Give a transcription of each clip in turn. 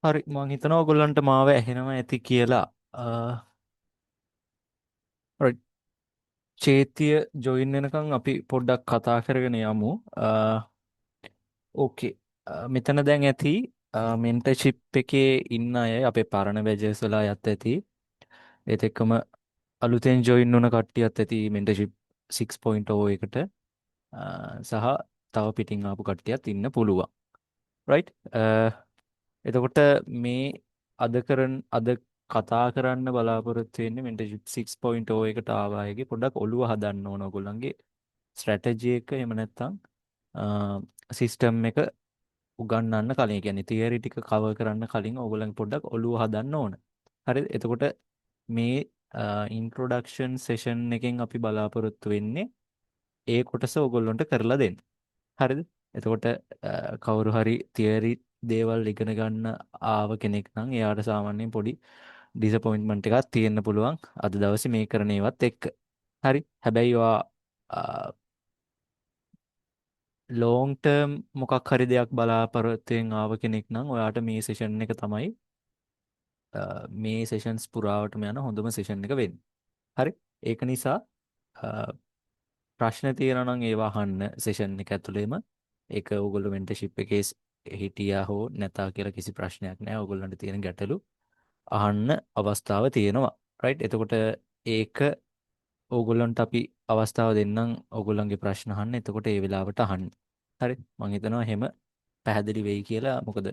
හරි මං හිතනවා ඔයගොල්ලන්ට මාව ඇහෙනවා ඇති කියලා. right. චේතිය ජොයින් වෙනකන් අපි පොඩ්ඩක් කතා කරගෙන යමු. ඕකේ. මෙතන දැන් ඇති මෙන්ටර්ෂිප් එකේ ඉන්න අය අපේ පරණ බැජර්ස් වල අයත් ඇති. ඒත් එක්කම අලුතෙන් ජොයින් වුණ කට්ටියත් ඇති මෙන්ටර්ෂිප් 6.0 එකට. සහ තව පිටින් ආපු කට්ටියත් ඉන්න පුළුවන්. right. එතකොට මේ අද කතා කරන්න බලාපොරොත්තු වෙන්නේ මෙන්ටර්ෂිප් 6.0 එකට ආවායගේ පොඩ්ඩක් ඔළුව හදන්න ඕන ඔයගොල්ලන්ගේ ස්ට්‍රැටජි එක එහෙම නැත්නම් සිස්ටම් එක උගන්වන්න කලින් ඒ කියන්නේ තියරි ටික කවර් කරන්න කලින් ඔයගොල්ලන් පොඩ්ඩක් ඔළුව හදන්න ඕන. හරිද? එතකොට මේ ඉන්ට්‍රොඩක්ෂන් සෙෂන් එකෙන් අපි බලාපොරොත්තු වෙන්නේ ඒ කොටස ඔයගොල්ලන්ට කරලා දෙන්න. හරිද? එතකොට කවුරු හරි තියරි දේවල් ඉගෙන ගන්න ආව කෙනෙක් නම් එයාට සාමාන්‍යයෙන් පොඩි ඩිසපොයින්ට්මන්ට් එකක් තියෙන්න පුළුවන් අද දවසේ මේ කරන ඒවත් එක්ක. හරි. හැබැයි ඔයා ලොන්ග් ටර්ම් මොකක් හරි දෙයක් බලාපොරොත්තුෙන් ආව කෙනෙක් නම් ඔයාට මේ සෙෂන් එක තමයි මේ සෙෂන්ස් පුරාවටම යන හොඳම සෙෂන් එක වෙන්නේ. හරි. ඒක නිසා ප්‍රශ්න තියෙනවා නම් ඒවා අහන්න සෙෂන් එක ඇතුළේම. ඒක ඕගොල්ලෝ මෙන්ටර්ෂිප් එකේ හිටියා හෝ නැතා කියලා කිසි ප්‍රශ්නයක් නැහැ. ඕගොල්ලන්ට තියෙන ගැටලු අහන්න අවස්ථාව තියෙනවා. right. එතකොට ඒක ඕගොල්ලන්ට අපි අවස්ථාව දෙන්නම් ඕගොල්ලන්ගේ ප්‍රශ්න අහන්න. එතකොට ඒ වෙලාවට අහන්න. හරි. මම හිතනවා එහෙම පැහැදිලි වෙයි කියලා. මොකද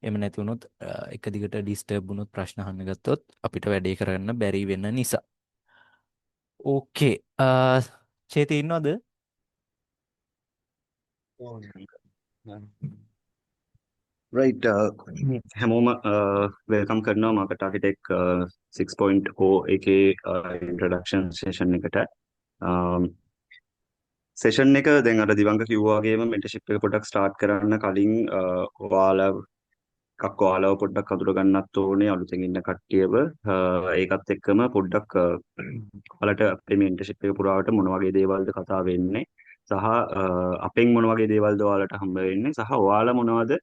එහෙම නැති වුණොත් එක දිගට ඩිස්ටර්බ් වුණොත් ප්‍රශ්න අහන්න ගත්තොත් අපිට වැඩේ කරන්න බැරි වෙන නිසා. ඕකේ. චේති ඉන්නවද? right හැමෝම වෙල්කම් කරනවා මාකට් ආකිටෙක් 6.0 එකේ ඉන්ට්‍රොඩක්ෂන් සෙෂන් එකට. සෙෂන් එක දැන් අර දිවංග කිව්වා වගේම මෙන්ටර්ෂිප් එක පොඩ්ඩක් ස්ටාර්ට් කරන්න කලින් ඔයාලා එකක් ඔයාලව පොඩ්ඩක් අඳුර ගන්නත් ඕනේ අලුතෙන් ඉන්න කට්ටියව. ඒකත් එක්කම පොඩ්ඩක් ඔයාලට අපේ මෙන්ටර්ෂිප් එක පුරාවට මොන වගේ දේවල්ද කතා වෙන්නේ සහ අපෙන් මොන වගේ දේවල්ද ඔයාලට හම්බ වෙන්නේ සහ ඔයාලා මොනවද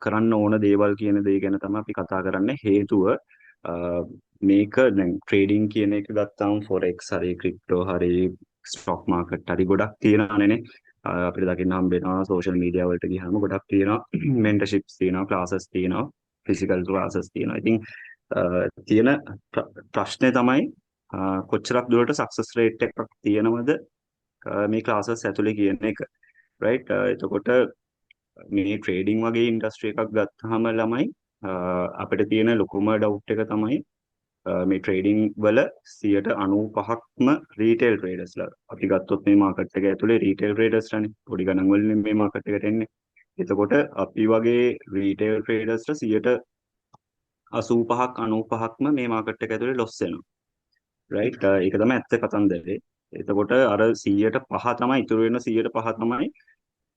කරන්න ඕන දේවල් කියන දේ ගැන තමයි අපි කතා කරන්නේ. හේතුව මේක දැන් ට්‍රේඩින් කියන එක ගත්තාම ෆොරෙක්ස් හරි ක්‍රිප්ටෝ හරි ස්ටොක් මාකට් හරි ගොඩක් තියෙනවානේ. අපිට දකින්න හම්බ වෙනවා සෝෂල් මීඩියා වලට ගියාම ගොඩක් තියෙනවා මෙන්ටර්ෂිප්ස් තියෙනවා ක්ලාසස් තියෙනවා ෆිසිකල් ක්ලාසස් තියෙනවා. ඉතින් තියෙන ප්‍රශ්නේ තමයි කොච්චරක් දුරට සක්සස් රේට් එකක් තියෙනවද මේ ක්ලාසස් ඇතුලේ කියන එක. රයිට්. එතකොට මේ ට්‍රේඩින් වගේ ඉන්ඩස්ට්‍රි එකක් ගත්තාම ළමයි අපිට තියෙන ලොකුම ඩවුට් එක තමයි මේ ට්‍රේඩින් වල 95%ක්ම රීටේල් ට්‍රේඩර්ස්ලා. අපි ගත්තොත් මේ මාකට් එක ඇතුලේ රීටේල් ට්‍රේඩර්ස්ලානේ පොඩි ගණන් වලින් මේ මාකට් එකට එන්නේ. එතකොට අපි වගේ රීටේල් ට්‍රේඩර්ස්ලා 85ක් 95ක්ම මේ මාකට් එක ඇතුලේ ලොස් වෙනවා. රයිට්. ඒක තමයි ඇත්ත කතන්දරේ. එතකොට අර 100% තමයි ඉතුරු වෙන 100% තමයි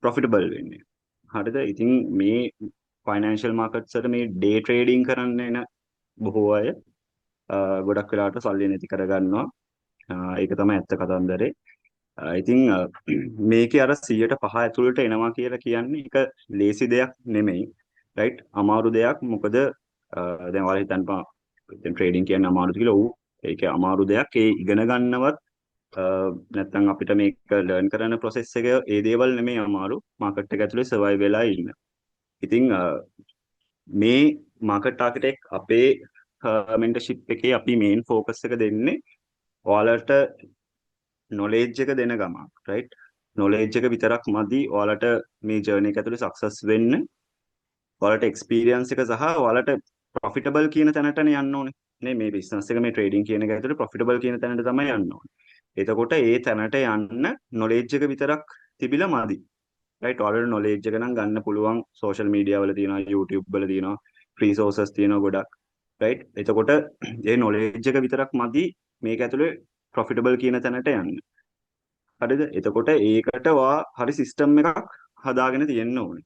ප්‍රොෆිටබල් වෙන්නේ. හරිද? ඉතින් මේ ෆයිනෑන්ෂල් මාකට්ස් වල මේ ඩේ ට්‍රේඩින් කරන්න එන බොහෝ අය ගොඩක් වෙලාවට සල්ලි නැති කරගන්නවා. ඒක තමයි ඇත්ත කතන්දරේ. ඉතින් මේකේ අර 100% ඇතුළට එනවා කියලා කියන්නේ ඒක ලේසි දෙයක් නෙමෙයි. රයිට්. අමාරු දෙයක්. මොකද දැන් ඔයාලා හිතන්නපා දැන් ට්‍රේඩින් කියන්නේ අමාරුද කියලා. ඔව්. ඒක අමාරු දෙයක්. ඒ ඉගෙන ගන්නවත් නැත්නම් අපිට මේක ලර්න් කරන process එක ඒ දේවල් නෙමෙයි අමාරු. මාකට් එක ඇතුලේ සර්වයිව් වෙලා ඉන්න. ඉතින් මේ මාකට් ආකිටෙක් අපේ මෙන්ටර්ෂිප් එකේ අපි මේන් ફોකස් එක දෙන්නේ ඔයාලට නොලෙජ් එක දෙන ගමන්. රයිට්. නොලෙජ් එක විතරක් මදි ඔයාලට මේ ජර්නි එක ඇතුලේ සක්සස් වෙන්න. ඔයාලට එක්ස්පීරියන්ස් එක සහ ඔයාලට ප්‍රොෆිටබල් කියන තැනටනේ යන්න ඕනේ. නේ මේ බිස්නස් එක මේ ට්‍රේඩින් කියන එක ඇතුලේ ප්‍රොෆිටබල් කියන තැනට තමයි යන්න ඕනේ. එතකොට ඒ තැනට යන්න නොලෙජ් එක විතරක් තිබිලා මදි. රයිට්. ඔයාලට නොලෙජ් එක නම් ගන්න පුළුවන් සෝෂල් මීඩියා වල තියෙනවා, YouTube වල තියෙනවා, ෆ්‍රී සෝසස් තියෙනවා ගොඩක්. රයිට්. එතකොට ඒ නොලෙජ් එක විතරක් මදි මේක ඇතුලේ ප්‍රොෆිටබල් කියන තැනට යන්න. හරිද? එතකොට ඒකට හරි සිස්ටම් එකක් හදාගෙන තියෙන්න ඕනේ.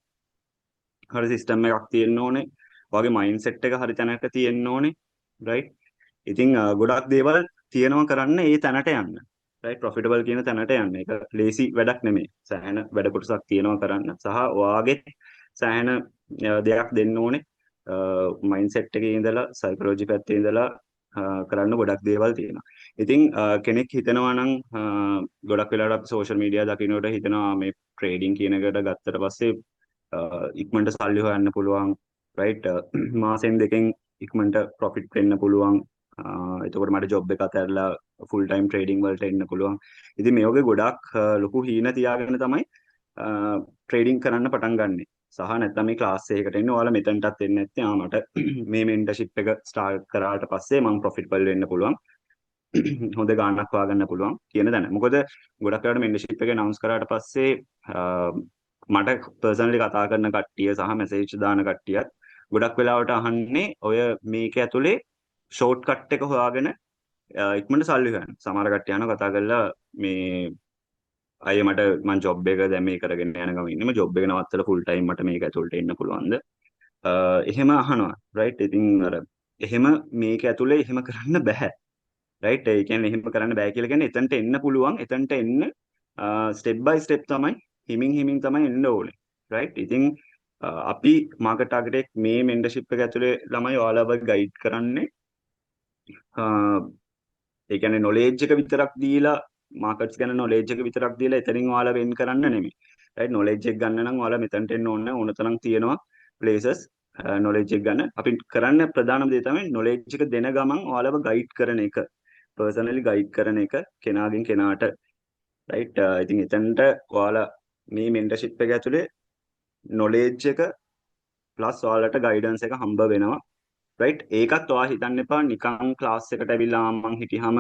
හරි සිස්ටම් එකක් තියෙන්න ඕනේ. ඔයාගේ මයින්ඩ් සෙට් එක හරි තැනක තියෙන්න ඕනේ. රයිට්. ඉතින් ගොඩක් දේවල් තියෙනවා කරන්න ඒ තැනට යන්න. රයිට්. ප්‍රොෆිටබල් කියන තැනට යන්න. ඒක ලේසි වැඩක් නෙමෙයි. සෑහෙන වැඩ කොටසක් තියෙනවා කරන්න. සහ ඔයාගේ සෑහෙන දෙයක් දෙන්න ඕනේ. මයින්ඩ්සෙට් එකේ ඉඳලා සයිකොලොජි පැත්තේ ඉඳලා කරන්න ගොඩක් දේවල් තියෙනවා. ඉතින් කෙනෙක් හිතනවා නම් ගොඩක් වෙලාවට අපි සෝෂල් මීඩියා දකින්නකොට හිතනවා මේ ට්‍රේඩින් කියන එකට ගත්තට පස්සේ ඉක්මනට සල්ලි හොයන්න පුළුවන් රයිට් මාසෙන් දෙකෙන් ඉක්මනට ප්‍රොෆිට් වෙන්න පුළුවන් එතකොට මට ජොබ් එක අතහැරලා ෆුල් ටයිම් ට්‍රේඩින් වලට එන්න පුළුවන් ඉතින් මේ වගේ ගොඩක් ලොකු හීන තියාගෙන තමයි ට්‍රේඩින් කරන්න පටන් ගන්නෙ සහ නැත්නම් මේ ක්ලාස් එකකට එන්නේ ඔයාලා මෙතනටත් එන්නේ නැත්නම් මට මේ මෙන්ටර්ෂිප් එක ස්ටාර්ට් කරාට පස්සේ මම ප්‍රොෆිටබල් වෙන්න පුළුවන් හොඳ ගාණක් හොයාගන්න පුළුවන් කියන දැන. මොකද ගොඩක් වෙලාවට මෙන්ටර්ෂිප් එක අනවුන්ස් කරාට පස්සේ මට පර්සනලි කතා කරන කට්ටිය සහ මැසේජ් දාන කට්ටියත් ගොඩක් වෙලාවට අහන්නේ ඔය මේක ඇතුලේ ෂෝට් කට් එක හොයාගෙන ඉක්මනට සල්ලි හොයන්න. සමහර කට්ටිය යනවා කතා කරලා මේ අයිය මට මං ජොබ් එක දැන් මේ කරගෙන යන ගම ඉන්නේ. මම ජොබ් එක නවත්තලා ෆුල් ටයිම් මට මේක ඇතුළට එන්න පුළුවන්ද? එහෙම අහනවා. රයිට්. ඉතින් අර එහෙම මේක ඇතුලේ එහෙම කරන්න බෑ. රයිට්. ඒ කියන්නේ එහෙම කරන්න බෑ කියලා කියන්නේ එතනට එන්න පුළුවන්. එතනට එන්න ස්ටෙප් බයි ස්ටෙප් තමයි හිමින් හිමින් තමයි එන්න ඕනේ. රයිට්. ඉතින් අපි මාකට් ටාගට් එක මේ මෙන්ටර්ෂිප් එක ඇතුලේ ළමයි ඔයාලව ගයිඩ් කරන්නේ ඒ කියන්නේ නොලෙජ් එක විතරක් දීලා මාකට්ස් ගැන නොලෙජ් එක විතරක් දීලා එතනින් ඔයාලා වෙන් කරන්න නෙමෙයි. රයිට් නොලෙජ් එක ගන්න නම් ඔයාලා මෙතනට එන්න ඕනේ ඕන තරම් තියෙනවා ප්ලේසස් නොලෙජ් එක ගන්න. අපි කරන්න ප්‍රධානම දේ තමයි නොලෙජ් එක දෙන ගමන් ඔයාලව ගයිඩ් කරන එක. පර්සනලි ගයිඩ් කරන එක කෙනාගෙන් කෙනාට. රයිට් ඉතින් එතනට ඔයාලා මේ මෙන්ටර්ෂිප් එක ඇතුලේ නොලෙජ් එක ප්ලස් ඔයාලට ගයිඩන්ස් එක හම්බ වෙනවා. රයිට් ඒකත් ඔයා හිතන්න එපා නිකන් ක්ලාස් එකට ඇවිල්ලා මම හිටියාම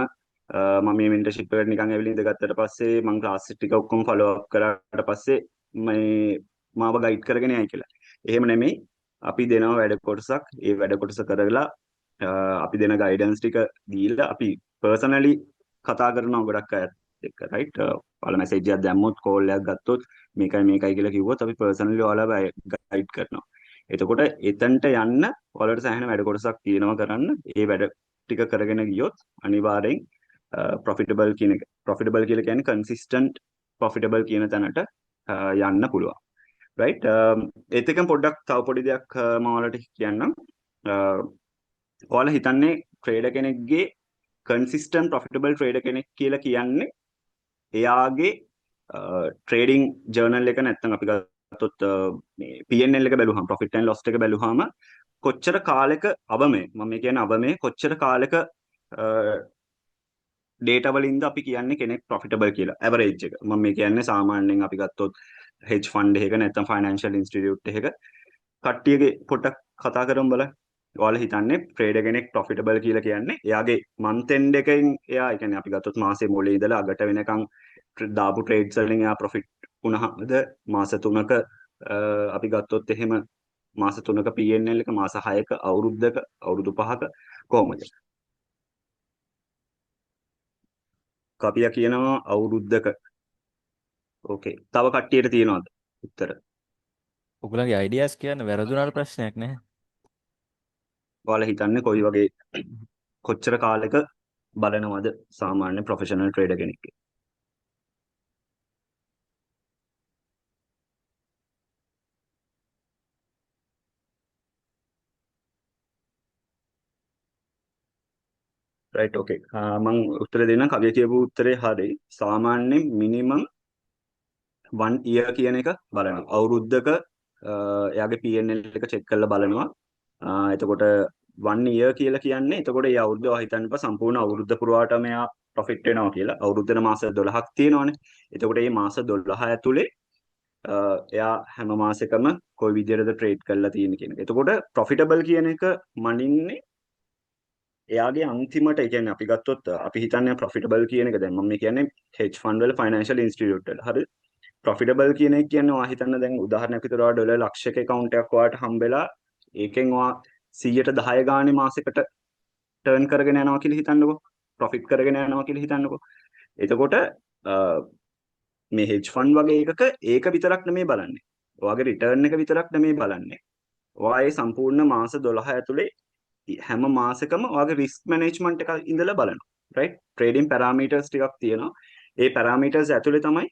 මම මේ මෙන්ටර්ෂිප් එකට නිකන් ඇවිල්ලා ඉඳගත්තට පස්සේ මම ක්ලාස් ටික ඔක්කොම ෆලෝ අප් කරාට පස්සේ මේ මාව ගයිඩ් කරගෙන යයි කියලා. එහෙම නෙමෙයි අපි දෙනවා වැඩ කොටසක්. ඒ වැඩ කොටස කරලා අපි දෙන ගයිඩන්ස් ටික දීලා අපි පර්සනලි කතා කරනවා ගොඩක් අයත් එක්ක රයිට්. ඔයාලා මැසේජ් එකක් දැම්මොත් කෝල් එකක් ගත්තොත් මේකයි කියලා කිව්වොත් අපි පර්සනලි ඔයාලව ගයිඩ් කරනවා. එතකොට එතනට යන්න ඔයාලට සෑහෙන වැඩ කොටසක් තියෙනවා කරන්න. ඒ වැඩ ටික කරගෙන ගියොත් අනිවාර්යෙන් ප්‍රොෆිටබල් ප්‍රොෆිටබල් කියලා කියන්නේ කන්සිස්ටන්ට් ප්‍රොෆිටබල් කියන තැනට යන්න පුළුවන්. රයිට් ඒත් එක්කම පොඩ්ඩක් තව පොඩි දෙයක් මම ඔයාලට කියන්නම්. ඔයාලා හිතන්නේ ට්‍රේඩර් කෙනෙක්ගේ කන්සිස්ටන්ට් ප්‍රොෆිටබල් ට්‍රේඩර් කෙනෙක් කියලා කියන්නේ එයාගේ ට්‍රේඩින් ජර්නල් එක නැත්නම් අපි ගත්තොත් මේ P&L එක බැලුවහම ප්‍රොෆිට් ඇන්ඩ් ලොස් එක බැලුවහම කොච්චර කාලෙක අවමේ මම කියන්නේ අවමේ කොච්චර කාලෙක ඩේටා වලින්ද අපි කියන්නේ කෙනෙක් ප්‍රොෆිටබල් කියලා ඇවරේජ් එක මම මේ කියන්නේ සාමාන්‍යයෙන් අපි ගත්තොත් හෙජ් ෆන්ඩ් එකක නැත්නම් ෆයිනෑන්ෂල් ඉන්ස්ටිටියුට් එකක කට්ටියගේ පොඩ්ඩක් කතා කරමු බලන්න. ඔයාලා හිතන්නේ ට්‍රේඩර් කෙනෙක් ප්‍රොෆිටබල් කියලා කියන්නේ එයාගේ මන්ත් එන්ඩ් එකෙන් එයා ඒ කියන්නේ අපි ගත්තොත් මාසේ මුලේ ඉඳලා අගට වෙනකන් දාපු ට්‍රේඩ්ස් වලින් එයා ප්‍රොෆිට් වුණාද මාස 3ක අපි ගත්තොත් එහෙම මාස 3ක P&L එක මාස 6ක අවුරුද්දක අවුරුදු 5ක කොහොමද? කපියා කියනවා අවුරුද්දක. ඕකේ. තව කට්ටියට තියෙනවද උත්තර? ඔයගලගේ අයිඩියාස් කියන්න වැරදුනාට ප්‍රශ්නයක් නැහැ. ඔයාලා හිතන්නේ කොයි වගේ කොච්චර කාලෙක බලනවද සාමාන්‍ය ප්‍රොෆෙෂනල් ට්‍රේඩර් කෙනෙක්? රයිට් ඕකේ. මම උත්තර දෙන්න කවිය කියපු උත්තරේ හරි. සාමාන්‍යයෙන් මිනිමම් 1 year කියන එක බලනවා. අවුරුද්දක එයාගේ P&L එක චෙක් කරලා බලනවා. එතකොට 1 year කියලා කියන්නේ එතකොට ඒ අවුරුද්ද ඔයා හිතන්න එපා සම්පූර්ණ අවුරුද්ද පුරාටම එයා ප්‍රොෆිට් වෙනවා කියලා. අවුරුද්දේ මාස 12ක් තියෙනවනේ. එතකොට මේ මාස 12 ඇතුලේ එයා හැම මාසෙකම කොයි විදිහටද ට්‍රේඩ් කරලා තියෙන්නේ කියන එක. එතකොට ප්‍රොෆිටබල් කියන එක මනින්නේ එයාගේ අන්තිමට ඒ කියන්නේ අපි ගත්තොත් අපි හිතන්නේ ප්‍රොෆිටබල් කියන එක දැන් මම කියන්නේ හෙජ් ෆන්ඩ් වල ෆයිනෑන්ෂල් ඉන්ස්ටිටියුට් වල හරි ප්‍රොෆිටබල් කියන එක කියන්නේ ඔයා හිතන්න දැන් උදාහරණයක් විතර ඔයා ඩොලර් ලක්ෂයක account එකක් ඔයාට හම්බෙලා ඒකෙන් ඔයා 100ට 10 ගානේ මාසෙකට ටර්න් කරගෙන යනවා කියලා හිතන්නකෝ ප්‍රොෆිට් කරගෙන යනවා කියලා හිතන්නකෝ එතකොට මේ හෙජ් ෆන්ඩ් වගේ එකක ඒක විතරක් නෙමෙයි බලන්නේ ඔයාගේ රිටර්න් එක විතරක් නෙමෙයි බලන්නේ ඔයා ඒ සම්පූර්ණ මාස 12 ඇතුලේ හැම මාසෙකම ඔයාගේ රිස්ක් මැනේජ්මන්ට් එක ඉඳලා බලනවා රයිට් ට්‍රේඩින් පැරාමීටර්ස් ටිකක් තියෙනවා ඒ පැරාමීටර්ස් ඇතුලේ තමයි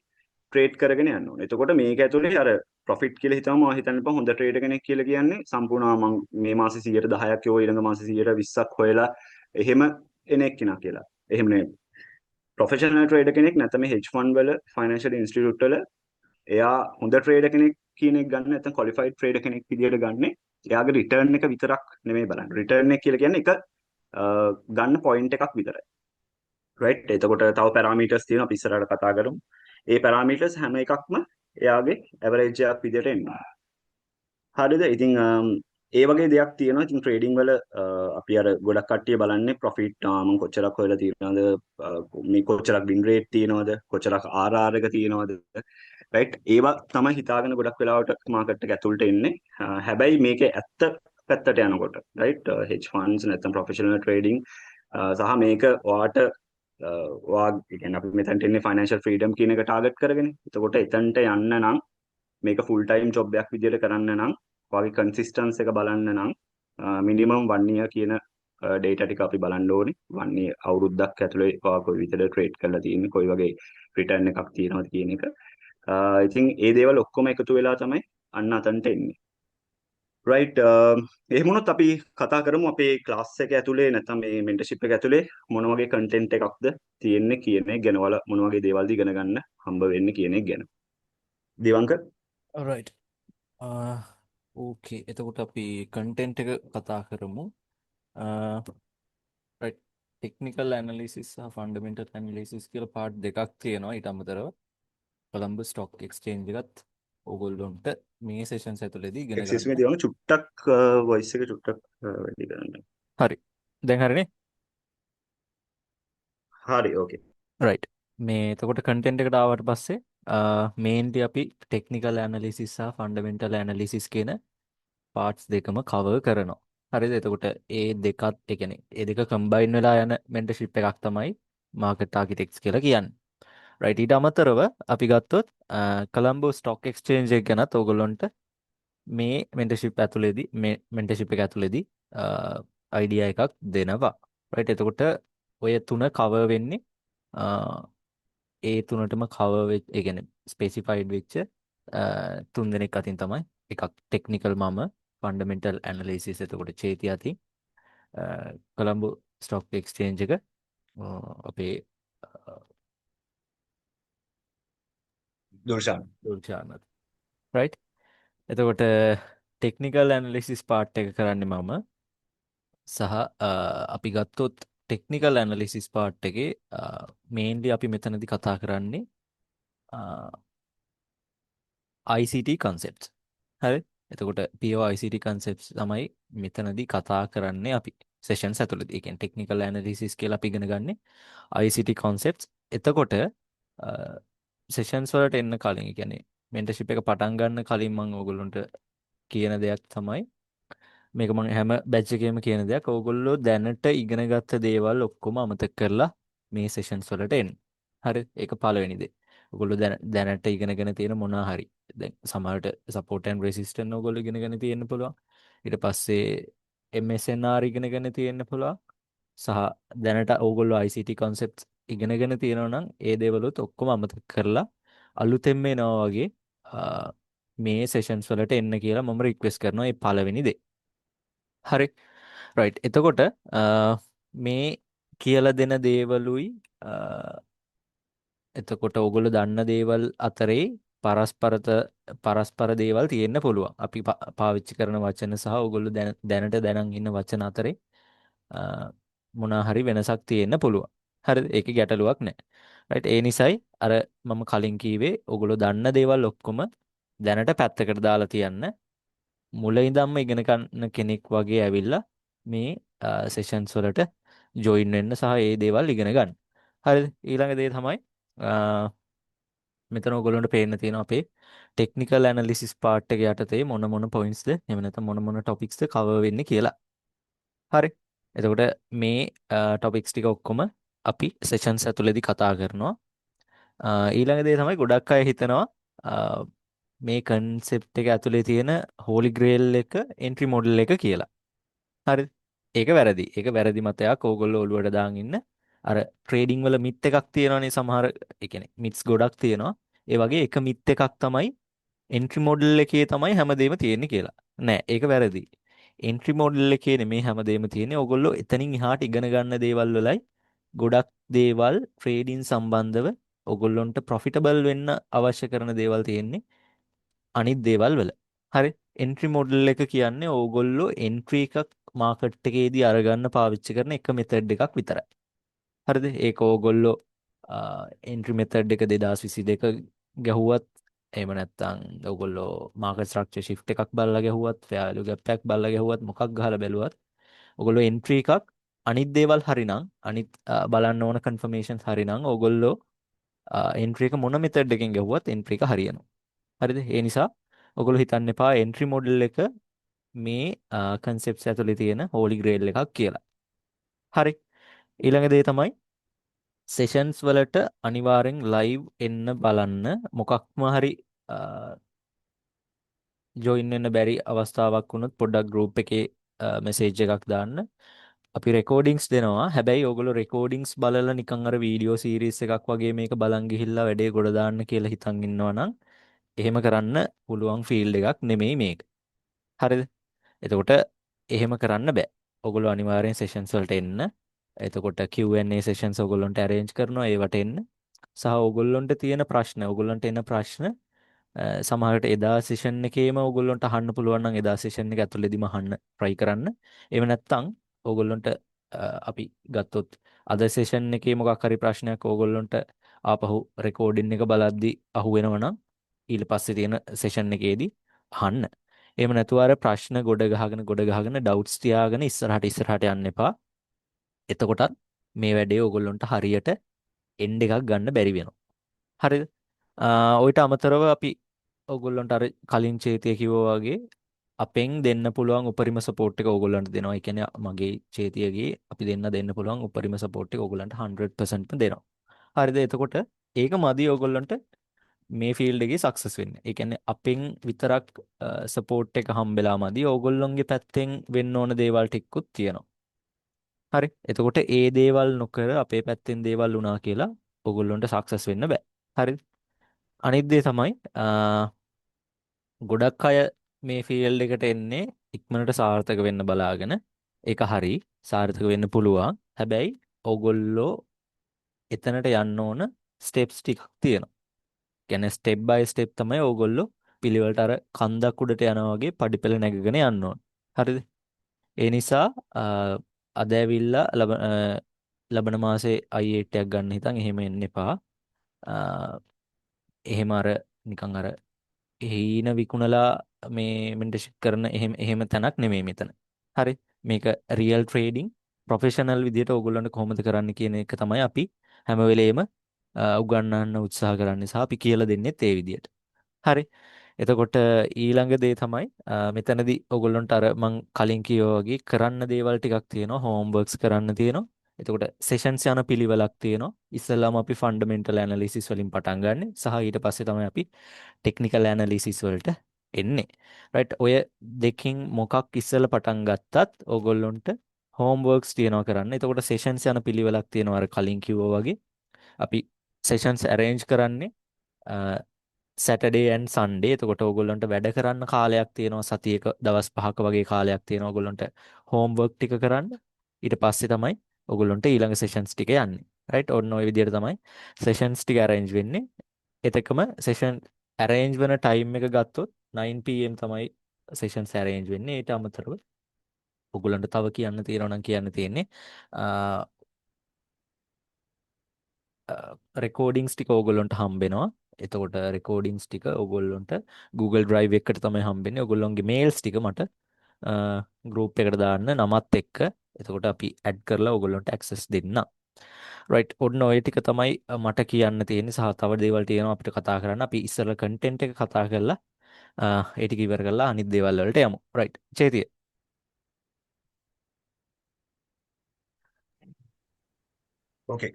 ට්‍රේඩ් කරගෙන යන්න ඕනේ. එතකොට මේක ඇතුලේ අර ප්‍රොෆිට් කියලා හිතම මම හිතන්න එපා හොඳ ට්‍රේඩර් කෙනෙක් කියලා කියන්නේ සම්පූර්ණ මම මේ මාසේ 10%ක් යෝ ඊළඟ මාසේ 20%ක් හොයලා එහෙම එන එක්කිනා කියලා. එහෙම නෙවෙයි. ප්‍රොෆෙෂනල් ට්‍රේඩර් කෙනෙක් නැත්නම් මේ හෙජ් ෆන්ඩ් වල ෆයිනෑන්ෂියල් ඉන්ස්ටිටියුට් වල එයා හොඳ ට්‍රේඩර් කෙනෙක් කියන එක ගන්න නැත්නම් ක්වොලිෆයිඩ් ට්‍රේඩර් කෙනෙක් විදියට ගන්නෙ එයාගේ රිටර්න් එක විතරක් නෙමෙයි බලන්න. රිටර්න් එක කියලා කියන්නේ එක ගන්න පොයින්ට් එකක් විතරයි. රයිට්. එතකොට තව පැරාමීටර්ස් තියෙනවා අපි ඉස්සරහට කතා කරමු. ඒ පැරාමීටර්ස් හැම එකක්ම එයාගේ ඇවරේජ් එකක් විදියට එනවා. හරිද? ඉතින් ඒ වගේ දෙයක් තියෙනවා. ඉතින් ට්‍රේඩින් වල අපි අර ගොඩක් කට්ටිය බලන්නේ ප්‍රොෆිට් මම කොච්චරක් හොයලා තියෙනවද, මේ කොච්චරක් වින් රේට් තියෙනවද, කොච්චරක් RR එක තියෙනවද. රයිට්. ඒවා තමයි හිතාගෙන ගොඩක් වෙලාවට මාකට් එක ඇතුළට එන්නේ. හැබැයි මේකේ ඇත්ත පැත්තට යනකොට රයිට් හෙජ් ෆන්ඩ්ස් නැත්නම් ප්‍රොෆෙෂනල් ට්‍රේඩින් සහ මේක ඔයාට ඔයා කියන්නේ අපි මෙතනට එන්නේ ෆයිනෑන්ෂියල් ෆ්‍රීඩම් කියන එක ටාගට් කරගෙන. එතකොට එතනට යන්න නම් මේක ෆුල් ටයිම් ජොබ් එකක් විදිහට කරන්න නම් ඔයාගේ කන්සිස්ටන්ස් එක බලන්න නම් මිනිමම් 1 year කියන ඩේටා ටික අපි බලන්න ඕනේ. 1 year අවුරුද්දක් ඇතුලේ ඔයා කොයි විදිහට ට්‍රේඩ් කරලා තියෙන්නේ, කොයි වගේ රිටර්න් එකක් තියෙනවද කියන එක. ඉතින් ඒ දේවල් ඔක්කොම එකතු වෙලා තමයි අන්න අතන්ට එන්නේ. රයිට්. එහෙම වුණොත් අපි කතා කරමු අපේ ක්ලාස් එක ඇතුලේ නැත්නම් මේ මෙන්ටර්ෂිප් එක ඇතුලේ මොන වගේ කන්ටෙන්ට් එකක්ද තියෙන්නේ කියන එක ගැන වල මොන වගේ දේවල්ද ඉගෙන ගන්න හම්බ වෙන්නේ කියන එක ගැන. දිවංක. රයිට්. ඕකේ එතකොට අපි කන්ටෙන්ට් එක කතා කරමු. රයිට්. ටෙක්නිකල් ඇනලිසිස් සහ ෆන්ඩමෙන්ටල් ඇනලිසිස් කියලා පාර්ට් දෙකක් තියෙනවා. ඊට අමතරව කොළඹ ස්ටොක් එක්ස්චේන්ජ් එකත් ඕගොල්ලොන්ට මේ සෙෂන්ස් ඇතුළේදී ඉගෙන එක්ස්කියුස් මී ගන්න. දිවංක චුට්ටක් වොයිස් එක චුට්ටක් වැඩි කරන්න. හරි. දැන් හරිනේ. හරි ඕකේ. රයිට්. මේ එතකොට කන්ටෙන්ට් එකට ආවට පස්සේ මේන්ලි අපි ටෙක්නිකල් ඇනලිසිස් සහ ෆන්ඩමෙන්ටල් ඇනලිසිස් කියන පාර්ට්ස් දෙකම කවර් කරනවා. හරිද? එතකොට ඒ දෙකත් ඒ කියන්නේ ඒ දෙක කම්බයින් වෙලා යන මෙන්ටර්ෂිප් එකක් තමයි මාකට් ආකිටෙක්ට්ස් කියලා කියන්නේ. රයිට්. ඊට අමතරව අපි ගත්තොත් කොළඹ ස්ටොක් එක්ස්චේන්ජ් එක ගැනත් ඕගොල්ලන්ට මේ මෙන්ටර්ෂිප් ඇතුළේදී මේ මෙන්ටර්ෂිප් එක ඇතුළේදී අයිඩියා එකක් දෙනවා. රයිට්. එතකොට ඔය තුන කවර් වෙන්නේ ඒ තුනටම කවර් වෙච්ච ඒ කියන්නේ ස්පෙસિෆයිඩ් වෙච්ච තුන් දෙනෙක් අතින් තමයි එකක් ටෙක්නිකල් මම ෆන්ඩමෙන්ටල් ඇනලිසිස් එතකොට චේති අතින් කොළඹ ස්ටොක් එක්ස්චේන්ජ් එක අපේ දුර්ෂාන්. දුර්චානත් රයිට්. එතකොට ටෙක්නිකල් ඇනලිසිස් පාර්ට් එක කරන්නේ මම සහ අපි ගත්තොත් ටෙක්නිකල් ඇනලිසිස් පාර්ට් එකේ මේන්ලි අපි මෙතනදී කතා කරන්නේ ICT concepts. හරි. එතකොට pure ICT concepts තමයි මෙතනදී කතා කරන්නේ අපි sessions ඇතුළතදී. ඒ කියන්නේ technical analysis කියලා අපි ඉගෙන ගන්නේ ICT concepts. එතකොට sessions වලට එන්න කලින් ඒ කියන්නේ mentorship එක පටන් ගන්න කලින් මම ඕගොල්ලන්ට කියන දෙයක් තමයි මේක මම හැම බැච් එකේම කියන දෙයක්. ඕගොල්ලෝ දැනට ඉගෙන ගත්ත දේවල් ඔක්කොම අමතක කරලා මේ sessions වලට එන්න. හරි. ඒක පළවෙනි දේ. ඔයගොල්ලෝ දැනට ඉගෙනගෙන තියෙන මොනවා හරි දැන් සමහරට support and resistance ඔයගොල්ලෝ ඉගෙනගෙන තියෙන්න පුළුවන්. ඊට පස්සේ MSNR ඉගෙනගෙන තියෙන්න පුළුවන්. සහ දැනට ඕගොල්ලෝ ICT concepts ඉගෙනගෙන තියෙනවා නම් ඒ දේවලුත් ඔක්කොම අමතක කරලා අලුතෙන්ම එනවා වගේ මේ sessions වලට එන්න කියලා මම request කරනවා. ඒ පළවෙනි දේ. හරි. right. එතකොට මේ කියලා දෙන දේවලුයි එතකොට ඕගොල්ලෝ දන්න දේවල් අතරේ පරස්පර දේවල් තියෙන්න පුළුවන්. අපි පාවිච්චි කරන වචන සහ ඕගොල්ලෝ දැනට දැනන් ඉන්න වචන අතරේ මොනවා හරි වෙනසක් තියෙන්න පුළුවන්. හරිද? ඒකේ ගැටලුවක් නැහැ. right. ඒ නිසායි අර මම කලින් කීවේ ඕගොල්ලෝ දන්න දේවල් ඔක්කොම දැනට පැත්තකට දාලා තියන්න. මුල ඉඳන්ම ඉගෙන ගන්න කෙනෙක් වගේ ඇවිල්ලා මේ සෙෂන්ස් වලට ජොයින් වෙන්න සහ ඒ දේවල් ඉගෙන ගන්න. හරිද? ඊළඟ දේ තමයි මෙතන ඔයගොල්ලන්ට පේන්න තියෙනවා අපේ ටෙක්නිකල් ඇනලිසිස් පාර්ට් එක යටතේ මොන පොයින්ට්ස්ද එහෙම නැත්නම් මොන ටොපික්ස්ද කවර් වෙන්නේ කියලා. හරි. එතකොට මේ ටොපික්ස් ටික ඔක්කොම අපි සෙෂන්ස් ඇතුළේදී කතා කරනවා. ඊළඟ දේ තමයි ගොඩක් අය හිතනවා මේ කන්සෙප්ට් එක ඇතුලේ තියෙන හෝලි ග්‍රේල් එක එන්ට්‍රි මොඩල් එක කියලා. හරිද? ඒක වැරදි. ඒක වැරදි මතයක්. ඕගොල්ලෝ ඔළුවට දාන් ඉන්න. අර ට්‍රේඩින් වල මිත් එකක් තියෙනවානේ සමහර ඒ කියන්නේ මිත්ස් ගොඩක් තියෙනවා. ඒ වගේ එක මිත් එකක් තමයි එන්ට්‍රි මොඩල් එකේ තමයි හැමදේම තියෙන්නේ කියලා. නෑ, ඒක වැරදි. එන්ට්‍රි මොඩල් එකේ නෙමේ හැමදේම තියෙන්නේ. ඕගොල්ලෝ එතනින් එහාට ඉගෙන ගන්න දේවල් වලයි ගොඩක් දේවල් ට්‍රේඩින් සම්බන්ධව ඕගොල්ලොන්ට ප්‍රොෆිටබල් වෙන්න අවශ්‍ය කරන දේවල් තියෙන්නේ අනිත් දේවල් වල. හරි. එන්ට්‍රි මොඩල් එක කියන්නේ ඕගොල්ලෝ එන්ට්‍රි එකක් මාකට් එකේදී අරගන්න පාවිච්චි කරන එක මෙතඩ් එකක් විතරයි. හරිද? ඒක ඕගොල්ලෝ එන්ට්‍රි මෙතඩ් එක 2022 ගැහුවත් එහෙම නැත්නම් ඕගොල්ලෝ මාකට් ස්ට්‍රක්චර් shift එකක් බලලා ගැහුවත් value gap එකක් බලලා ගැහුවත් මොකක් ගහලා බැලුවත් ඕගොල්ලෝ එන්ට්‍රි එකක් අනිත් දේවල් හරිනම් අනිත් බලන්න ඕන කන්ෆර්මේෂන්ස් හරිනම් ඕගොල්ලෝ එන්ට්‍රි එක මොන මෙතඩ් එකෙන් ගැහුවත් එන්ට්‍රි එක හරියනවා. හරිද? ඒ නිසා ඔයගොල්ලෝ හිතන්න එපා එන්ට්‍රි මොඩල් එක මේ කන්සෙප්ට්ස් ඇතුලේ තියෙන හෝලි ග්‍රේල් එකක් කියලා. හරි. ඊළඟ දේ තමයි සෙෂන්ස් වලට අනිවාර්යෙන් ලයිව් එන්න බලන්න. මොකක්ම හරි ජොයින් වෙන්න බැරි අවස්ථාවක් වුණොත් පොඩ්ඩක් ගෲප් එකේ මෙසේජ් එකක් දාන්න. අපි රෙකෝඩින්ග්ස් දෙනවා. හැබැයි ඕගොල්ලෝ රෙකෝඩින්ග්ස් බලලා නිකන් අර වීඩියෝ සීරීස් එකක් වගේ මේක බලන් ගිහිල්ලා වැඩේ ගොඩ දාන්න කියලා හිතන් ඉන්නවා නම් එහෙම කරන්න පුළුවන් ෆීල්ඩ් එකක් නෙමෙයි මේක. හරිද? එතකොට එහෙම කරන්න බෑ. ඔගොල්ලෝ අනිවාර්යෙන් සෙෂන්ස් වලට එන්න. එතකොට Q&A සෙෂන්ස් ඔයගොල්ලන්ට arrange කරනවා ඒවට එන්න. සහ ඔයගොල්ලන්ට තියෙන ප්‍රශ්න, ඔයගොල්ලන්ට එන ප්‍රශ්න සමහරට එදා සෙෂන් එකේම ඔයගොල්ලන්ට අහන්න පුළුවන් නම් එදා සෙෂන් එක ඇතුළේදීම අහන්න try කරන්න. එහෙම නැත්නම් ඔයගොල්ලන්ට අපි ගත්තොත් අද සෙෂන් එකේ මොකක් හරි ප්‍රශ්නයක් ඔයගොල්ලන්ට ආපහු රෙකෝඩින් එක බලද්දි අහු වෙනවා නම් ඊට පස්සේ තියෙන සෙෂන් එකේදී අහන්න. එහෙම නැතුව අර ප්‍රශ්න ගොඩ ගහගෙන ඩවුට්ස් තියාගෙන ඉස්සරහට යන්න එපා. එතකොටත් මේ වැඩේ ඕගොල්ලන්ට හරියට එන්ඩ් එකක් ගන්න බැරි වෙනවා. හරිද? ඔයිට අමතරව අපි ඕගොල්ලන්ට අර කලින් චේතිය කිව්වා වගේ අපෙන් දෙන්න පුළුවන් උපරිම සපෝට් එක ඕගොල්ලන්ට දෙනවා. ඒ කියන්නේ මගේ චේතියගේ අපි දෙන්න පුළුවන් උපරිම සපෝට් එක ඕගොල්ලන්ට 100% දෙනවා. හරිද? එතකොට ඒක මදි ඕගොල්ලන්ට මේ ෆීල්ඩ් එකේ සක්සස් වෙන්න. ඒ කියන්නේ අපෙන් විතරක් සපෝට් එක හම්බෙලා මදි. ඕගොල්ලොන්ගේ පැත්තෙන් වෙන්න ඕන දේවල් ටිකකුත් තියෙනවා. හරි. එතකොට ඒ දේවල් නොකර අපේ පැත්තෙන් දේවල් වුණා කියලා ඕගොල්ලොන්ට සක්සස් වෙන්න බෑ. හරිද? අනිත් දේ තමයි ගොඩක් අය මේ ෆීල්ඩ් එකට එන්නේ ඉක්මනට සාර්ථක වෙන්න බලාගෙන. ඒක හරි. සාර්ථක වෙන්න පුළුවන්. හැබැයි ඕගොල්ලෝ එතනට යන්න ඕන ස්ටෙප්ස් ටිකක් තියෙනවා. කියන්නේ ස්ටෙප් බයි ස්ටෙප් තමයි ඕගොල්ලෝ පිළිවෙලට අර කන්දක් උඩට යනවා වගේ පඩිපෙළ නැගගෙන යන්න ඕන. හරිද? ඒ නිසා අද ඇවිල්ලා ලබන මාසේ I8 එකක් ගන්න හිතන් එහෙම එන්න එපා. එහෙම අර නිකන් අර හීන විකුණලා මේ මෙන්ටර්ෂිප් කරන එහෙම තැනක් නෙමෙයි මෙතන. හරි. මේක රියල් ට්‍රේඩින් ප්‍රොෆෙෂනල් විදියට ඕගොල්ලන්ට කොහොමද කරන්න කියන එක තමයි අපි හැම වෙලේම උගන්වන්න උත්සාහ කරන්නේ සහ අපි කියලා දෙන්නෙත් ඒ විදියට. හරි. එතකොට ඊළඟ දේ තමයි මෙතනදී ඔයගොල්ලන්ට අර මං කලින් කිව්වා වගේ කරන්න දේවල් ටිකක් තියෙනවා. හෝම්වර්ක්ස් කරන්න තියෙනවා. එතකොට සෙෂන්ස් යන පිළිවෙලක් තියෙනවා. ඉස්සෙල්ලාම අපි ෆන්ඩමෙන්ටල් ඇනලිසිස් වලින් පටන් ගන්න. සහ ඊට පස්සේ තමයි අපි ටෙක්නිකල් ඇනලිසිස් වලට එන්නේ. රයිට්. ඔය දෙකින් මොකක් ඉස්සෙල්ලා පටන් ගත්තත් ඔයගොල්ලන්ට හෝම්වර්ක්ස් තියෙනවා කරන්න. එතකොට සෙෂන්ස් යන පිළිවෙලක් තියෙනවා අර කලින් කිව්වා වගේ. අපි සෙෂන්ස් arrange කරන්නේ සැටර්ඩේ ඇන්ඩ් සන්ඩේ. එතකොට ඕගොල්ලන්ට වැඩ කරන්න කාලයක් තියෙනවා. සතියක දවස් 5ක වගේ කාලයක් තියෙනවා ඕගොල්ලන්ට හෝම්වර්ක් ටික කරන්න. ඊට පස්සේ තමයි ඕගොල්ලන්ට ඊළඟ සෙෂන්ස් ටික යන්නේ. රයිට්. ඔන්න ඔය විදිහට තමයි සෙෂන්ස් ටික arrange වෙන්නේ. එතකම සෙෂන් arrange වෙන ටයිම් එක ගත්තොත් 9 pm තමයි සෙෂන්ස් arrange වෙන්නේ. ඊට අමතරව ඕගොල්ලන්ට තව කියන්න තියෙනවා නම් කියන්න තියෙන්නේ රෙකෝඩින්ග්ස් ටික ඕගොල්ලන්ට හම්බෙනවා. එතකොට රෙකෝඩින්ග්ස් ටික ඕගොල්ලන්ට Google Drive එකකට තමයි හම්බෙන්නේ. ඕගොල්ලන්ගේ මේල්ස් ටික මට ගෲප් එකට දාන්න නමත් එක්ක. එතකොට අපි ඇඩ් කරලා ඕගොල්ලන්ට ඇක්සස් දෙන්න. රයිට්. ඔන්න ඔය ටික තමයි මට කියන්න තියෙන්නේ. සහ තව දේවල් තියෙනවා අපිට කතා කරන්න. අපි ඉස්සර කන්ටෙන්ට් එක කතා කරලා ඒ ටික ඉවර කරලා අනිත් දේවල් වලට යමු. රයිට්. චේතිය. ඕකේ.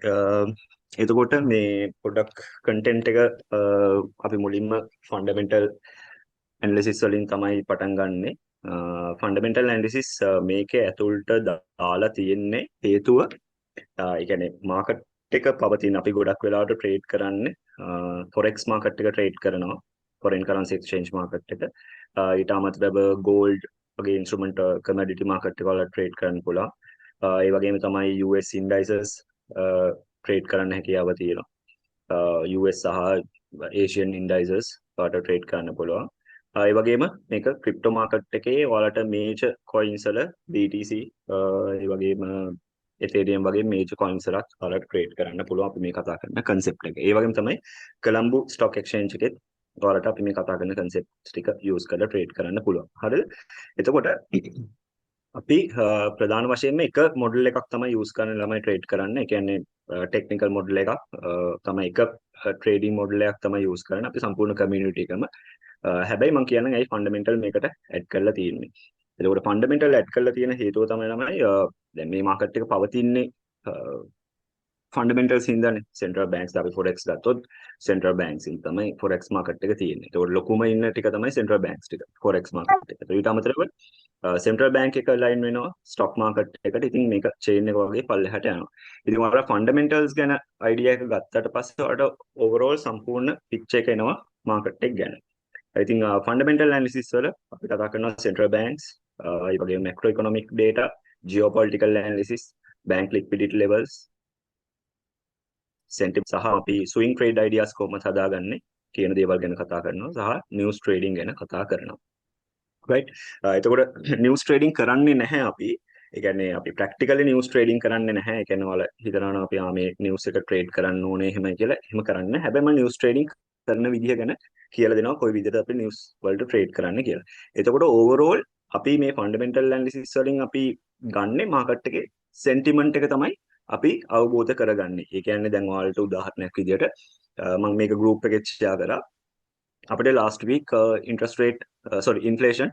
එතකොට මේ පොඩක් කන්ටෙන්ට් එක අපි මුලින්ම ෆන්ඩමෙන්ටල් ඇනලිසිස් වලින් තමයි පටන් ගන්නෙ. ෆන්ඩමෙන්ටල් ඇනලිසිස් මේකේ ඇතුළට දාලා තියෙන්නේ හේතුව ඒ කියන්නේ මාකට් එක පවතින අපි ගොඩක් වෙලාවට ට්‍රේඩ් කරන්නේ forex market එක ට්‍රේඩ් කරනවා foreign currency exchange market එක. ඊට අමතරව gold වගේ instrument commodity market එක වල ට්‍රේඩ් කරන්න පුළුවන්. ඒ වගේම තමයි US indices ට්‍රේඩ් කරන්න හැකියාව තියෙනවා. US සහ Asian indices වලට ට්‍රේඩ් කරන්න පුළුවන්. ඒ වගේම මේක ක්‍රිප්ටෝ මාකට් එකේ ඔයාලට මේජර් කොයින්ස් වල BTC ඒ වගේම Ethereum වගේ මේජර් කොයින්ස් වලත් ඔයාලට ට්‍රේඩ් කරන්න පුළුවන් අපි මේ කතා කරන concept එක. ඒ වගේම තමයි කොළඹ ස්ටොක් එක්ස්චේන්ජ් එකෙත් ඔයාලට අපි මේ කතා කරන concept ටික use කරලා ට්‍රේඩ් කරන්න පුළුවන්. හරිද? එතකොට අපි ප්‍රධාන වශයෙන්ම එක මොඩල් එකක් තමයි use කරන්න ළමයි ට්‍රේඩ් කරන්න. ඒ කියන්නේ ටෙක්නිකල් මොඩල් එකක් තමයි එක ට්‍රේඩින් මොඩල් එකක් තමයි use කරන්නේ. අපි සම්පූර්ණ කමියුනිටි එකම හැබැයි මම කියන්නේ ඇයි ෆන්ඩමෙන්ටල් මේකට ඇඩ් කරලා තියෙන්නේ. එතකොට ෆන්ඩමෙන්ටල් ඇඩ් කරලා තියෙන හේතුව තමයි දැන් මේ මාකට් එක පවතින්නේ ෆන්ඩමෙන්ටල්ස් හින්දානේ. සෙන්ට්‍රල් බැංක්ස් අපි ෆොරෙක්ස් ගත්තොත් සෙන්ට්‍රල් බැංක්ස් ඉන් තමයි ෆොරෙක්ස් මාකට් එක තියෙන්නේ. ඒතකොට ලොකුම ඉන්න ටික තමයි සෙන්ට්‍රල් බැංක්ස් ටික ෆොරෙක්ස් මාකට් එක. ඊට අමතරව සෙන්ට්‍රල් බැංක් එක ලයින් වෙනවා ස්ටොක් මාකට් එකට. ඉතින් මේක චේන් එක වගේ පල්ලෙහාට යනවා. ඉතින් ඔයාලා ෆන්ඩමෙන්ටල්ස් ගැන අයිඩියා එක ගත්තට පස්සේ ඔයාලට ඕවරෝල් සම්පූර්ණ පික්චර් එක එනවා මාකට් එක ගැන. ඉතින් ෆන්ඩමෙන්ටල් ඇනලිසිස් වල අපි කතා කරනවා සෙන්ට්‍රල් බැංක්ස්, ඒ වගේම macro economic data, geopolitical analysis, bank liquidity levels, sentiment සහ අපි ස්විං ට්‍රේඩ් අයිඩියාස් කොහොමද හදාගන්නේ කියන දේවල් ගැන කතා කරනවා සහ නිවුස් ට්‍රේඩින් ගැන කතා කරනවා. right එතකොට නිවුස් ට්‍රේඩින් කරන්නේ නැහැ අපි. ඒ කියන්නේ අපි ප්‍රැක්ටිකලි නිවුස් ට්‍රේඩින් කරන්නේ නැහැ. ඒ කියන්නේ ඔයාලා හිතනවා අපි මේ නිවුස් එක ට්‍රේඩ් කරන්න ඕනේ එහෙමයි කියලා. එහෙම කරන්නේ නැහැ. හැබැයි මම නිවුස් ට්‍රේඩින් කරන විදිහ ගැන කියලා දෙනවා කොයි විදිහට අපි නිවුස් වලට ට්‍රේඩ් කරන්න කියලා. එතකොට ඕවරෝල් අපි මේ ෆන්ඩමෙන්ටල් ඇනලිසිස් වලින් අපි ගන්නේ මාකට් එකේ සෙන්ටිමන්ට් එක තමයි අපි අවබෝධ කරගන්නේ. ඒ කියන්නේ දැන් ඔයාලට උදාහරණයක් විදිහට මම මේක ගෲප් එකේ ෂෙයා කරා. අපිට last week interest rate inflation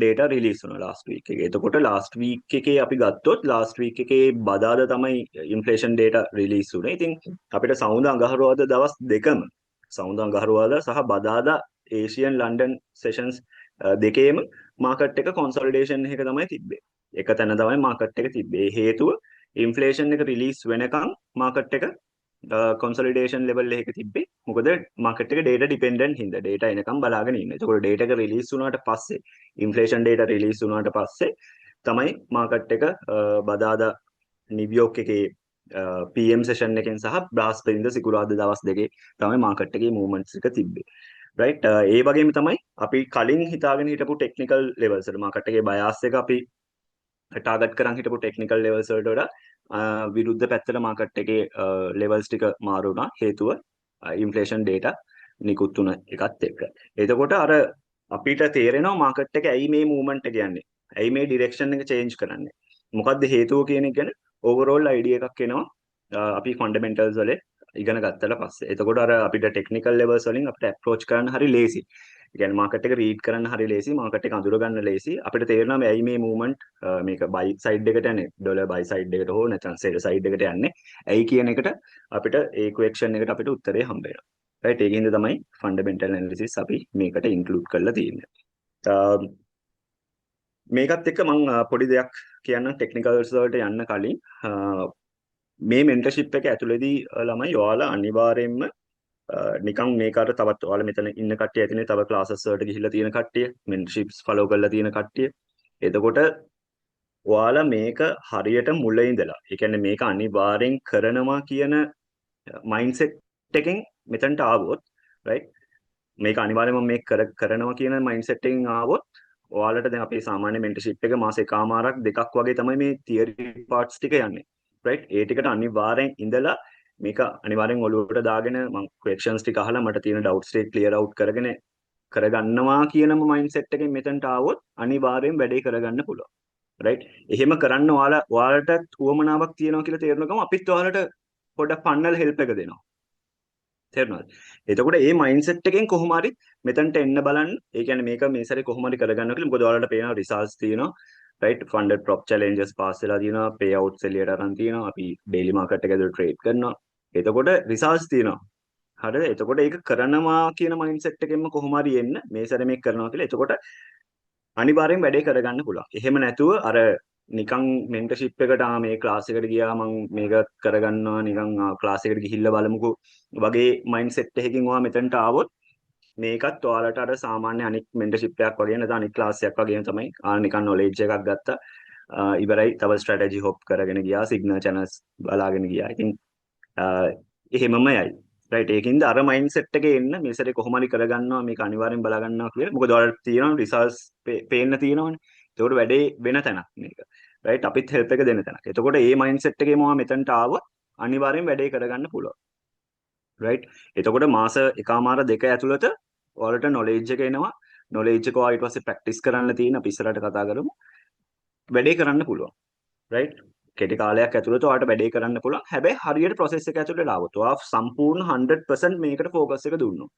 data release වුණා ලාස්ට් වීක් එකේ. එතකොට ලාස්ට් වීක් එකේ අපි ගත්තොත් ලාස්ට් වීක් එකේ බදාදා තමයි ඉන්ෆ්ලේෂන් ඩේටා රිලීස් වුණේ. ඉතින් අපිට සවුන්දා අඟහරුවාදා දවස් දෙකම සවුන්දා අඟහරුවාදා සහ බදාදා ඒසියන් ලන්ඩන් සෙෂන්ස් දෙකේම මාකට් එක කොන්සොලිඩේෂන් එක තමයි තිබ්බේ. එක තැන තමයි මාකට් එක තිබ්බේ. හේතුව ඉන්ෆ්ලේෂන් එක රිලීස් වෙනකන් මාකට් එක කොන්සොලිඩේෂන් ලෙවල් එකක තිබ්බේ. මොකද මාකට් එක ඩේටා ඩිපෙන්ඩන්ට් හින්දා ඩේටා එනකම් බලාගෙන ඉන්න. ඒකෝර ඩේටා එක රිලීස් වුණාට පස්සේ ඉන්ෆ්ලේෂන් ඩේටා රිලීස් වුණාට පස්සේ තමයි මාකට් එක බදාදා නිව්යෝක් එකේ PM සෙෂන් එකෙන් සහ බ්‍රහස්පතින්දා සිකුරාදා දවස් දෙකේ තමයි මාකට් එකේ මූවමන්ට්ස් එක තිබ්බේ. රයිට් ඒ වගේම තමයි අපි කලින් හිතාගෙන හිටපු ටෙක්නිකල් ලෙවල්ස් වල මාකට් එකේ බයාස් එක අපි ටාගට් කරන් හිටපු ටෙක්නිකල් ලෙවල්ස් වලට වඩා විරුද්ධ පැත්තට මාකට් එකේ ලෙවල්ස් ටික මාරු වුණා. හේතුව ඉන්ෆ්ලේෂන් ඩේටා නිකුත් වුණ එකත් එක්ක. එතකොට අර අපිට තේරෙනවා මාකට් එක ඇයි මේ මූවමන්ට් එක යන්නේ? ඇයි මේ ඩිරෙක්ෂන් එක චේන්ජ් කරන්නේ? මොකද්ද හේතුව කියන එක ගැන ඕවරෝල් අයිඩියා එකක් එනවා අපි ෆන්ඩමෙන්ටල්ස් වල ඉගෙන ගත්තට පස්සේ. එතකොට අර අපිට ටෙක්නිකල් ලෙවල්ස් වලින් අපිට අප්‍රෝච් කරන්න හරි ලේසි. ඒ කියන්නේ මාකට් එක රීඩ් කරන්න හරි ලේසි, මාකට් එක අඳුර ගන්න ලේසි. අපිට තේරෙනවා මේ ඇයි මේ මූවමන්ට් මේක බයි සයිඩ් එකට යන්නේ, ඩොලර් බයි සයිඩ් එකට හෝ නැත්නම් සෙල් සයිඩ් එකට යන්නේ. ඇයි කියන එකට අපිට ඒ ක්වෙස්චන් එකට අපිට උත්තරේ හම්බ වෙනවා. රයිට් ඒකින්ද තමයි ෆන්ඩමෙන්ටල් ඇනලිසිස් අපි මේකට ඉන්ක්ලූඩ් කරලා තියෙන්නේ. මේකත් එක්ක මම පොඩි දෙයක් කියන්න ටෙක්නිකල්ස් වලට යන්න කලින් මේ මෙන්ටර්ෂිප් එක ඇතුළේදී ළමයි ඔයාලා අනිවාර්යයෙන්ම නිකන් මේකට තවත් ඔයාලා මෙතන ඉන්න කට්ටිය ඇතිනේ තව ක්ලාසස් වලට ගිහිල්ලා තියෙන කට්ටිය මෙන්ටර්ෂිප්ස් ෆලෝ කරලා තියෙන කට්ටිය. එතකොට ඔයාලා මේක හරියට මුල ඉඳලා ඒ කියන්නේ මේක අනිවාර්යෙන් කරනවා කියන මයින්ඩ්සෙට් එකෙන් මෙතනට ආවොත් රයිට් මේක අනිවාර්යයෙන්ම මේක කරනවා කියන මයින්ඩ්සෙට් එකෙන් ආවොත් ඔයාලට දැන් අපේ සාමාන්‍ය මෙන්ටර්ෂිප් එක මාස එකමාරක් දෙකක් වගේ තමයි මේ තියරි පාර්ට්ස් ටික යන්නේ රයිට් ඒ ටිකට අනිවාර්යෙන් ඉඳලා මේක අනිවාර්යෙන් ඔලුවට දාගෙන මම ක්වෙස්චන්ස් ටික අහලා මට තියෙන ඩවුට්ස් ටික ක්ලියර් අවුට් කරගෙන කරගන්නවා කියනම මයින්ඩ්සෙට් එකෙන් මෙතනට ආවොත් අනිවාර්යෙන් වැඩේ කරගන්න පුළුවන් රයිට් එහෙම කරන්න ඔයාලට උවමනාවක් තියෙනවා කියලා තේරුණ ගමන් අපිත් ඔයාලට පොඩ්ඩක් පන්නල හෙල්ප් එක දෙනවා තේරුණාද එතකොට මේ මයින්ඩ්සෙට් එකෙන් කොහොම හරි මෙතනට එන්න බලන්න ඒ කියන්නේ මේක මේ සැරේ කොහොම හරි කරගන්නවා කියලා මොකද ඔයාලට පේනවා රිසල්ට්ස් තියෙනවා right funded prop challenges pass වෙලා තියෙනවා payouts එළියට අරන් තියෙනවා අපි daily market එක ඇතුළේ trade කරනවා එතකොට results තියෙනවා හරිද එතකොට ඒක කරනවා කියන mindset එකෙන්ම කොහොම හරි එන්න මේ සැරේ මේක කරනවා කියලා එතකොට අනිවාර්යෙන් වැඩේ කරගන්න පුළුවන් එහෙම නැතුව අර නිකන් මෙන්ටර්ෂිප් එකට මේ ක්ලාස් එකට ගියා මම මේක කරගන්නවා නිකන් ක්ලාස් එකට ගිහිල්ලා බලමුකෝ වගේ මයින්ඩ් සෙට් එකකින් ඔයා මෙතනට ආවොත් මේකත් ඔයාලට අර සාමාන්‍ය අනිත් මෙන්ටර්ෂිප් එකක් වගේ නැත්නම් අනිත් ක්ලාස් එකක් වගේම තමයි නිකන් නොලෙජ් එකක් ගත්තා ඉවරයි තව ස්ට්‍රැටජි හොප් කරගෙන ගියා සිග්නල් channels බලාගෙන ගියා ඉතින් එහෙමම යයි රයිට් ඒකින්ද අර මයින්ඩ් සෙට් එකේ එන්න මේ සැරේ කොහොම හරි කරගන්නවා මේක අනිවාර්යෙන් බලා ගන්නවා කියලා මොකද ඔයාලට තියෙනවා රිසල්ට්ස් පේන්න තියෙනවනේ ඒකට වැඩේ වෙන තැනක් මේක රයිට් අපිත් හෙල්ප් එක දෙන තැනක් එතකොට මේ මයින්ඩ් සෙට් එකේම ඔයා මෙතනට ආවොත් අනිවාර්යෙන් වැඩේ කරගන්න පුළුවන් රයිට් එතකොට මාස එකමාර දෙක ඇතුළත ඔයාලට නොලෙජ් එක එනවා නොලෙජ් එක ඔයා ඊට පස්සේ ප්‍රැක්ටිස් කරන්න තියෙන අපි ඉස්සරහට කතා කරමු වැඩේ කරන්න පුළුවන් රයිට් කෙටි කාලයක් ඇතුළත ඔයාලට වැඩේ කරන්න පුළුවන් හැබැයි හරියට process එක ඇතුළට ආවොත් ඔයා සම්පූර්ණ 100% මේකට focus එක දුන්නොත්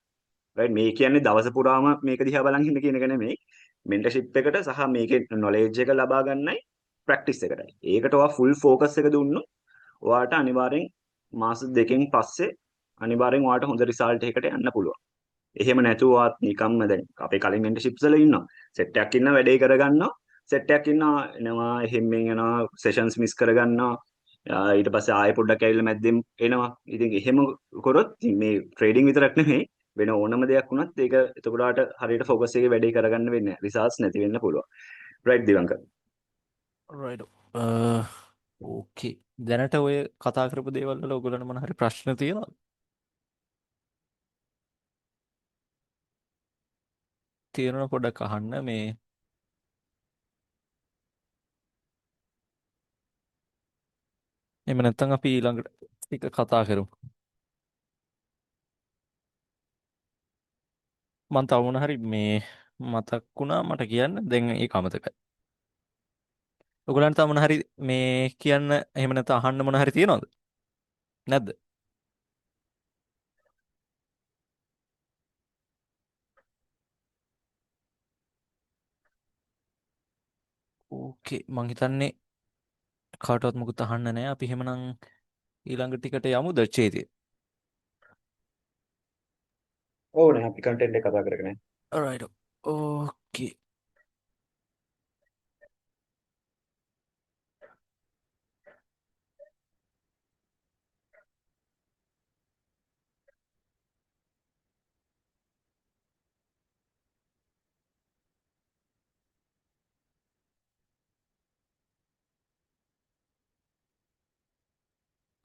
රයිට් මේ කියන්නේ දවස පුරාම මේක දිහා බලන් ඉන්න කියන එක නෙමෙයි මෙන්ටර්ෂිප් එකට සහ මේකේ නොලෙජ් එක ලබා ගන්නයි ප්‍රැක්ටිස් එකටයි ඒකට ඔයා ෆුල් ફોකස් එක දුන්නොත් ඔයාට අනිවාර්යෙන් මාස දෙකකින් පස්සේ අනිවාර්යෙන් ඔයාට හොඳ රිසල්ට් එකකට යන්න පුළුවන් එහෙම නැතුව ඔයාත් නිකම්ම දැන් අපේ කලින් මෙන්ටර්ෂිප්ස් වල ඉන්නවා සෙට් එකක් ඉන්න වැඩේ කරගන්නවා සෙට් එකක් ඉන්නවා එනවා එහෙම්ෙන් යනවා සෙෂන්ස් මිස් කරගන්නවා ඊට පස්සේ ආයෙ පොඩ්ඩක් ඇවිල්ලා මැද්දෙන් එනවා ඉතින් එහෙම කරොත් ඉතින් මේ ට්‍රේඩින් විතරක් නෙමෙයි වෙන ඕනම දෙයක් වුණත් ඒක එතකොට ආට හරියට ફોකස් එකේ වැඩේ කරගන්න වෙන්නේ නැහැ රිසල්ට්ස් නැති වෙන්න පුළුවන් රයිට් දිවංක රයිට්. ඕකේ. දැනට ඔය කතා කරපු දේවල් වල ඔයගොල්ලන්ට මොන හරි ප්‍රශ්න තියෙනවද? තියෙනවා පොඩ්ඩක් අහන්න මේ. එහෙම නැත්නම් අපි ඊළඟට ටික කතා කරමු. මම තව මොන හරි මේ මතක් වුණා මට කියන්න. දැන් ඒක අමතකයි. ඔයගොල්ලන්ට තව මොන හරි මේ කියන්න එහෙම නැත්නම් අහන්න මොන හරි තියෙනවද? නැද්ද? ඕකේ. මං හිතන්නේ කාටවත් මොකුත් අහන්න නැහැ. අපි එහෙමනම් ඊළඟ ටිකට යමුද චේතිය? ඕනේ අපි කන්ටෙන්ට් එක කතා කරගෙන රයිට්. ඕකේ.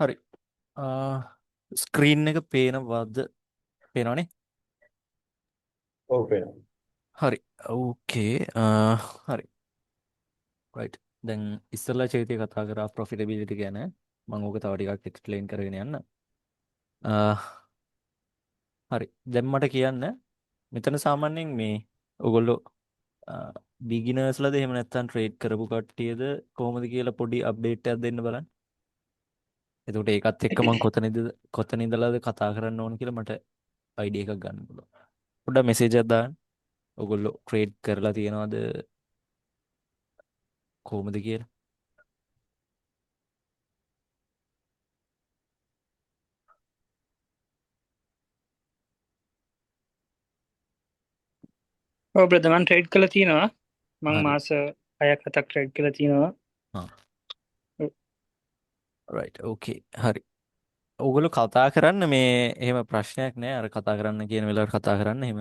හරි. ස්ක්‍රීන් එක පේනවද? පේනවනේ. ඔව් වෙනවා හරි. ඕකේ. හරි. රයිට්. දැන් ඉස්සෙල්ලා චේතිය කතා කරා ප්‍රොෆිටබිලිටි ගැන. මම ඕක තව ටිකක් එක්ස්ප්ලেইন කරගෙන යන්න. හරි. දැන් මට කියන්න මෙතන සාමාන්‍යයෙන් මේ ඔයගොල්ලෝ බිගිනර්ස්ලාද එහෙම නැත්නම් ට්‍රේඩ් කරපු කට්ටියද කොහොමද කියලා පොඩි අප්ඩේට් එකක් දෙන්න බලන්න. එතකොට ඒකත් එක්ක මම කොතනින්දලාද කතා කරන්න ඕන කියලා මට අයිඩියා එකක් ගන්න පුළුවන්. පොඩ්ඩක් මෙසේජ් එකක් දාන්න. ඔයගොල්ලෝ ට්‍රේඩ් කරලා තියනවද කොහොමද කියලා. ඔව් බ්‍රදර් මම ට්‍රේඩ් කරලා තියෙනවා මම හරි. මාස 6ක් 7ක් ට්‍රේඩ් කරලා තියෙනවා හා රයිට්. ඕකේ. හරි. ඔයගොල්ලෝ කතා කරන්න මේ එහෙම ප්‍රශ්නයක් නෑ. අර කතා කරන්න කියන වෙලාවට කතා කරන්න එහෙම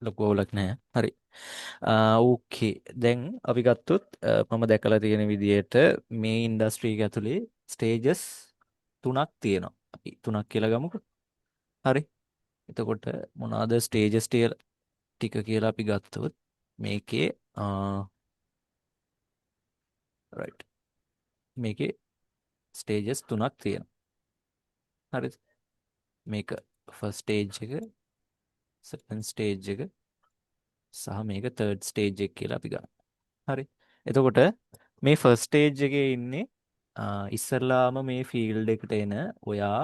ලොකු අවුලක් නෑ. හරි. ඕකේ. දැන් අපි ගත්තොත් මම දැකලා තියෙන විදිහට මේ ඉන්ඩස්ට්‍රි එක ඇතුලේ ස්ටේජස් තුනක් තියෙනවා. අපි තුනක් කියලා ගමුකෝ. හරි. එතකොට මොනවාද ස්ටේජස් ටික කියලා අපි ගත්තොත් මේකේ රයිට්. මේකේ ස්ටේජස් තුනක් තියෙනවා. හරිද? මේක ෆස්ට් ස්ටේජ් එක, සෙකන්ඩ් ස්ටේජ් එක සහ මේක තර්ඩ් ස්ටේජ් එක කියලා අපි ගන්නවා. හරි. එතකොට මේ ෆස්ට් ස්ටේජ් එකේ ඉන්නේ ඉස්සල්ලාම මේ ෆීල්ඩ් එකට එන ඔයා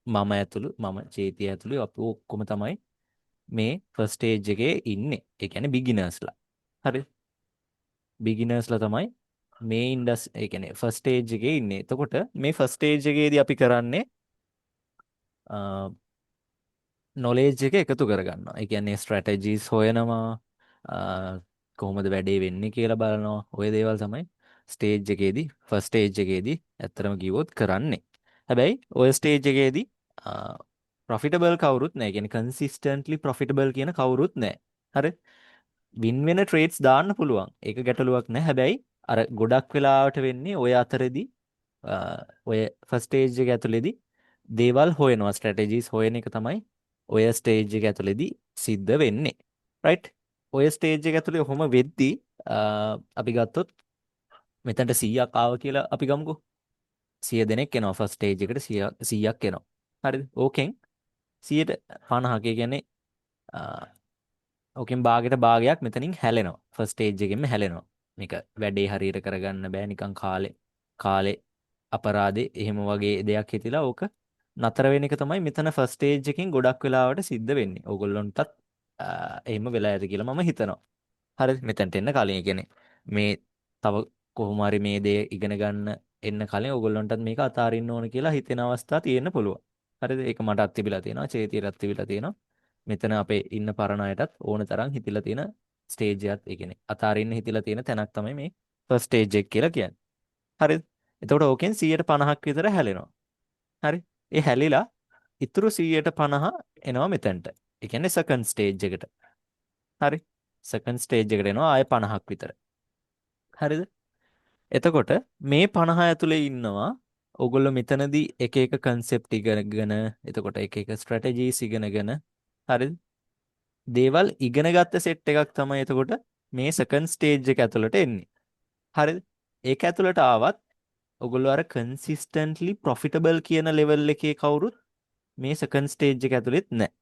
මම ඇතුළු මම චේතිය ඇතුළු අපි ඔක්කොම තමයි මේ ෆස්ට් ස්ටේජ් එකේ ඉන්නේ. ඒ කියන්නේ බිගිනර්ස්ලා. හරි. බිගිනර්ස්ලා තමයි මේ ඒ කියන්නේ ෆස්ට් ස්ටේජ් එකේ ඉන්නේ. එතකොට මේ ෆස්ට් ස්ටේජ් එකේදී අපි කරන්නේ නොලේජ් එක එකතු කරගන්නවා. ඒ කියන්නේ ස්ට්‍රැටජිස් හොයනවා කොහොමද වැඩේ වෙන්නේ කියලා බලනවා. ඔය දේවල් තමයි ස්ටේජ් එකේදී ෆස්ට් ස්ටේජ් එකේදී ඇත්තටම කිව්වොත් කරන්නේ. හැබැයි ඔය ස්ටේජ් එකේදී ප්‍රොෆිටබල් කවුරුත් නැහැ. කියන්නේ කන්සිස්ටන්ට්ලි ප්‍රොෆිටබල් කියන කවුරුත් නැහැ. හරි. වින් වෙන ට්‍රේඩ්ස් දාන්න පුළුවන්. ඒක ගැටලුවක් නැහැ. හැබැයි අර ගොඩක් වෙලාවට වෙන්නේ ඔය අතරෙදී ඔය ෆස්ට් ස්ටේජ් එක ඇතුළේදී දේවල් හොයනවා. ස්ට්‍රැටජිස් හොයන එක තමයි ඔය ස්ටේජ් එක ඇතුළේදී සිද්ධ වෙන්නේ. රයිට්. ඔය ස්ටේජ් එක ඇතුළේ ඔහොම වෙද්දී අපි ගත්තොත් මෙතනට 100ක් ආව කියලා අපි ගමුකෝ. 100 දෙනෙක් එනවා ෆස්ට් ස්ටේජ් එකට 100ක් එනවා. හරිද? ඕකෙන් 150ක කියන්නේ ඕකෙන් භාගයට භාගයක් මෙතනින් හැලෙනවා. First stage එකෙන්ම හැලෙනවා. මේක වැඩේ හරියට කරගන්න බෑ නිකන් කාලේ අපරාධේ එහෙම වගේ දෙයක් හිතිලා ඕක නතර වෙන එක තමයි මෙතන ෆස්ට් ස්ටේජ් එකෙන් ගොඩක් වෙලාවට සිද්ධ වෙන්නේ. ඕගොල්ලන්ටත් එහෙම වෙලා ඇති කියලා මම හිතනවා. හරිද? මෙතනට එන්න කලින් ඒ කියන්නේ මේ තව කොහොම හරි මේ දේ ඉගෙන ගන්න එන්න කලින් ඕගොල්ලන්ටත් මේක අතාරින්න ඕන කියලා හිතෙන අවස්ථා තියෙන්න පුළුවන්. හරිද? ඒක මටත් තිබිලා තියෙනවා, චේතියටත් තිබිලා තියෙනවා. මෙතන අපේ ඉන්න පරණ අයටත් ඕන තරම් හිතිලා තියෙන ස්ටේජ් එකක් ඒ කියන්නේ අතාරින්න හිතිලා තියෙන තැනක් තමයි මේ ෆස්ට් ස්ටේජ් එක කියලා කියන්නේ. හරිද? එතකොට ඕකෙන් 150ක් විතර හැලෙනවා. හරි? ඒ හැලිලා ඉතුරු 150 එනවා මෙතනට. ඒ කියන්නේ සෙකන්ඩ් ස්ටේජ් එකට. හරි? සෙකන්ඩ් ස්ටේජ් එකට එනවා ආය 50ක් විතර. හරිද? එතකොට මේ 50 ඇතුලේ ඉන්නවා ඕගොල්ලෝ මෙතනදී එක එක කන්සෙප්ට් ඉගෙනගෙන එතකොට එක එක ස්ට්‍රැටජිස් ඉගෙනගෙන හරිද? දේවල් ඉගෙන ගත්ත සෙට් එකක් තමයි එතකොට මේ සෙකන්ඩ් ස්ටේජ් එක ඇතුළට එන්නේ. හරිද? ඒක ඇතුළට ආවත් ඔගොල්ලෝ අර කන්සිස්ටන්ට්ලි ප්‍රොෆිටබල් කියන ලෙවල් එකේ කවුරුත් මේ සෙකන්ඩ් ස්ටේජ් එක ඇතුළෙත් නැහැ.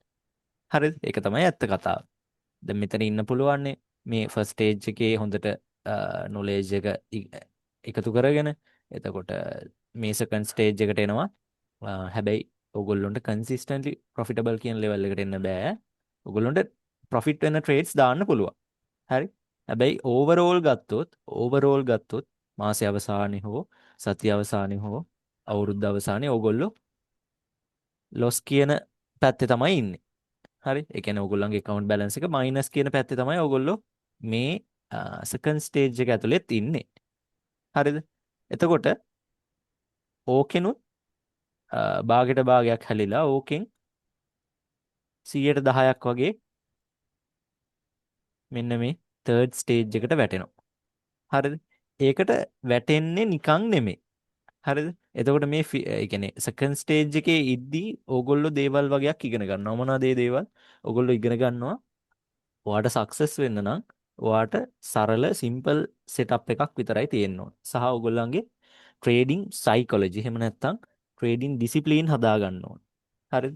හරිද? ඒක තමයි ඇත්ත කතාව. දැන් මෙතන ඉන්න පුළුවන්නේ මේ ෆස්ට් ස්ටේජ් එකේ හොඳට නොලෙජ් එක එකතු කරගෙන එතකොට මේ සෙකන්ඩ් ස්ටේජ් එකට එනවා. හැබැයි ඔගොල්ලොන්ට කන්සිස්ටන්ට්ලි ප්‍රොෆිටබල් කියන ලෙවල් එකට එන්න බෑ. ඔගොල්ලොන්ට ප්‍රොෆිට් වෙන ට්‍රේඩ්ස් දාන්න පුළුවන්. හරි. හැබැයි ඕවරෝල් ගත්තොත් මාසය අවසානයේ හෝ සතිය අවසානයේ හෝ අවුරුද්ද අවසානයේ ඕගොල්ලෝ ලොස් කියන පැත්තේ තමයි ඉන්නේ. හරි. ඒ කියන්නේ ඕගොල්ලන්ගේ account balance එක මයිනස් කියන පැත්තේ තමයි ඕගොල්ලෝ මේ සෙකන්ඩ් ස්ටේජ් එක ඇතුළෙත් ඉන්නේ. හරිද? එතකොට ඕකෙනුත් භාගයට භාගයක් හැලිලා ඕකෙන් 10%ක් වගේ මෙන්න මේ තර්ඩ් ස්ටේජ් එකට වැටෙනවා. හරිද? ඒකට වැටෙන්නේ නිකන් නෙමෙයි. හරිද? එතකොට මේ ඒ කියන්නේ සෙකන්ඩ් ස්ටේජ් එකේ ඉද්දී ඕගොල්ලෝ දේවල් වගේක් ඉගෙන ගන්නවා. මොනවද ඒ දේවල්? ඕගොල්ලෝ ඉගෙන ගන්නවා ඔයාට සක්සස් වෙන්න නම් ඔයාට සරල සිම්පල් සෙටප් එකක් විතරයි තියෙන්න ඕන. සහ ඕගොල්ලන්ගේ ට්‍රේඩින් සයිකොලොජි එහෙම නැත්නම් ට්‍රේඩින් ඩිසිප්ලින් හදා ගන්න ඕන. හරිද?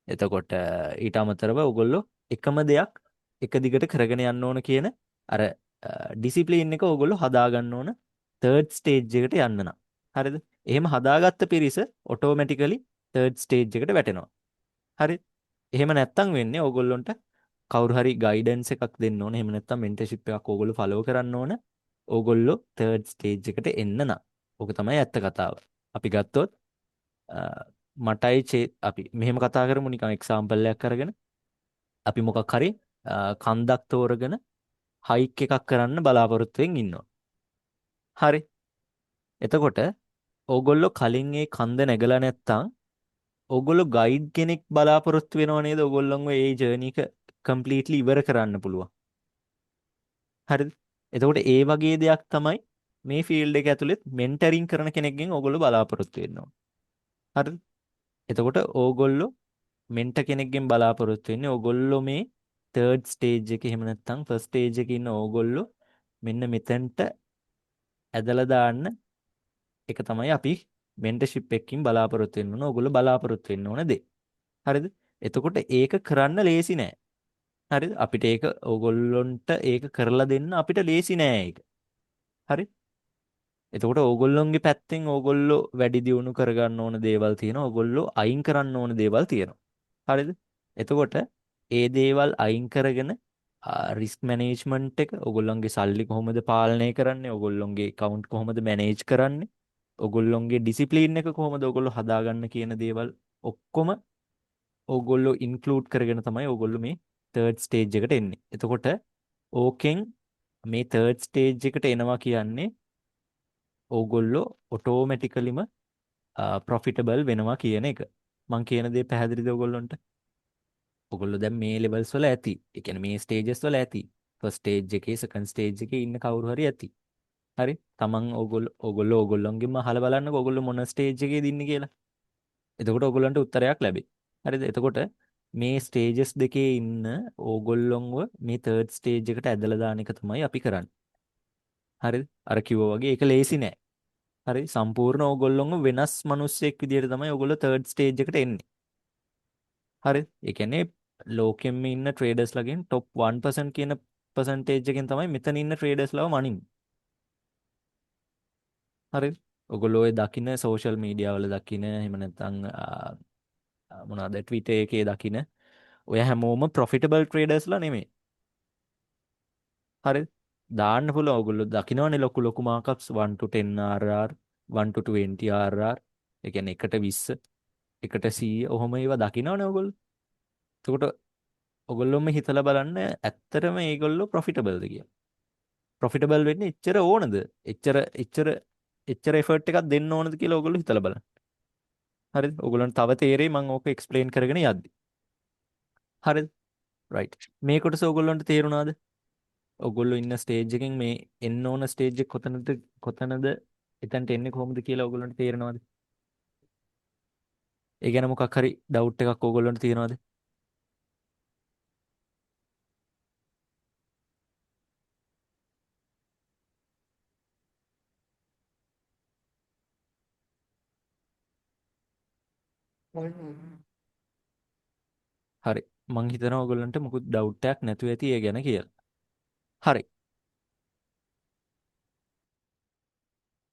එතකොට ඊට අමතරව ඕගොල්ලෝ එකම දෙයක් එක දිගට කරගෙන යන්න ඕන කියන අර ඩිසිප්ලින් එක ඕගොල්ලෝ හදා ගන්න ඕන තර්ඩ් ස්ටේජ් එකට යන්න නම්. හරිද? එහෙම හදාගත්ත පිරිස ඔටෝමැටිකලි තර්ඩ් ස්ටේජ් එකට වැටෙනවා. හරි? එහෙම නැත්තම් වෙන්නේ ඕගොල්ලොන්ට කවුරු හරි ගයිඩන්ස් එකක් දෙන්න ඕන. එහෙම නැත්තම් මෙන්ටර්ෂිප් එකක් ඕගොල්ලෝ ෆලෝ කරන්න ඕන. ඕගොල්ලෝ තර්ඩ් ස්ටේජ් එකට එන්න නම්. ඕක තමයි ඇත්ත කතාව. අපි ගත්තොත් අපි මෙහෙම කතා කරමු නිකන් එක්සාම්පල් එකක් අරගෙන. අපි මොකක් හරි කන්දක් තෝරගෙන හයික් එකක් කරන්න බලාපොරොත්තුෙන් ඉන්නවා. හරි. එතකොට ඕගොල්ලෝ කලින් ඒ කන්ද නැගලා නැත්තම් ඕගොල්ලෝ ගයිඩ් කෙනෙක් බලාපොරොත්තු වෙනව නේද? ඕගොල්ලන්ව ඒ ජර්නි එක කම්ප්ලීට්ලි ඉවර කරන්න පුළුවන්. හරිද? එතකොට ඒ වගේ දෙයක් තමයි මේ ෆීල්ඩ් එක ඇතුළෙත් මෙන්ටරින් කරන කෙනෙක්ගෙන් ඕගොල්ලෝ බලාපොරොත්තු වෙනවා. හරිද? එතකොට ඕගොල්ලෝ මෙන්ට කෙනෙක්ගෙන් බලාපොරොත්තු වෙන්නේ ඕගොල්ලෝ මේ තර්ඩ් ස්ටේජ් එකේ එහෙම නැත්නම් ෆස්ට් ස්ටේජ් එකේ ඉන්න ඕගොල්ලෝ මෙන්න මෙතෙන්ට ඇදලා දාන්න එක තමයි අපි මෙන්ටර්ෂිප් එකකින් බලාපොරොත්තු වෙන්න ඕන. ඕගොල්ලෝ බලාපොරොත්තු වෙන්න ඕන දේ. හරිද? එතකොට ඒක කරන්න ලේසි නෑ. හරිද? අපිට ඒක ඕගොල්ලොන්ට ඒක කරලා දෙන්න අපිට ලේසි නෑ ඒක. හරි? එතකොට ඕගොල්ලොන්ගේ පැත්තෙන් ඕගොල්ලෝ වැඩි දියුණු කරගන්න ඕන දේවල් තියෙනවා. ඕගොල්ලෝ අයින් කරන්න ඕන දේවල් තියෙනවා. හරිද? එතකොට ඒ දේවල් අයින් කරගෙන රිස්ක් මැනේජ්මන්ට් එක ඕගොල්ලොන්ගේ සල්ලි කොහොමද පාලනය කරන්නේ? ඕගොල්ලොන්ගේ account කොහොමද මැනේජ් කරන්නේ? ඕගොල්ලොන්ගේ ඩිසිප්ලින් එක කොහොමද ඕගොල්ලෝ හදාගන්න කියන දේවල් ඔක්කොම ඕගොල්ලෝ ඉන්ක්ලූඩ් කරගෙන තමයි ඕගොල්ලෝ මේ තර්ඩ් ස්ටේජ් එකට එන්නේ. එතකොට ඕකෙන් මේ තර්ඩ් ස්ටේජ් එකට එනවා කියන්නේ ඕගොල්ලෝ ඔටෝමැටිකලිම ප්‍රොෆිටබල් වෙනවා කියන එක. මං කියන දේ පැහැදිලිද ඔයගොල්ලන්ට? ඔයගොල්ලෝ දැන් මේ ලෙවල්ස් වල ඇති. ඒ කියන්නේ මේ ස්ටේජස් වල ඇති. ෆස්ට් ස්ටේජ් එකේ සෙකන්ඩ් ස්ටේජ් එකේ ඉන්න කවුරු හරි ඇති. හරි. තමන් ඕගොල්ලෝගෙන්ම අහලා බලන්නකෝ ඕගොල්ලෝ මොන ස්ටේජ් එකේද ඉන්නේ කියලා. එතකොට ඕගොල්ලන්ට උත්තරයක් ලැබෙයි. හරිද? එතකොට මේ ස්ටේජස් දෙකේ ඉන්න ඕගොල්ලොන්ව මේ තර්ඩ් ස්ටේජ් එකට ඇදලා දාන එක තමයි අපි කරන්නේ. හරිද? අර කිව්වා වගේ ඒක ලේසි නෑ. හරි. සම්පූර්ණ ඕගොල්ලොන්ව වෙනස් මිනිස්සෙක් විදියට තමයි ඕගොල්ලෝ තර්ඩ් ස්ටේජ් එකට එන්නේ. හරි. ඒ කියන්නේ ලෝකෙම ඉන්න ට්‍රේඩර්ස්ලාගෙන් টොප් 1% කියන පර්සන්ටේජ් එකෙන් තමයි මෙතන ඉන්න ට්‍රේඩර්ස්ලාව මනින්නේ. හරි. ඔයගොල්ලෝ ඔය දකින්න සෝෂල් මීඩියා වල දකින්න එහෙම නැත්නම් මොනවාද ට්විටර් එකේ දකින්න ඔය හැමෝම ප්‍රොෆිටබල් ට්‍රේඩර්ස්ලා නෙමෙයි. හරි. දාන්න පුළුවන් ඔයගොල්ලෝ දකින්නවනේ ලොකු ලොකු මාකප්ස් 1 to 10 RR 1 to 20 RR ඒ කියන්නේ 1ට 20 1ට 100 ඔහොම ඒවා දකින්නවනේ ඔයගොල්ලෝ. එතකොට ඔයගොල්ලෝම හිතලා බලන්න ඇත්තටම මේගොල්ලෝ ප්‍රොෆිටබල්ද කියලා. ප්‍රොෆිටබල් වෙන්නේ එච්චර ඕනද? එච්චර එෆර්ට් එකක් දෙන්න ඕනද කියලා ඔයගොල්ලෝ හිතලා බලන්න. හරිද? ඔයගොල්ලන්ට තව තේරෙයි මම ඕක එක්ස්ප්ලেইন කරගෙන යද්දි. හරිද? රයිට්. මේ කොටස ඔයගොල්ලන්ට තේරුණාද? ඔයගොල්ලෝ ඉන්න ස්ටේජ් එකෙන් මේ එන්න ඕන ස්ටේජ් එක කොතනද එතනට එන්නේ කොහොමද කියලා ඔයගොල්ලන්ට තේරෙනවද? ඒ ගැන මොකක් හරි ඩවුට් එකක් ඔයගොල්ලන්ට තියෙනවද? හරි. මං හිතනවා ඔයගොල්ලන්ට මොකුත් ඩවුට් එකක් නැතුව ඇති ඒ ගැන කියලා. හරි.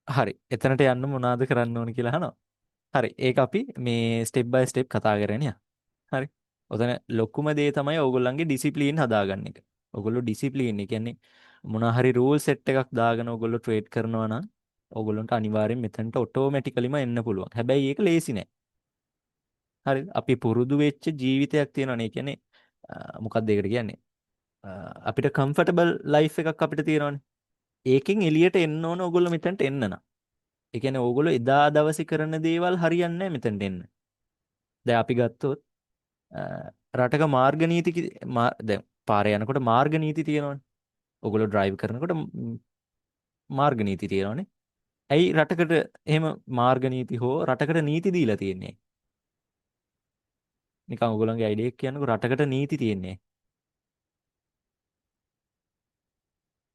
හරි. එතනට යන්න මොනවද කරන්න ඕන කියලා අහනවා. හරි. ඒක අපි මේ ස්ටෙප් බයි ස්ටෙප් කතා කරගෙන යනවා. හරි. ඔතන ලොකුම දේ තමයි ඕගොල්ලන්ගේ ඩිසිප්ලින් හදාගන්න එක. ඕගොල්ලෝ ඩිසිප්ලින් ඒ කියන්නේ මොනවා හරි රූල් සෙට් එකක් දාගෙන ඕගොල්ලෝ ට්‍රේඩ් කරනවා නම් ඕගොල්ලන්ට අනිවාර්යෙන් මෙතනට ඔටෝමැටිකලිම එන්න පුළුවන්. හැබැයි ඒක ලේසි නෑ. හරි. අපි පුරුදු වෙච්ච ජීවිතයක් තියෙනවනේ. ඒ කියන්නේ මොකක්ද ඒකට කියන්නේ? අපිට කම්ෆර්ටබල් ලයිෆ් එකක් අපිට තියෙනවනේ. ඒකෙන් එළියට එන්න ඕන ඕගොල්ලෝ මෙතනට එන්න නම්. ඒ කියන්නේ ඕගොල්ලෝ එදා දවසේ කරන දේවල් හරියන්නේ නැහැ මෙතනට එන්න. දැන් අපි ගත්තොත් රටක මාර්ග නීති දැන් පාරේ යනකොට මාර්ග නීති තියෙනවනේ. ඔයගොල්ලෝ ඩ්‍රයිව් කරනකොට මාර්ග නීති තියෙනවනේ. ඇයි රටකට එහෙම මාර්ග නීති හෝ රටකට නීති දීලා තියෙන්නේ? නිකන් ඔයගොල්ලන්ගේ අයිඩියා එක කියන්නකෝ රටකට නීති තියෙන්නේ.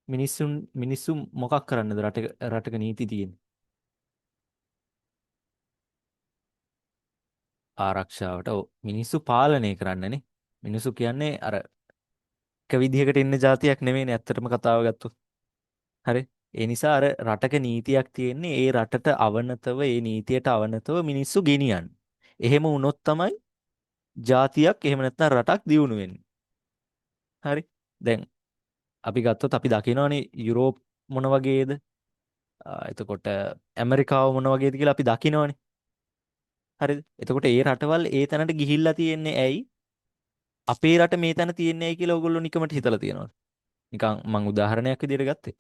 මිනිස්සු මොකක් කරන්නද රටක නීති තියෙන්නේ? ආරක්ෂාවට. ඔව්. මිනිස්සු පාලනය කරන්නනේ. මිනිස්සු කියන්නේ අර එක විදිහකට ඉන්න જાතියක් නෙමෙයිනේ ඇත්තටම කතාව ගත්තොත්. හරි. ඒ නිසා අර රටක නීතියක් තියෙන්නේ ඒ රටට අවනතව ඒ නීතියට අවනතව මිනිස්සු ගෙනියන්නේ. එහෙම වුණොත් තමයි જાතියක් එහෙම නැත්නම් රටක් දියුණු වෙන්නේ. හරි. දැන් අපි ගත්තොත් අපි දකිනවනේ යුරෝප් මොන වගේද? එතකොට ඇමරිකාව මොන වගේද කියලා අපි දකිනවනේ. හරිද? එතකොට ඒ රටවල් ඒ තැනට ගිහිල්ලා තියෙන්නේ ඇයි? අපේ රට මේ තැන තියෙන්නේ ඇයි කියලා ඔයගොල්ලෝ නිකමට හිතලා තියෙනවද? නිකන් මම උදාහරණයක් විදිහට ගත්තේ.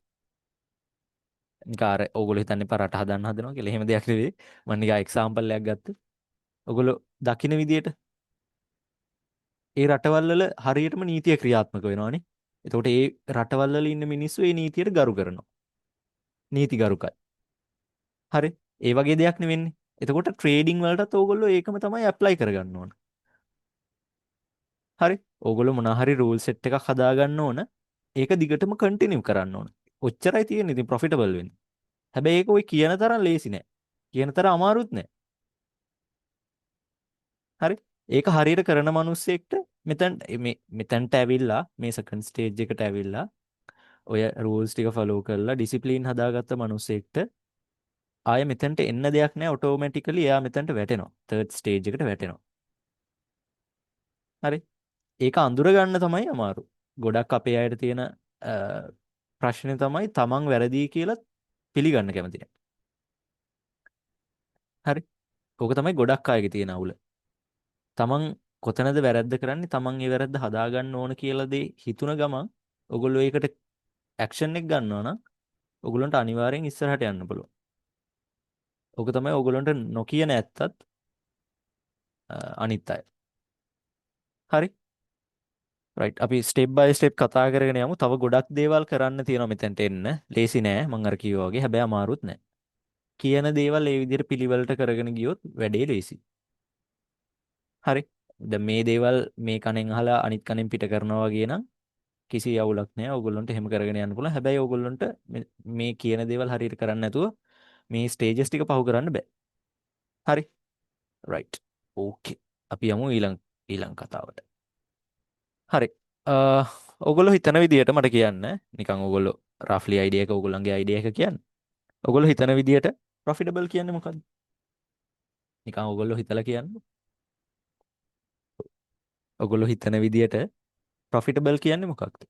නිකන් අර ඕගොල්ලෝ හිතන්න එපා රට හදන්න හදනවා කියලා. එහෙම දෙයක් නෙවෙයි. මම නිකන් එක්සැම්පල් එකක් ගත්තා. ඔයගොල්ලෝ දකින විදිහට ඒ රටවල් වල හරියටම නීතිය ක්‍රියාත්මක වෙනවානේ. එතකොට ඒ රටවල් වල ඉන්න මිනිස්සු ඒ නීතියට ගරු කරනවා. නීති ගරුකයි. හරි. ඒ වගේ දෙයක් නෙවෙන්නේ. එතකොට ට්‍රේඩින් වලටත් ඕගොල්ලෝ ඒකම තමයි ඇප්ලයි කරගන්න ඕන. හරි. ඕගොල්ලෝ මොනවා හරි රූල් සෙට් එකක් හදාගන්න ඕන. ඒක දිගටම කන්ටිනියු කරන්න ඕන. ඔච්චරයි තියෙන්නේ. ඉතින් ප්‍රොෆිටබල් වෙන්නේ. හැබැයි ඒක ඔය කියන තරම් ලේසි නෑ. කියන තරම් අමාරුත් නෑ. හරි. ඒක හරියට කරන මිනිස්සෙක්ට මෙතනට ඇවිල්ලා මේ සෙකන්ඩ් ස්ටේජ් එකට ඇවිල්ලා ඔය රූල්ස් ටික ෆලෝ කරලා ඩිසිප්ලින් හදාගත්ත මිනිස්සෙක්ට ආයෙ මෙතනට එන්න දෙයක් නෑ ඔටෝමැටිකලි එයා මෙතනට වැටෙනවා. තර්ඩ් ස්ටේජ් එකට වැටෙනවා. හරි. ඒක අඳුර ගන්න තමයි අමාරු. ගොඩක් අපේ අයට තියෙන ප්‍රශ්නේ තමයි තමන් වැරදි කියලා පිළිගන්න කැමති නැහැ. හරි. ඕක තමයි ගොඩක් අයගේ තියෙන අවුල. තමන් කොතනද වැරද්ද කරන්නේ තමන් ඒ වැරද්ද හදාගන්න ඕන කියලා දේ හිතුන ගමන් ඔයගොල්ලෝ ඒකට ඇක්ෂන් එක ගන්නවා නම් ඔයගොල්ලන්ට අනිවාර්යෙන් ඉස්සරහට යන්න පුළුවන්. ඕක තමයි ඕගොල්ලන්ට නොකියන ඇත්තත් අනිත් අය. හරි. රයිට්. අපි ස්ටෙප් බයි ස්ටෙප් කතා කරගෙන යමු. තව ගොඩක් දේවල් කරන්න තියෙනවා මෙතෙන්ට එන්න. ලේසි නෑ මං අර කිව්වා වගේ. හැබැයි අමාරුත් නෑ. කියන දේවල් ඒ විදිහට පිළිවෙලට කරගෙන ගියොත් වැඩේ ලේසි. හරි. දැන් මේ දේවල් මේ කණෙන් අහලා අනිත් කණෙන් පිට කරනවා වගේ නම් කිසි අවුලක් නෑ. ඕගොල්ලන්ට එහෙම කරගෙන යන්න පුළුවන්. හැබැයි ඕගොල්ලන්ට මේ කියන දේවල් හරියට කරන්න නැතුව මේ ස්ටේජස් ටික පහු කරන්න බෑ. හරි. රයිට්. ඕකේ. අපි යමු ඊළඟ කතාවට. හරි. ඔගොල්ලෝ හිතන විදිහට මට කියන්න නිකන් ඔගොල්ලෝ රෆ්ලි අයිඩියා එක ඔයගොල්ලන්ගේ අයිඩියා එක කියන්න. ඔගොල්ලෝ හිතන විදිහට ප්‍රොෆිටබල් කියන්නේ මොකද්ද? නිකන් ඔගොල්ලෝ හිතලා කියන්න. ඔගොල්ලෝ හිතන විදිහට ප්‍රොෆිටබල් කියන්නේ මොකක්ද?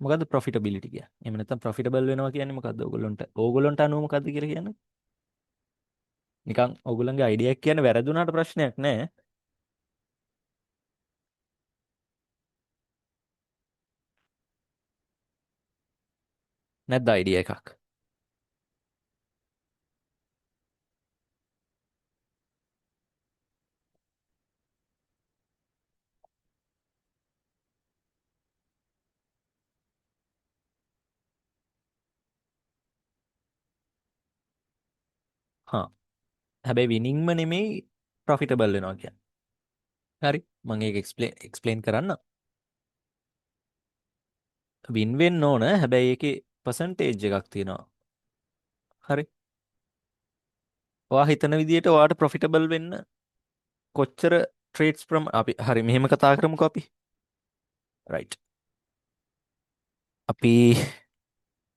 මොකද්ද ප්‍රොෆිටබිලිටි කියන්නේ? එහෙම නැත්නම් ප්‍රොෆිටබල් වෙනවා කියන්නේ මොකද්ද? ඕගොල්ලන්ට අනුව මොකද්ද කියලා කියන්නේ? නිකන් ඔයගොල්ලන්ගේ අයිඩියා එක කියන්නේ වැරදුනාට ප්‍රශ්නයක් නෑ. නැද්ද අයිඩියා එකක්? හා. හැබැයි විනින්ග්ම නෙමෙයි ප්‍රොෆිටබල් වෙනවා කියන්නේ. හරි. මම ඒක එක්ස්ප්ලেইন කරන්න. වින් වෙන්න ඕන. හැබැයි ඒකේ පර්සන්ටේජ් එකක් තියෙනවා. හරි. ඔයා හිතන විදිහට ඔයාට ප්‍රොෆිටබල් වෙන්න කොච්චර ට්‍රේඩ්ස් අපි හරි මෙහෙම කතා කරමුකෝ අපි. රයිට්. අපි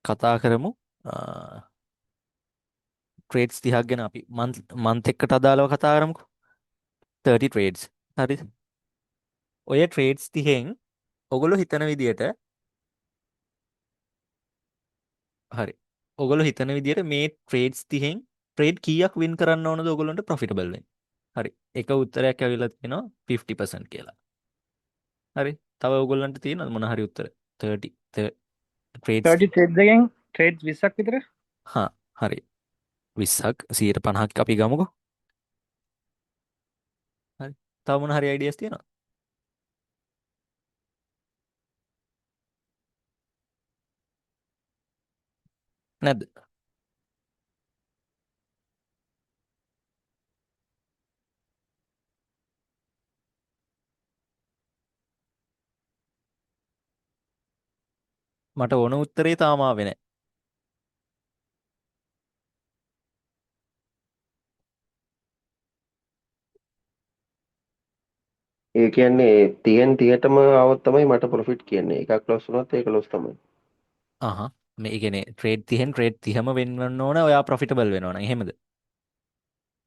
කතා කරමු ට්‍රේඩ්ස් 30ක් ගැන අපි මන්ත් එකට අදාළව කතා කරමුකෝ. 30 ට්‍රේඩ්ස්. හරි. ඔය ට්‍රේඩ්ස් 30න් ඔගොල්ලෝ හිතන විදිහට හරි. ඔගොල්ලෝ හිතන විදිහට මේ ට්‍රේඩ්ස් 30න් ට්‍රේඩ් කීයක් වින් කරන්න ඕනද ඔයගොල්ලන්ට ප්‍රොෆිටබල් වෙන්න? හරි. එක උත්තරයක් ඇවිල්ලා තියෙනවා 50% කියලා. හරි. තව ඔයගොල්ලන්ට තියෙනවද මොන හරි උත්තර? 30 ට්‍රේඩ්ස් 30 ට්‍රේඩ් එකෙන් ට්‍රේඩ් 20ක් විතර. හා හරි 20ක් 150ක් අපි ගමුකෝ. හරි. තව මොන හරි අයිඩියාස් තියෙනවද? නැද්ද? මට ඕන උත්තරේ තාම ආවේ නැහැ. ඒ කියන්නේ 30ටම આવොත් තමයි මට ප්‍රොෆිට් කියන්නේ. එකක් ලොස් වුණොත් ඒක ලොස් තමයි. අහහ මේ කියන්නේ ට්‍රේඩ් 30න් ට්‍රේඩ් 30ම වෙන්වන්න ඕන ඔයා ප්‍රොෆිටබල් වෙනවා නම් එහෙමද?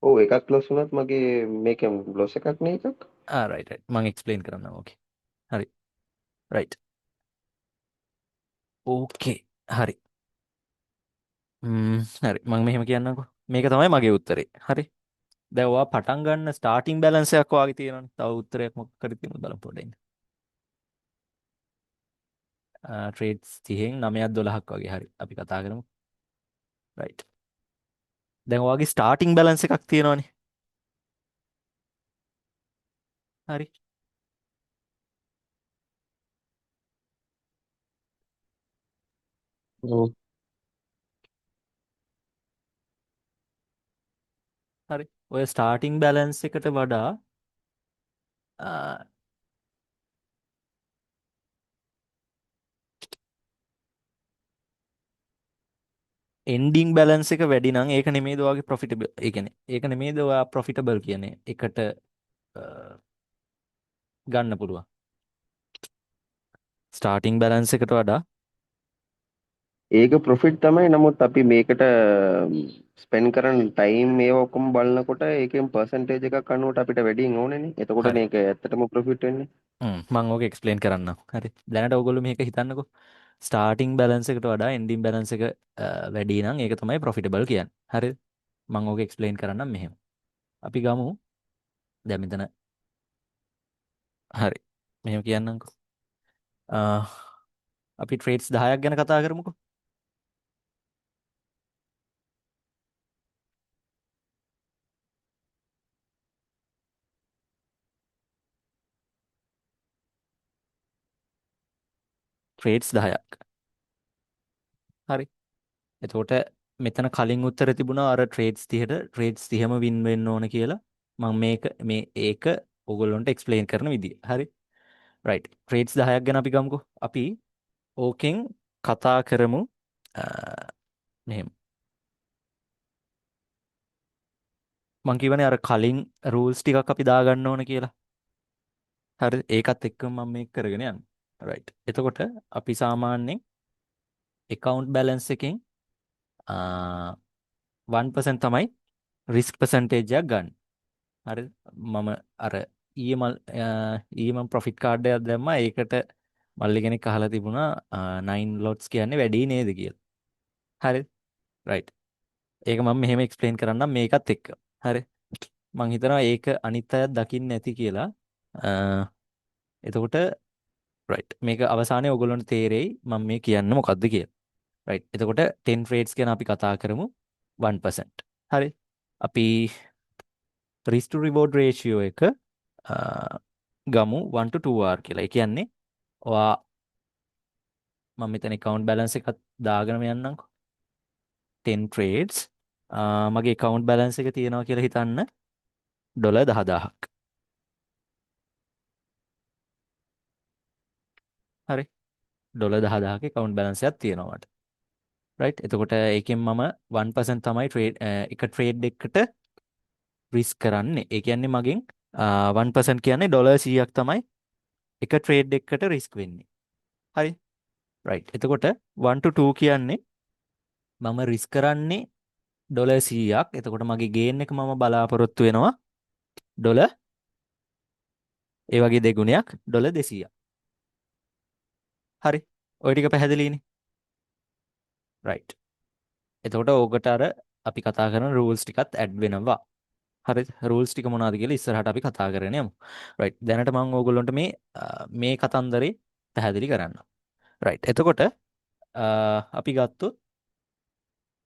ඔව් එකක් ලොස් වුණොත් මගේ මේකෙන් ලොස් එකක් නේ එකක්. රයිට් රයිට් මම එක්ස්ප්ලেইন කරන්නම්. ඕකේ. හරි. රයිට්. ඕකේ. හරි. හරි මම මෙහෙම කියන්නම්කෝ. මේක තමයි මගේ උත්තරේ. හරි. දැන් ඔයා පටන් ගන්න ස්ටාර්ටින් බැලන්ස් එකක් ඔයාගේ තියෙනවනේ. තව උත්තරයක් මොකක් හරි තියෙනවද බලමු පොඩ්ඩක් ඉන්න. ට්‍රේඩ්ස් 30න් 9ක් 12ක් වගේ හරි. අපි කතා කරමු. රයිට්. දැන් ඔයාගේ ස්ටාර්ටින් බැලන්ස් එකක් තියෙනවනේ. හරි. ඔව්. හරි. ඔය ස්ටාර්ටින් බැලන්ස් එකට වඩා එන්ඩිං බැලන්ස් එක වැඩි නම් ඒක නෙමෙයිද ඔයාගේ ප්‍රොෆිටබල්. ඒ කියන්නේ ඒක නෙමෙයිද ඔයා ප්‍රොෆිටබල් කියන්නේ එකට ගන්න පුළුවන්. ස්ටාර්ටින් බැලන්ස් එකට වඩා ඒක ප්‍රොෆිට් තමයි. නමුත් අපි මේකට ස්පෙන්ඩ් කරන ටයිම් මේව ඔක්කොම බලනකොට ඒකෙන් පර්සන්ටේජ් එකක් අනුවට අපිට වැඩියෙන් ඕනේනේ. එතකොටනේ හරි. ඒක ඇත්තටම ප්‍රොෆිට් වෙන්නේ. මම ඕක එක්ස්ප්ලেইন කරන්නම්. හරි. දැනට ඔයගොල්ලෝ මේක හිතන්නකෝ. ස්ටාර්ටින් බැලන්ස් එකට වඩා එන්ඩින් බැලන්ස් එක වැඩි නම් ඒක තමයි ප්‍රොෆිටබල් කියන්නේ. හරිද? මම ඕක එක්ස්ප්ලেইন කරන්නම් මෙහෙම. අපි ගමු දැන් මෙතන හරි. මෙහෙම කියන්නම්කෝ. අපි ට්‍රේඩ්ස් 10ක් ගැන කතා කරමුකෝ. ට්‍රේඩ්ස් 10ක්. හරි. එතකොට මෙතන කලින් උත්තර තිබුණා අර ට්‍රේඩ්ස් 30ට ට්‍රේඩ්ස් 30ම වින් වෙන්න ඕන කියලා. මම ඒක ඔයගොල්ලන්ට එක්ස්ප්ලেইন කරන විදිය. හරි. රයිට්. ට්‍රේඩ්ස් 10ක් ගැන අපි ගමුකෝ. අපි ඕකෙන් කතා කරමු. අ, මෙහෙම. මං කියවනේ අර කලින් රූල්ස් ටිකක් අපි දාගන්න ඕන කියලා. හරි. ඒකත් එක්කම මම මේක කරගෙන යනවා. රයිට්. එතකොට අපි සාමාන්‍යයෙන් account balance එකෙන් 1% තමයි risk percentage එකක් ගන්න. හරිද? මම අර ඊයේ මම profit card එකක් දැම්මා. ඒකට මල්ලි කෙනෙක් අහලා තිබුණා 9 lots කියන්නේ වැඩි නේද කියලා. හරිද? right. ඒක මම මෙහෙම explain කරන්නම් මේකත් එක්ක. හරි. මං හිතනවා ඒක අනිත් අයත් දකින්න නැති කියලා. අ, එතකොට right. මේක අවසානයේ ඔයගොල්ලන්ට තේරෙයි මම මේ කියන්නේ මොකද්ද කියලා. right. එතකොට 10 trades ගැන අපි කතා කරමු 1%. හරි. අපි risk to reward ratio එක ගමු 1 to 2R කියලා. ඒ කියන්නේ ඔයා මම මෙතන account balance එකක් දාගෙන යන්නම්කෝ. 10 trades මගේ account balance එක තියෙනවා කියලා හිතන්න ඩොලර් 10000ක්. හරි. ඩොලර් 10000ක account balance එකක් තියෙනවා මට. right. එතකොට ඒකෙන් මම 1% තමයි එක trade එකකට risk කරන්නේ. ඒ කියන්නේ මගෙන් 1% කියන්නේ ඩොලර් 100ක් තමයි එක trade එකකට risk වෙන්නේ. හරි. right. එතකොට 1 to 2 කියන්නේ මම risk කරන්නේ ඩොලර් 100ක්. එතකොට මගේ gain එක මම බලාපොරොත්තු වෙනවා ඩොලර් ඒ වගේ දෙගුණයක් ඩොලර් 200ක්. හරි. ওই ටික පැහැදිලිනේ. right. එතකොට ඕකට අර අපි කතා කරන rules ටිකත් add වෙනවා. හරි. rules ටික මොනවද කියලා ඉස්සරහට අපි කතා කරගෙන යමු. right. දැනට මම ඕගොල්ලන්ට මේ කතන්දරේ පැහැදිලි කරන්නම්. right. එතකොට අපි ගත්තොත්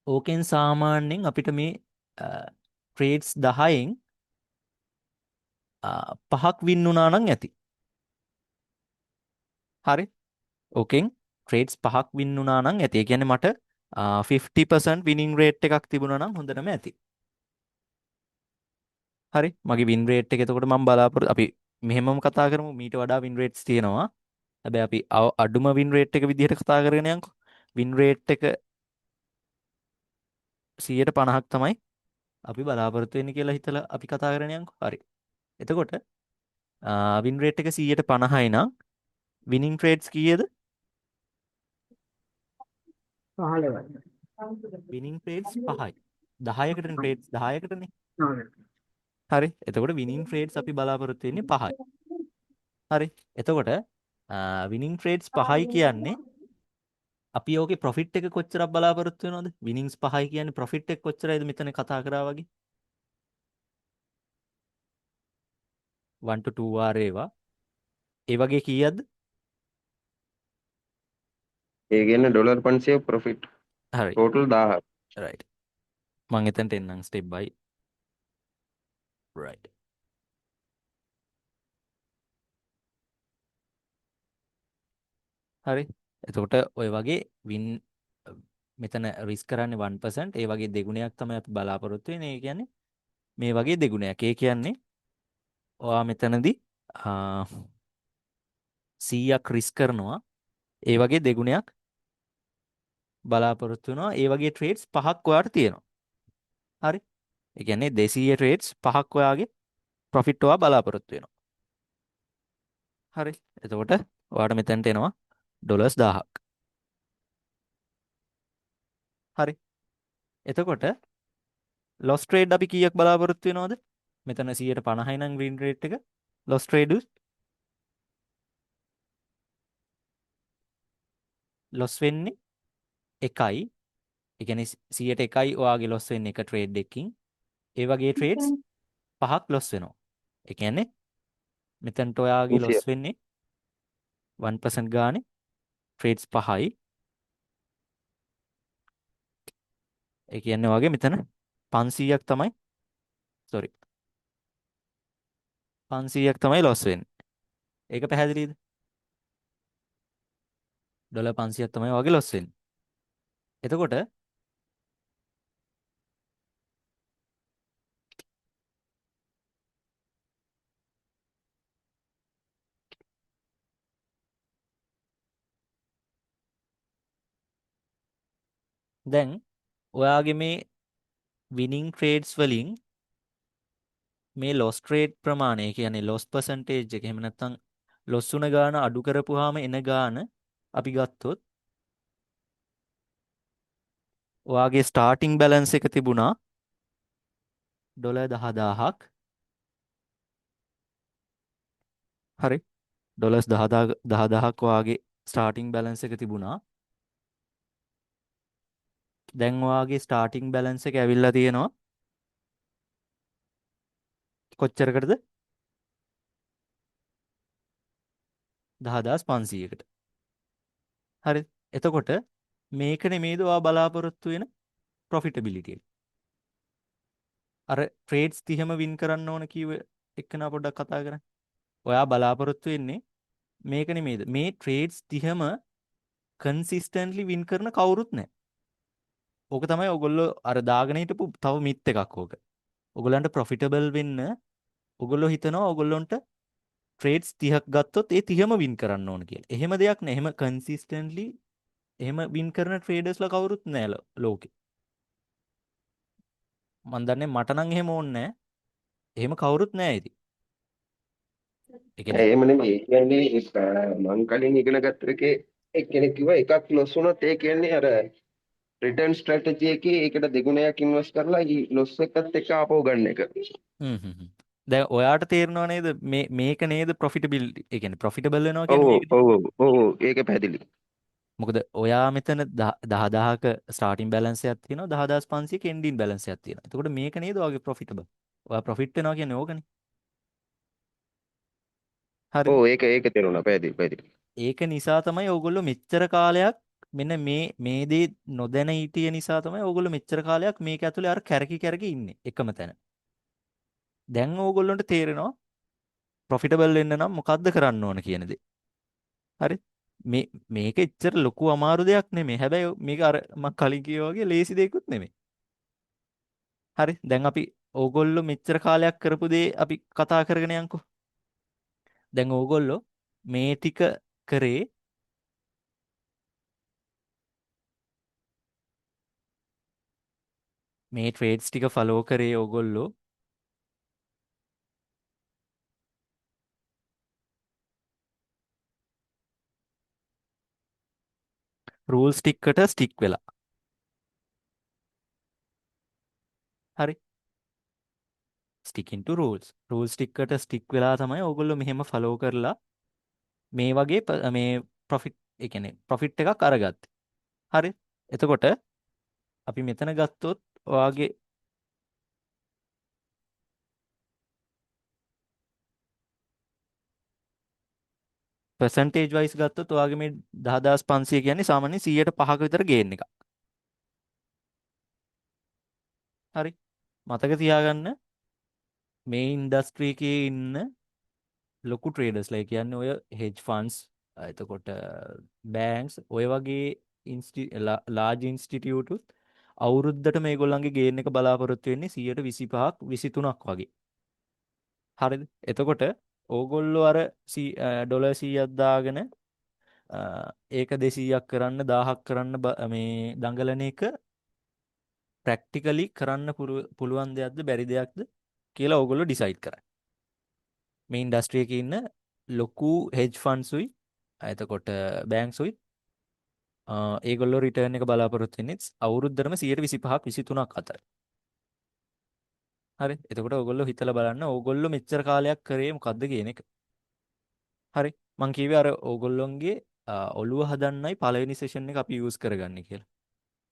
ඕකෙන් සාමාන්‍යයෙන් අපිට මේ trades 10න් 5ක් වින් වුණා නම් ඇති. හරි. ඕකෙන් trades 5ක් වින් වුණා නම් ඇති. ඒ කියන්නේ මට 50% winning rate එකක් තිබුණා නම් හොඳටම ඇති. හරි. මගේ win rate එක එතකොට මම බලාපොරොත්තු අපි මෙහෙමම කතා කරමු. මීට වඩා win rates තියෙනවා. හැබැයි අපි අඩුම win rate එක විදිහට කතා කරගෙන යන්කෝ. win rate එක 150ක් තමයි අපි බලාපොරොත්තු වෙන්නේ කියලා හිතලා අපි කතා කරගෙන යන්කෝ. හරි. එතකොට win rate එක 150යි නම් winning trades කීයද? 15යි. winning trades 5යි. 10කටනේ trades 10කටනේ. හරි. එතකොට winning trades අපි බලාපොරොත්තු වෙන්නේ 5යි. හරි. එතකොට winning trades 5යි කියන්නේ අපි ඕකේ profit එක කොච්චරක් බලාපොරොත්තු වෙනවද? winnings 5යි කියන්නේ profit එක කොච්චරයිද මෙතන කතා කරා වගේ? 1 to 2 R ඒවා. ඒ වගේ කීයක්ද? ඒ කියන්නේ ඩොලර් 500 ප්‍රොෆිට් හරි. ටෝටල් 1000. right. මම එතනට එන්නම් step by. right. හරි. එතකොට ඔය වගේ win මෙතන risk කරන්නේ 1%. ඒ වගේ දෙගුණයක් තමයි අපි බලාපොරොත්තු වෙන්නේ. ඒ කියන්නේ මේ වගේ දෙගුණයක්. ඒ කියන්නේ ඔයා මෙතනදී 100ක් risk කරනවා. ඒ වගේ දෙගුණයක් බලාපොරොත්තු වෙනවා. ඒ වගේ trades 5ක් ඔයාට තියෙනවා. හරි. ඒ කියන්නේ 200 trades 5ක් ඔයාගේ profit ඔයා බලාපොරොත්තු වෙනවා. හරි. එතකොට ඔයාට මෙතනට එනවා ඩොලර්ස් 1000ක්. හරි. එතකොට loss trade අපි කීයක් බලාපොරොත්තු වෙනවද? මෙතන 150යි නම් win rate එක. loss trade loss වෙන්නේ 1යි. ඒ කියන්නේ 100ට 1යි ඔයාගේ loss වෙන්නේ එක trade එකකින්. ඒ වගේ trades 5ක් loss වෙනවා. ඒ කියන්නේ මෙතනට ඔයාගේ 200. loss වෙන්නේ 1% ගානේ ට්‍රේඩ්ස් 5යි. ඒ කියන්නේ වගේ මෙතන 500ක් තමයි sorry 500ක් තමයි loss වෙන්නේ. ඒක පැහැදිලිද? ඩොලර් 500ක් තමයි වගේ loss වෙන්නේ. එතකොට දැන් ඔයාගේ මේ winning trades වලින් මේ loss trade ප්‍රමාණය කියන්නේ loss percentage එක එහෙම නැත්නම් loss වුණ ගාන අඩු කරපුවාම එන ගාන අපි ගත්තොත් ඔයාගේ starting balance එක තිබුණා ඩොලර් 10000ක්. හරි. ඩොලර්ස් 10000ක් ඔයාගේ starting balance එක තිබුණා. දැන් ඔයාගේ starting balance එක ඇවිල්ලා තියෙනවා කොච්චරකටද? 10500කට. හරි. එතකොට මේක නෙමේද ඔයා බලාපොරොත්තු වෙන profitability එක. අර trades 30ම win කරන්න ඕන කීව එක්කනා පොඩ්ඩක් කතා කරන්න. ඔයා බලාපොරොත්තු වෙන්නේ මේක නෙමේද? මේ trades 30ම consistently win කරන කවුරුත් නැහැ. ඕක තමයි ඔයගොල්ලෝ අර දාගෙන හිටපු තව මිත් එකක් ඕක. ඔයගොල්ලන්ට profitable වෙන්න ඔයගොල්ලෝ හිතනවා ඔයගොල්ලන්ට trades 30ක් ගත්තොත් ඒ 30ම win කරන්න ඕන කියලා. එහෙම දෙයක් නෑ. එහෙම consistently එහෙම win කරන traders ලා කවුරුත් නෑ ලෝකේ. මන් දන්නේ මට නම් එහෙම ඕනේ නෑ. එහෙම කවුරුත් නෑ ඉතින්. ඒ කියන්නේ එහෙම නෙමෙයි. ඒ කියන්නේ මං කලින් ඉගෙන ගත්ත එකේ එක්කෙනෙක් කිව්වා එකක් loss වුණොත් ඒ කියන්නේ අර රිටර්න් ස්ට්‍රැටජි එකේ ඒකට දෙගුණයක් ඉන්වෙස්ට් කරලා ඊ loss එකත් එක්ක ආපහු ගන්න එක. හ්ම් හ්ම් හ්ම්. දැන් ඔයාට තේරෙනව නේද මේක නේද profitability. ඒ කියන්නේ profitable වෙනවා ඔව් කියන්නේ මේක. ඔව් ඔව් ඔව් ඒක පැහැදිලි. මොකද ඔයා මෙතන 10000ක starting balance එකක් තියෙනවා 10500ක ending balance එකක් තියෙනවා. එතකොට මේක නේද ඔයාගේ profitable. ඔයා profit වෙනවා කියන්නේ ඕකනේ. හරිද? ඔව් ඒක තේරුණා පැහැදිලි පැහැදිලි. ඒක නිසා තමයි ඕගොල්ලෝ මෙච්චර කාලයක් මෙන්න මේ දේ නොදැන හිටිය නිසා තමයි ඕගොල්ලෝ මෙච්චර කාලයක් මේක ඇතුලේ අර කැරකි ඉන්නේ එකම තැන. දැන් ඕගොල්ලන්ට තේරෙනවා ප්‍රොෆිටබල් වෙන්න නම් මොකද්ද කරන්න ඕන කියන දේ. හරි? මේක එච්චර ලොකු අමාරු දෙයක් නෙමෙයි. හැබැයි මේක අර මම කලින් කිව්වා වගේ ලේසි දෙයක්වත් නෙමෙයි. හරි? දැන් අපි ඕගොල්ලෝ මෙච්චර කාලයක් කරපු දේ අපි කතා කරගෙන යන්කෝ. දැන් ඕගොල්ලෝ මේ ටික කරේ මේ ට්‍රේඩ්ස් ටික ෆලෝ කරේ ඕගොල්ලෝ රූල්ස් ටිකට ස්ටික් වෙලා. හරි? ස්ටිකින් ටු රූල්ස්. රූල්ස් ටිකට ස්ටික් වෙලා තමයි ඕගොල්ලෝ මෙහෙම ෆලෝ කරලා මේ වගේ මේ ප්‍රොෆිට් ඒ කියන්නේ ප්‍රොෆිට් එකක් අරගත්තේ. හරි? එතකොට අපි මෙතන ගත්තොත් ඔයාගේ percentage wise ගත්තොත් ඔයාගේ මේ 10500 කියන්නේ සාමාන්‍යයෙන් 100ට 5ක විතර ගේන් එකක්. හරි? මතක තියාගන්න මේ ඉන්ඩස්ට්‍රි එකේ ඉන්න ලොකු ට්‍රේඩර්ස්ලා කියන්නේ ඔය hedge funds එතකොට බෑන්ක්ස් ඔය වගේ large institute උත් අවුරුද්දට මේගොල්ලන්ගේ ගේන් එක බලාපොරොත්තු වෙන්නේ 125ක් 23ක් වගේ. හරිද? එතකොට ඕගොල්ලෝ අර ඩොලර් 100ක් දාගෙන ඒක 200ක් කරන්න 1000ක් කරන්න මේ දඟලන එක ප්‍රැක්ටිකලි කරන්න පුළුවන් දෙයක්ද බැරි දෙයක්ද කියලා ඕගොල්ලෝ ඩිසයිඩ් කරන්න. මේ ඉන්ඩස්ට්‍රි එකේ ඉන්න ලොකු hedge funds උයි එතකොට බැංක්ස් උයි ඒගොල්ලෝ රිටර්න් එක බලාපොරොත්තු වෙන්නේ අවුරුද්දටම 125ක් 23ක් අතර. හරි? එතකොට ඕගොල්ලෝ හිතලා බලන්න ඕගොල්ලෝ මෙච්චර කාලයක් කරේ මොකද්ද කියන එක. හරි? මං කිව්වේ අර ඕගොල්ලොන්ගේ ඔළුව හදන්නයි පළවෙනි සෙෂන් එක අපි යූස් කරගන්නේ කියලා.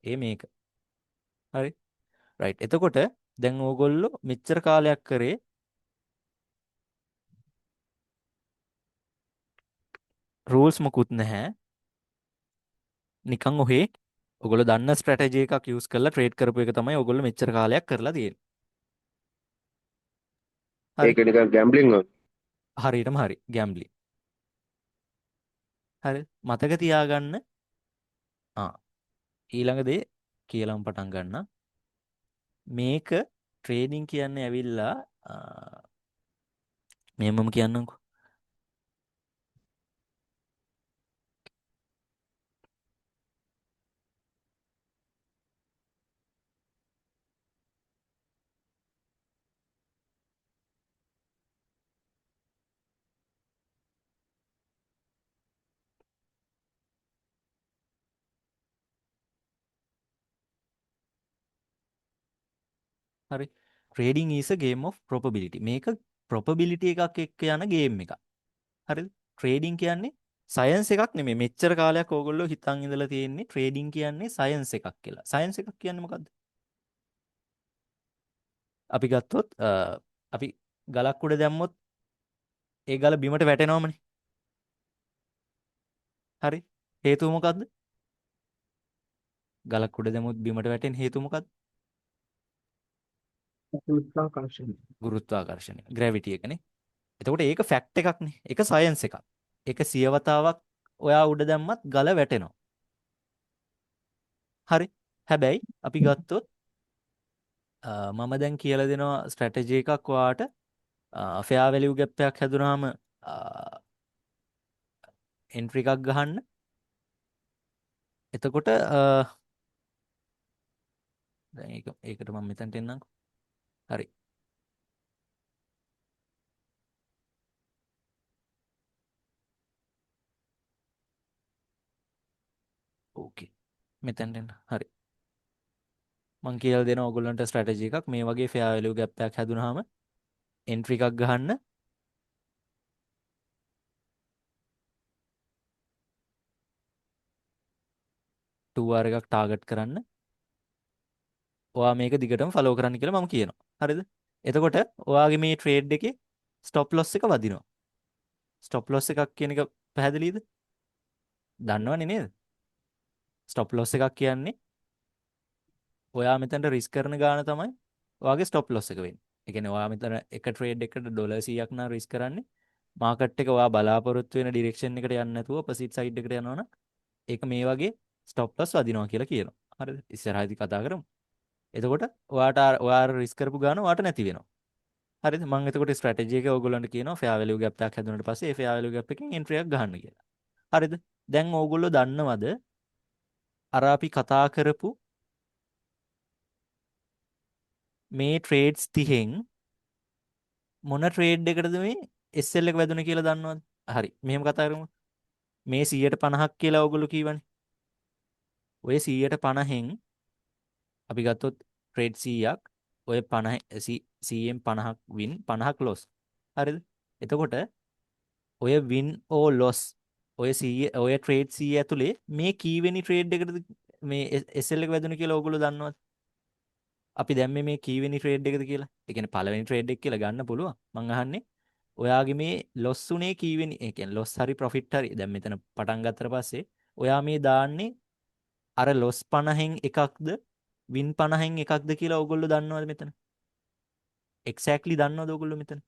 ඒ මේක. හරි? රයිට්. එතකොට දැන් ඕගොල්ලෝ මෙච්චර කාලයක් කරේ රූල්ස් මොකුත් නැහැ. නිකන් ඔහේ ඔයගොල්ලෝ දන්න ස්ට්‍රැටජි එකක් යූස් කරලා ට්‍රේඩ් කරපු එක තමයි ඔයගොල්ලෝ මෙච්චර කාලයක් කරලා තියෙන්නේ. හරි. ඒක නිකන් ගැම්බලින් වගේ. හරියටම හරි. ගැම්බ්ලින්. හරි. මතක තියාගන්න. ආ ඊළඟ දේ කියලාම පටන් ගන්න. මේක ට්‍රේඩින් කියන්නේ ඇවිල්ලා මෙහෙමම කියන්නම්කෝ. හරි. Trading is a game of probability. මේක probability එකක් එක්ක යන ගේම් එකක්. හරිද? ට්‍රේඩින් කියන්නේ සයන්ස් එකක් නෙමෙයි. මෙච්චර කාලයක් ඕගොල්ලෝ හිතන් ඉඳලා තියෙන්නේ ට්‍රේඩින් කියන්නේ සයන්ස් එකක් කියලා. සයන්ස් එකක් කියන්නේ මොකද්ද? අපි ගත්තොත් අපි ගලක් උඩ දැම්මොත් ඒ ගල බිමට වැටෙනවමනේ. හරි. හේතුව මොකද්ද? ගලක් උඩ දැම්මොත් බිමට වැටෙන හේතුව මොකද්ද? ගුරුත්වාකර්ෂණය. ගුරුත්වාකර්ෂණය. ග්‍රැවිටි එකනේ. එතකොට ඒක ෆැක්ට් එකක්නේ. ඒක සයන්ස් එකක්. ඒක සියවතාවක් ඔයා උඩ දැම්මත් ගල වැටෙනවා. හරි. හැබැයි අපි ගත්තොත් මම දැන් කියලා දෙනවා ස්ට්‍රැටජි එකක් ඔයාට ෆෙයා වැලියු ගැප් එකක් හැදුනාම එන්ට්‍රි එකක් ගහන්න. එතකොට දැන් ඒකට මම මෙතනට එන්නම්කෝ. හරි. ඕකේ. මෙතනට එන්න. හරි. මම කියලා දෙනවා ඔයගොල්ලන්ට ස්ට්‍රැටජි එකක් මේ වගේ ෆෙයා වැලියු ගැප් එකක් හැදුනාම එන්ට්‍රි එකක් ගහන්න. ටූ ආර් එකක් ටාගට් කරන්න. ඔයා මේක දිගටම ෆලෝ කරන්න කියලා මම කියනවා. හරිද? එතකොට ඔයාගේ මේ ට්‍රේඩ් එකේ ස්ටොප් ලොස් එක වදිනවා. ස්ටොප් ලොස් එකක් කියන එක පැහැදිලිද? දන්නවනේ නේද? ස්ටොප් ලොස් එකක් කියන්නේ ඔයා මෙතනට රිස්ක් කරන ගාන තමයි ඔයාගේ ස්ටොප් ලොස් එක වෙන්නේ. ඒ කියන්නේ ඔයා මෙතන එක ට්‍රේඩ් එකකට ඩොලර් 100ක් නම් රිස්ක් කරන්නේ මාකට් එක ඔයා බලාපොරොත්තු වෙන ඩිරෙක්ෂන් එකට යන්නේ නැතුව ඔපොසිට් සයිඩ් එකට යනවා නම් ඒක මේ වගේ ස්ටොප් ලොස් වදිනවා කියලා කියනවා. හරිද? ඉස්සරහදී කතා කරමු. එතකොට ඔයා රිස්ක් කරපු ගාන ඔයාට නැති වෙනවා. හරිද? මම එතකොට ස්ට්‍රැටජි එක ඕගොල්ලන්ට කියනවා ෆෙයා වැලියු ගැප් එකක් හැදුනට පස්සේ ඒ ෆෙයා වැලියු ගැප් එකෙන් එන්ට්‍රි එකක් ගහන්න කියලා. හරිද? දැන් ඕගොල්ලෝ දන්නවද අර අපි කතා කරපු මේ ට්‍රේඩ්ස් 30න් මොන ට්‍රේඩ් එකටද මේ SL එක වැදුනේ කියලා දන්නවද? හරි. මෙහෙම කතා කරමු. මේ 150ක් කියලා ඕගොල්ලෝ කීවනේ. ඔය 150න් අපි ගත්තොත් ට්‍රේඩ් 100ක් ඔය 50 100න් 50ක් වින් 50ක් ලොස්. හරිද? එතකොට ඔය වින් ඕ ලොස් ඔය 100 ඔය ට්‍රේඩ් 100 ඇතුලේ මේ කීවෙනි ට්‍රේඩ් එකටද මේ SL එක වැදුනේ කියලා ඕගොල්ලෝ දන්නවද? අපි දැම්මේ මේ කීවෙනි ට්‍රේඩ් එකද කියලා. ඒ කියන්නේ පළවෙනි ට්‍රේඩ් එක කියලා ගන්න පුළුවන්. මං අහන්නේ ඔයාගේ මේ ලොස් උනේ කීවෙනි? ඒ කියන්නේ ලොස් හරි ප්‍රොෆිට් හරි. දැන් මෙතන පටන් ගත්තට පස්සේ ඔයා මේ දාන්නේ අර ලොස් 50න් එකක්ද වින් 50න් එකක්ද කියලා ඕගොල්ලෝ දන්නවද මෙතන? එක්සැක්ට්ලි දන්නවද ඕගොල්ලෝ මෙතන?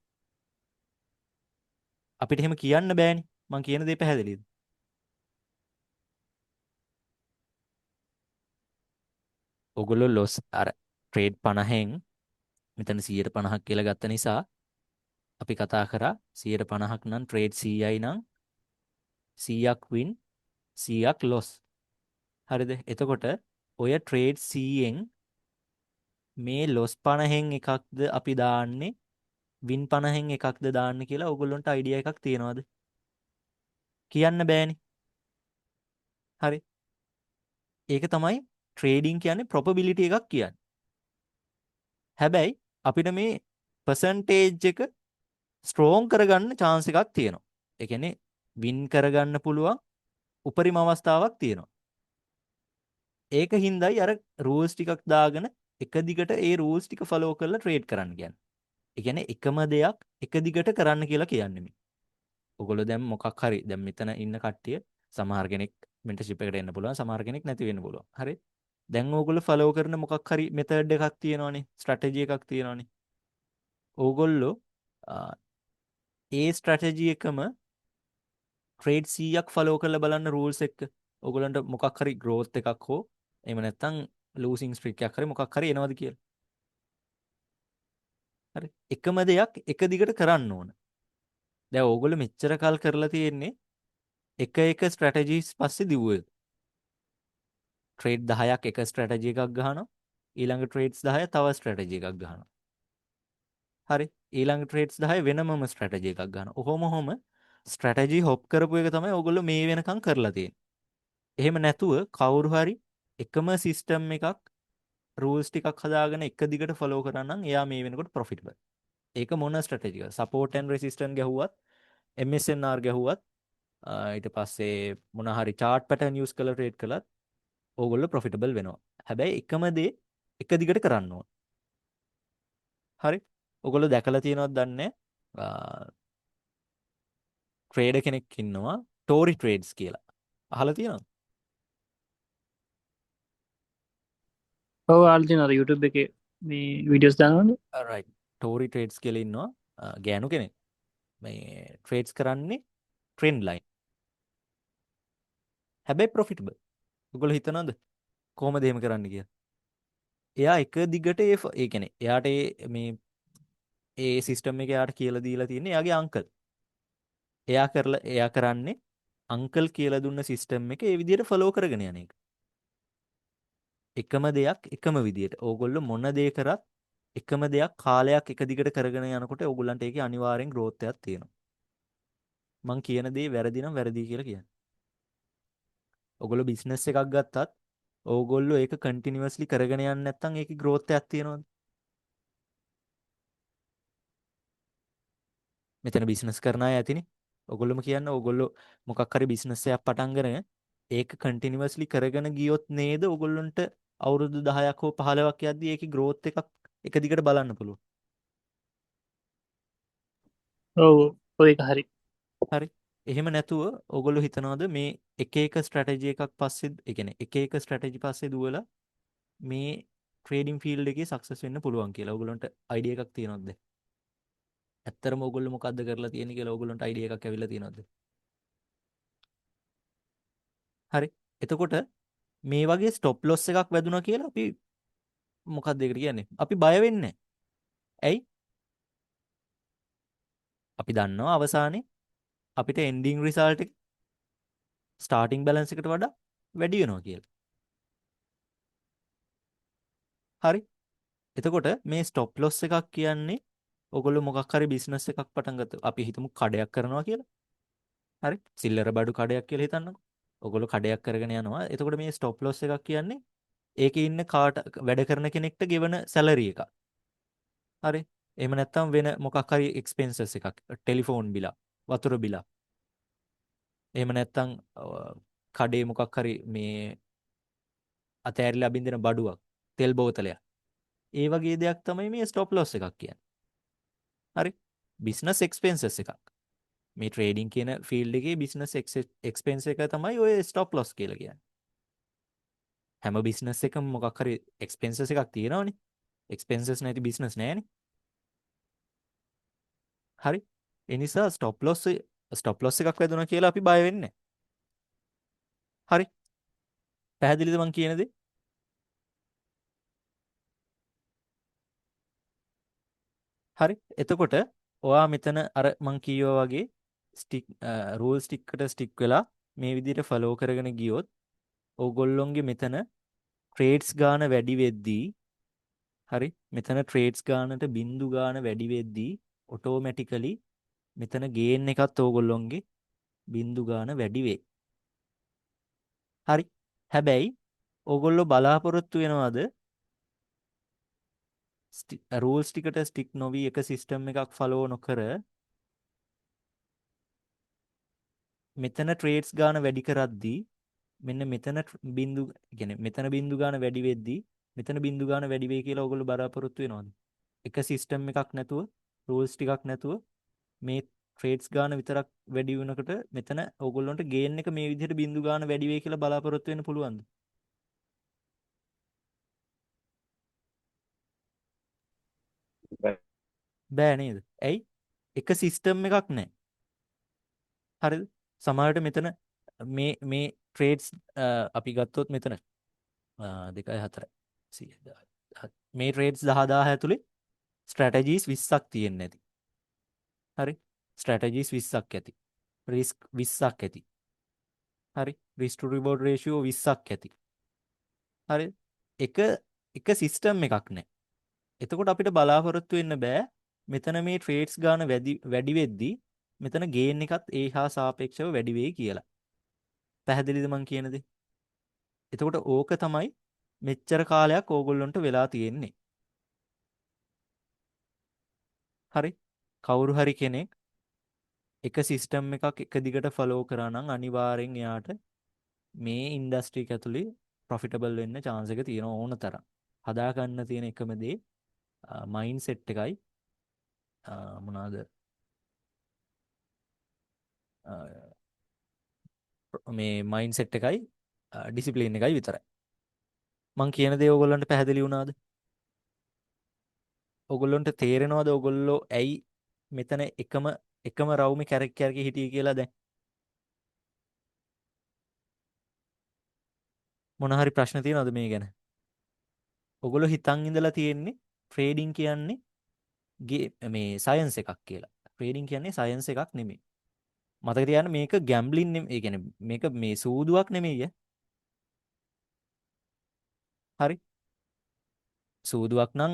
අපිට එහෙම කියන්න බෑනේ. මං කියන දේ පැහැදිලිද? ඕගොල්ලෝ ලොස් අර ට්‍රේඩ් 50න් මෙතන 150ක් කියලා ගත්ත නිසා අපි කතා කරා 150ක් නම් ට්‍රේඩ් 100යි නම් 100ක් වින් 100ක් ලොස්. හරිද? එතකොට ඔය ට්‍රේඩ් 100න් මේ ලොස් 50න් එකක්ද අපි දාන්නේ වින් 50න් එකක්ද දාන්න කියලා ඕගොල්ලන්ට අයිඩියා එකක් තියනවද? කියන්න බෑනේ. හරි. ඒක තමයි ට්‍රේඩින් කියන්නේ probability එකක් කියන්නේ. හැබැයි අපිට මේ percentage එක ස්ට්‍රෝං කරගන්න chance එකක් තියෙනවා. ඒ කියන්නේ වින් කරගන්න පුළුවන් උපරිම අවස්ථාවක් තියෙනවා. ඒක හින්දායි අර rules ටිකක් දාගෙන එක දිගට ඒ rules ටික follow කරලා trade කරන්න කියන්නේ. ඒ කියන්නේ එකම දෙයක් එක දිගට කරන්න කියලා කියන්නේ මේ. ඔයගොල්ලෝ දැන් මොකක් හරි දැන් මෙතන ඉන්න කට්ටිය සමහර කෙනෙක් මෙන්ටර්ෂිප් එකට එන්න පුළුවන් සමහර කෙනෙක් නැති වෙන්න පුළුවන්. හරි. දැන් ඕගොල්ලෝ ෆලෝ කරන මොකක් හරි මෙතඩ් එකක් තියෙනවනේ ස්ට්‍රැටජි එකක් තියෙනවනේ. ඕගොල්ලෝ ආ, ඒ ස්ට්‍රැටජි එකම ට්‍රේඩ් 100ක් ෆලෝ කරලා බලන්න රූල්ස් එක්ක. ඕගොල්ලන්ට මොකක් හරි growth එකක් හෝ එහෙම නැත්නම් losing streak එකක් හරි මොකක් හරි එනවද කියලා. හරි. එකම දෙයක් එක දිගට කරන්න ඕන. දැන් ඕගොල්ලෝ මෙච්චර කල් කරලා තියෙන්නේ එක ස්ට්‍රැටජිස් පස්සේ දිව්වේ. ට්‍රේඩ් 10ක් එක ස්ට්‍රැටජි එකක් ගහනවා. ඊළඟ ට්‍රේඩ්ස් 10 තව ස්ට්‍රැටජි එකක් ගහනවා. හරි. ඊළඟ ට්‍රේඩ්ස් 10 වෙනමම ස්ට්‍රැටජි එකක් ගන්නවා. ඔහොම ස්ට්‍රැටජි හොප් කරපු එක තමයි ඕගොල්ලෝ මේ වෙනකන් කරලා තියෙන්නේ. එහෙම නැතුව කවුරු හරි එකම සිස්ටම් එකක් රූල්ස් ටිකක් හදාගෙන එක දිගට ෆලෝ කරා නම් එයා මේ වෙනකොට ප්‍රොෆිටබල්. ඒක මොන ස්ට්‍රැටජි එකද? සපෝට් ඇන්ඩ් රෙසිස්ටන්ට් ගැහුවත් MSNR ගැහුවත් ඊට පස්සේ මොන හරි chart pattern use කරලා ට්‍රේඩ් කළත් ඕගොල්ලෝ ප්‍රොෆිටබල් වෙනවා. හැබැයි එකම දේ එක දිගට කරන්න ඕන. හරි. ඔයගොල්ලෝ දැකලා තියෙනවද දන්නේ ට්‍රේඩර් කෙනෙක් ඉන්නවා ටෝරි ට්‍රේඩ්ස් කියලා. අහලා තියෙනවද? ඔව් අහලා තියෙනවා YouTube එකේ මේ වීඩියෝස් දානවනේ. right. ටෝරි ට්‍රේඩ්ස් කියලා ඉන්නවා ගෑනු කෙනෙක්. මේ ට්‍රේඩ්ස් කරන්නේ ට්‍රෙන්ඩ් ලයින්. හැබැයි ප්‍රොෆිටබල්. ඔයගොල්ලෝ හිතනවද කොහොමද එහෙම කරන්න කියලා? එයා එක දිගට ඒ කියන්නේ එයාට මේ ඒ සිස්ටම් එක එයාට කියලා දීලා තියෙන්නේ එයාගේ අංකල්. එයා කරන්නේ අංකල් කියලා දුන්න සිස්ටම් එක ඒ විදිහට ෆලෝ කරගෙන යන එක. එකම දෙයක් එකම විදිහට. ඕගොල්ලෝ මොන දේ කරත් එකම දෙයක් කාලයක් එක දිගට කරගෙන යනකොට ඕගොල්ලන්ට ඒකේ අනිවාර්යෙන් growth එකක් තියෙනවා. මං කියන දේ වැරදි නම් වැරදි කියලා කියන්නේ. ඕගොල්ලෝ බිස්නස් එකක් ගත්තත් ඕගොල්ලෝ ඒක කන්ටිනියස්ලි කරගෙන යන්නේ නැත්නම් ඒකේ growth එකක් තියෙනවද? මෙතන බිස්නස් කරන අය ඇතිනේ. ඔයගොල්ලෝම කියන්න ඕගොල්ලෝ මොකක් හරි බිස්නස් එකක් පටන් ගන්න ඒක කන්ටිනියස්ලි කරගෙන ගියොත් නේද ඕගොල්ලන්ට අවුරුදු 10ක් හෝ 15ක් යද්දී ඒකේ growth එකක් එක දිගට බලන්න පුළුවන්. ඔව් ඔය එක හරි. හරි. එහෙම නැතුව ඕගොල්ලෝ හිතනවාද මේ එක ස්ට්‍රැටජි එකක් පස්සේ ඒ කියන්නේ එක ස්ට්‍රැටජි පස්සේ දුවලා මේ ට්‍රේඩින් ෆීල්ඩ් එකේ සක්සස් වෙන්න පුළුවන් කියලා. ඕගොල්ලන්ට අයිඩියා එකක් තියෙනවද? ඇත්තරම ඕගොල්ලෝ මොකද්ද කරලා තියෙන්නේ කියලා ඕගොල්ලන්ට අයිඩියා එකක් ඇවිල්ලා තියෙනවද? හරි. එතකොට මේ වගේ ස්ටොප් ලොස් එකක් වැදුනා කියලා අපි මොකක්ද ඒකට කියන්නේ? අපි බය වෙන්නේ නැහැ. ඇයි? අපි දන්නවා අවසානයේ අපිට එන්ඩින් රිසල්ට් එක ස්ටාර්ටින් බැලන්ස් එකට වඩා වැඩි වෙනවා කියලා. හරි. එතකොට මේ ස්ටොප් ලොස් එකක් කියන්නේ ඔයගොල්ලෝ මොකක් හරි බිස්නස් එකක් පටන් ගත්තා. අපි හිතමු කඩයක් කරනවා කියලා. හරි. සිල්ලර බඩු කඩයක් කියලා හිතන්නකෝ. ඔයගොල්ලෝ කඩයක් කරගෙන යනවා. එතකොට මේ ස්ටොප් ලොස් එකක් කියන්නේ ඒකේ ඉන්න කාට වැඩ කරන කෙනෙක්ට ගෙවන සැලරි එක. හරි. එහෙම නැත්නම් වෙන මොකක් හරි එක්ස්පෙන්සස් එකක්. ටෙලිෆෝන් බිල, වතුර බිල. එහෙම නැත්නම් කඩේ මොකක් හරි මේ අතෑරිලා බින්දෙන බඩුවක්, තෙල් බෝතලයක්. ඒ වගේ දෙයක් තමයි මේ ස්ටොප් ලොස් එකක් කියන්නේ. හරි. බිස්නස් එක්ස්පෙන්සස් එකක්. මේ ට්‍රේඩින් කියන ෆීල්ඩ් එකේ බිස්නස් එක්ස්පෙන්ස් එක තමයි ඔය ස්ටොප් ලොස් කියලා කියන්නේ. හැම බිස්නස් එකම මොකක් හරි එක්ස්පෙන්සස් එකක් තියෙනවනේ. එක්ස්පෙන්සස් නැති බිස්නස් නෑනේ. හරි. ඒ නිසා ස්ටොප් ලොස් එකක් වැදුනා කියලා අපි බය වෙන්නේ නැහැ. හරි. පැහැදිලිද මං කියන දේ? හරි. එතකොට ඔයා මෙතන අර මං කියවා වගේ ස්ටික් රූල් ස්ටික්කට ස්ටික් වෙලා මේ විදිහට ෆලෝ කරගෙන ගියොත් ඕගොල්ලොන්ගේ මෙතන ට්‍රේඩ්ස් ගාන වැඩි වෙද්දී හරි මෙතන ට්‍රේඩ්ස් ගානට බින්දු ගාන වැඩි වෙද්දී ඔටෝමැටිකලි මෙතන ගේන් එකත් ඕගොල්ලොන්ගේ බින්දු ගාන වැඩි වෙයි. හරි. හැබැයි ඕගොල්ලෝ බලාපොරොත්තු වෙනවද රූල්ස් ටිකට ස්ටික් නොවි එක සිස්ටම් එකක් ෆලෝ නොකර මෙතන ට්‍රේඩ්ස් ගාන වැඩි කරද්දී මෙන්න මෙතන බින්දු කියන්නේ මෙතන බින්දු ගාන වැඩි වෙද්දී මෙතන බින්දු ගාන වැඩි වෙයි කියලා ඕගොල්ලෝ බලාපොරොත්තු වෙනවද? එක සිස්ටම් එකක් නැතුව රූල්ස් ටිකක් නැතුව මේ ට්‍රේඩ්ස් ගාන විතරක් වැඩි වෙනකොට මෙතන ඕගොල්ලන්ට ගේන් එක මේ විදිහට බිඳු ගාන වැඩි වෙයි කියලා බලාපොරොත්තු වෙන්න පුළුවන්ද? බෑ නේද? ඇයි? එක සිස්ටම් එකක් නැහැ. හරිද? සමහරවිට මෙතන මේ ට්‍රේඩ්ස් අපි ගත්තොත් මෙතන 2යි 4යි 100 මේ ට්‍රේඩ්ස් 10000 ඇතුලේ ස්ට්‍රැටජීස් 20ක් තියෙන්න ඇති. හරි? ස්ට්‍රැටජීස් 20ක් ඇති. රිස්ක් 20ක් ඇති. හරි? රිස්ක් ටු රිවෝඩ් රේෂියෝ 20ක් ඇති. හරි? එක එක සිස්ටම් එකක් නැහැ. එතකොට අපිට බලාපොරොත්තු වෙන්න බෑ මෙතන මේ ට්‍රේඩ්ස් ගාන වැඩි වෙද්දී මෙතන ගේන් එකත් ඒ හා සාපේක්ෂව වැඩි වෙයි කියලා. පැහැදිලිද මං කියන දේ? එතකොට ඕක තමයි මෙච්චර කාලයක් ඕගොල්ලන්ට වෙලා තියෙන්නේ. හරි? කවුරු හරි කෙනෙක් එක සිස්ටම් එකක් එක දිගට ෆලෝ කරා නම් අනිවාර්යෙන් එයාට මේ ඉන්ඩස්ට්‍රි එක ඇතුලේ ප්‍රොෆිටබල් වෙන්න chance එක තියෙන ඕන තරම්. හදා ගන්න තියෙන එකම දේ මයින්ඩ් සෙට් එකයි මොනවාද මේ මයින්ඩ් සෙට් එකයි ඩිසිප්ලින් එකයි විතරයි. මං කියන දේ ඕගොල්ලන්ට පැහැදිලි වුණාද? ඕගොල්ලන්ට තේරෙනවද ඕගොල්ලෝ ඇයි මෙතන එකම රවුමේ කැරකි හිටියේ කියලා දැන්? මොන හරි ප්‍රශ්න තියෙනවද මේ ගැන? ඔගොල්ලෝ හිතන් ඉඳලා තියෙන්නේ ට්‍රේඩින් කියන්නේ මේ සයන්ස් එකක් කියලා. ට්‍රේඩින් කියන්නේ සයන්ස් එකක් නෙමෙයි. මතක තියාගන්න මේක ගැම්බ්ලින් නෙමෙයි. ඒ කියන්නේ මේක මේ සූදුවක් නෙමෙයි ඈ. හරි? සූදුවක් නම්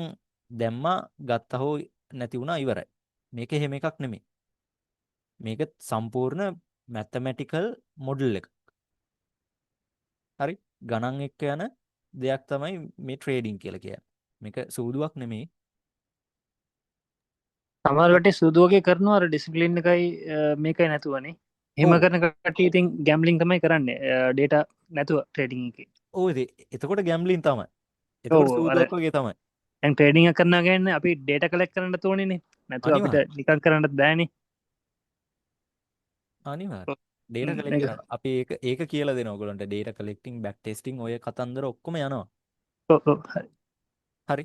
දැම්මා ගත්තා හෝ නැති වුණා ඉවරයි. මේක එහෙම එකක් නෙමෙයි. මේක සම්පූර්ණ මැතමැටිකල් මොඩල් එක. හරි? ගණන් එක්ක යන දෙයක් තමයි මේ ට්‍රේඩින් කියලා කියන්නේ. මේක සූදුවක් නෙමෙයි. සමහර වෙලට සුදුවගේ කරනවා අර ඩිසිප්ලින් එකයි මේකයි නැතුවනේ. එහෙම ඔව්. කරන කට්ටිය ඉතින් ගැම්බ්ලින් තමයි කරන්නේ. ඩේටා නැතුව ට්‍රේඩින් එකේ. ඔව් එතකොට ගැම්බ්ලින් තමයි. ඔව් එතකොට අර සූදුවක් වගේ තමයි. දැන් ට්‍රේඩින් එක කරනවා කියන්නේ අපි ඩේටා කලෙක්ට් කරන්න ඕනේනේ. නැතුව අපිට අනිවාර්ය. නිකන් කරන්නත් බෑනේ. අනිවාර්ය. ඩේටා කලෙක්ට් මේක කරනවා. අපි ඒක කියලා දෙනවා ඔයගොල්ලන්ට. ඩේටා කලෙක්ටිං, බෑක් ටෙස්ටිං ඔය කතන්දර ඔක්කොම යනවා. හරි. හරි.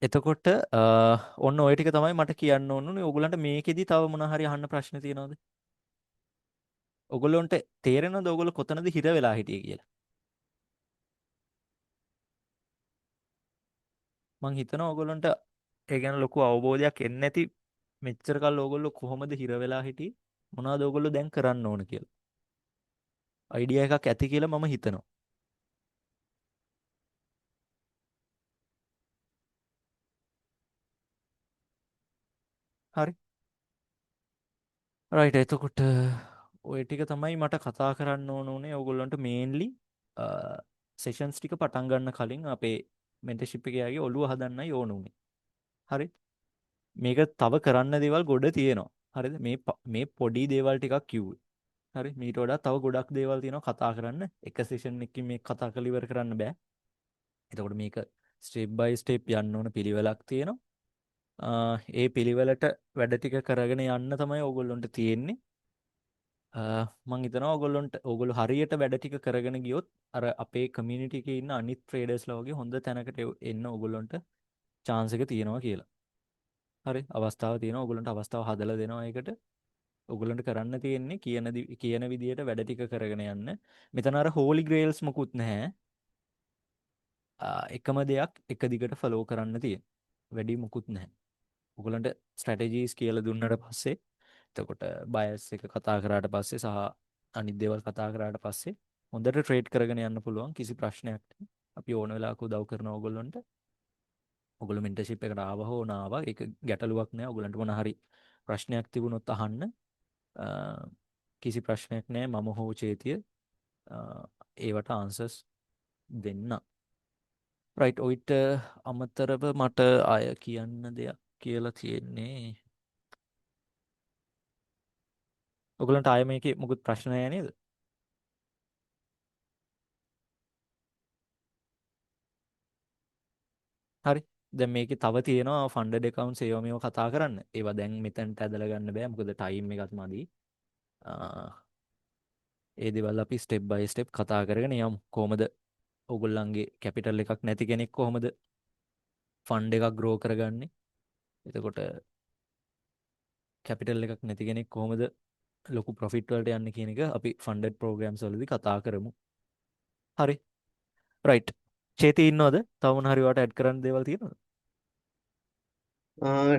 එතකොට ඔන්න ඔය ටික තමයි මට කියන්න ඕනුනේ. ඔයගොල්ලන්ට මේකෙදි තව මොන හරි අහන්න ප්‍රශ්න තියෙනවද? ඔයගොල්ලන්ට තේරෙනවද ඔයගොල්ලෝ කොතනද හිර වෙලා හිටියේ කියලා? මං හිතනවා ඔයගොල්ලන්ට ඒ ගැන ලොකු අවබෝධයක් එන්නේ නැති මෙච්චර කල් ඔයගොල්ලෝ කොහොමද හිර වෙලා හිටියේ? මොනවද ඔයගොල්ලෝ දැන් කරන්න ඕන කියලා. අයිඩියා එකක් ඇති කියලා මම හිතනවා. හරි. රයිට්. එතකොට ඔය ටික තමයි මට කතා කරන්න ඕන උනේ ඔයගොල්ලන්ට මේන්ලි සෙෂන්ස් ටික පටන් ගන්න කලින් අපේ මෙන්ටර්ෂිප් එකේ යාගේ ඔළුව හදන්නයි ඕන උනේ. හරි. මේක තව කරන්න දේවල් ගොඩ තියෙනවා. හරිද? මේ පොඩි දේවල් ටිකක් කිව්වේ. හරි. මීට වඩා තව ගොඩක් දේවල් තියෙනවා කතා කරන්න. එක සෙෂන් එකකින් මේක කතා කරලා ඉවර කරන්න බෑ. එතකොට මේක ස්ටෙප් බයි ස්ටෙප් යන්න ඕන පිළිවෙලක් තියෙනවා. ඒ පිළිවෙලට වැඩ ටික කරගෙන යන්න තමයි ඕගොල්ලන්ට තියෙන්නේ. මං හිතනවා ඕගොල්ලෝ හරියට වැඩ ටික කරගෙන ගියොත් අර අපේ කමියුනිටි එකේ ඉන්න අනිත් ට්‍රේඩර්ස්ලා වගේ හොඳ තැනකට එන්න ඕගොල්ලන්ට chance එක තියෙනවා කියලා. හරි අවස්ථාව තියෙනවා ඕගොල්ලන්ට අවස්ථාව හදලා දෙනවා ඒකට. ඕගොල්ලන්ට කරන්න තියෙන්නේ කියන විදියට වැඩ ටික කරගෙන යන්න. මෙතන අර හෝලි ග්‍රේල්ස් මොකුත් නැහැ. එකම දෙයක් එක දිගට ෆලෝ කරන්න තියෙන. වැඩි මොකුත් නැහැ. ඔයගලන්ට ස්ට්‍රැටජීස් කියලා දුන්නට පස්සේ එතකොට බයස් එක කතා කරාට පස්සේ සහ අනිත් දේවල් කතා කරාට පස්සේ හොඳට ට්‍රේඩ් කරගෙන යන්න පුළුවන් කිසි ප්‍රශ්නයක් නැහැ. අපි ඕන වෙලාවක උදව් කරනවා ඔයගොල්ලන්ට. ඔයගොල්ලෝ මෙන්ටර්ෂිප් එකට ආව හෝ නාවා ඒක ගැටලුවක් නැහැ. ඔයගොල්ලන්ට මොන හරි ප්‍රශ්නයක් තිබුණොත් අහන්න. කිසි ප්‍රශ්නයක් නැහැ. මම හෝ චේතිය ඒවට ආන්සර්ස් දෙන්න. රයිට්. ඔයිට අමතරව මට අය කියන්න දෙයක් කියලා තියෙන්නේ. ඔයගලන්ට ආයෙ මේකේ මොකුත් ප්‍රශ්න නැහැ නේද? හරි. දැන් මේකේ තව තියෙනවා ෆන්ඩඩ් accounts ඒවා මේව කතා කරන්න. ඒවා දැන් මෙතනට ඇදලා ගන්න බෑ. මොකද ටයිම් එකත් මදි. ඒ දේවල් අපි ස්ටෙප් බයි ස්ටෙප් කතා කරගෙන යමු. කොහොමද ඔයගොල්ලන්ගේ කැපිටල් එකක් නැති කෙනෙක් කොහොමද ෆන්ඩ් එකක් ග්‍රෝ කරගන්නේ? එතකොට කැපිටල් එකක් නැති කෙනෙක් කොහොමද ලොකු ප්‍රොෆිට් වලට යන්නේ කියන එක අපි ෆන්ඩඩ් ප්‍රෝග්‍රෑම්ස් වලදී කතා කරමු. හරි. රයිට්. චේති ඉන්නවද? තව මොන හරි වට ඇඩ් කරන්න දේවල් තියෙනවද?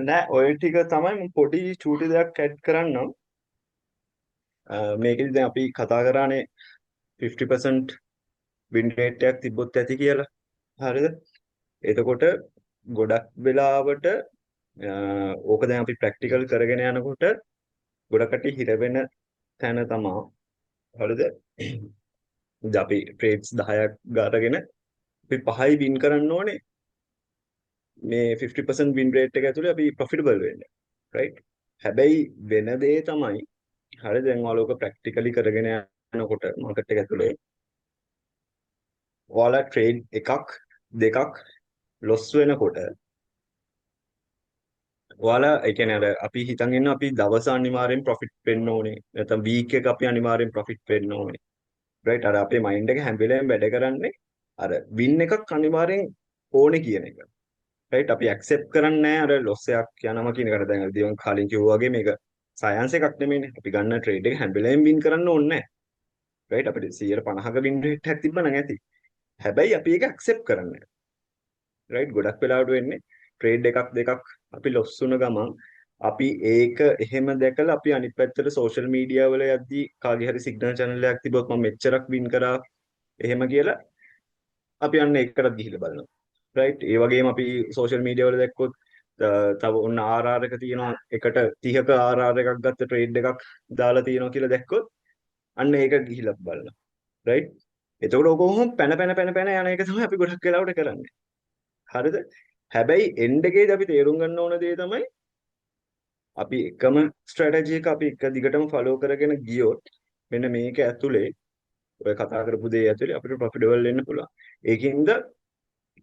නෑ ඔය ටික තමයි මම පොඩි චූටි දෙයක් ඇඩ් කරන්නම්. මේකෙදි දැන් අපි කතා කරානේ 50% වින් රේට් එකක් තිබ්බොත් ඇති කියලා. හරිද? එතකොට ගොඩක් වෙලාවට ඕක දැන් අපි ප්‍රැක්ටිකල් කරගෙන යනකොට ගොඩක් කටි හිර වෙන තැන තමා. හරිද? දැන් අපි ට්‍රේඩ්ස් 10ක් අරගෙන අපි 5යි වින් කරන්න ඕනේ. මේ 50% වින් රේට් එක ඇතුලේ අපි ප්‍රොෆිටබල් වෙන්න. රයිට්? හැබැයි වෙන දේ තමයි හරි දැන් ඔයාලෝක ප්‍රැක්ටිකලි කරගෙන යනකොට මාකට් එක ඇතුලේ ඔයාලා ට්‍රේඩ් එකක් දෙකක් ලොස් වෙනකොට ඔයාලා ඒ කියන්නේ අර අපි හිතන් ඉන්න අපි දවස අනිවාර්යෙන් ප්‍රොෆිට් වෙන්න ඕනේ නැත්නම් වීක් එක අපි අනිවාර්යෙන් ප්‍රොෆිට් වෙන්න ඕනේ රයිට් අර අපේ මයින්ඩ් එක හැම වෙලේම වැඩ කරන්නේ අර වින් එකක් අනිවාර්යෙන් ඕනේ කියන එක රයිට් අපි ඇක්සෙප්ට් කරන්නේ නැහැ අර ලොස් එකක් යනවා කියන එකට දැන් අර දිවන් කලින් කිව්වා වගේ මේක සයන්ස් එකක් නෙමෙයිනේ අපි ගන්න ට්‍රේඩ් එක හැම වෙලේම වින් කරන්න ඕනේ නැහැ රයිට් අපිට 150ක වින් රේට් එකක් තිබ්බනම් ඇති හැබැයි අපි ඒක ඇක්සෙප්ට් කරන්නේ රයිට් ගොඩක් වෙලාවට වෙන්නේ ට්‍රේඩ් එකක් දෙකක් අපි ලොස් වුණ ගමන් අපි ඒක එහෙම දැකලා අපි අනිත් පැත්තට සෝෂල් මීඩියා වල යද්දී කාගේ හරි සිග්නල් channel එකක් තිබ්බොත් මම මෙච්චරක් වින් කරා එහෙම කියලා අපි අන්න ඒකටත් ගිහිල්ලා බලනවා රයිට් ඒ වගේම අපි සෝෂල් මීඩියා වල දැක්කොත් තව ඔන්න RR එක තියෙනවා එකට 30ක RR එකක් ගත්ත ට්‍රේඩ් එකක් දාලා තියෙනවා කියලා දැක්කොත් අන්න ඒක ගිහිල්ලා බලනවා රයිට් එතකොට ඔක කොහොම පැන පැන පැන පැන යන එක තමයි අපි ගොඩක් වෙලාවට කරන්නේ හරිද? හැබැයි එන්ඩ් එකේදී අපි තේරුම් ගන්න ඕන දේ තමයි අපි එකම ස්ට්‍රැටජි එක අපි එක දිගටම ෆලෝ කරගෙන ගියොත් මෙන්න මේක ඇතුලේ ඔය කතා කරපු දේ ඇතුලේ අපිට ප්‍රොෆිටබල් වෙන්න පුළුවන්. ඒකින්ද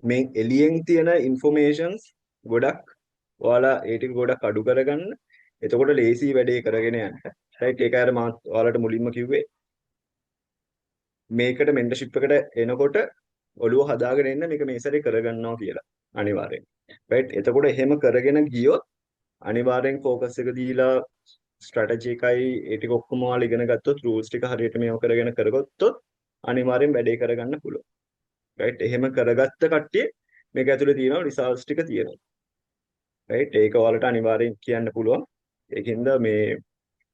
මේ එළියෙන් තියෙන ඉන්ෆෝමේෂන්ස් ගොඩක් ඔයාලා ඒ ටික ගොඩක් අඩු කරගන්න. එතකොට ලේසි වැඩේ කරගෙන යන්න. රයිට් ඒක අර මම ඔයාලට මුලින්ම කිව්වේ මේකට මෙන්ටර්ෂිප් එකට එනකොට ඔළුව හදාගෙන එන්න මේක මේ සැරේ කරගන්නවා කියලා. අනිවාර්යෙන්. රයිට් එතකොට එහෙම කරගෙන ගියොත් අනිවාර්යෙන් ફોකස් එක දීලා ස්ට්‍රැටජි එකයි ඒ ටික ඔක්කොම ඔයාලා ඉගෙන ගත්තොත් රූල්ස් ටික හරියට මේව කරගෙන කරගත්තොත් අනිවාර්යෙන් වැඩේ කරගන්න පුළුවන්. රයිට් එහෙම කරගත්ත කට්ටිය මේක ඇතුලේ තියෙනවා රිසල්ට්ස් ටික තියෙනවා. රයිට් ඒක ඔයාලට අනිවාර්යෙන් කියන්න පුළුවන්. ඒකින්ද මේ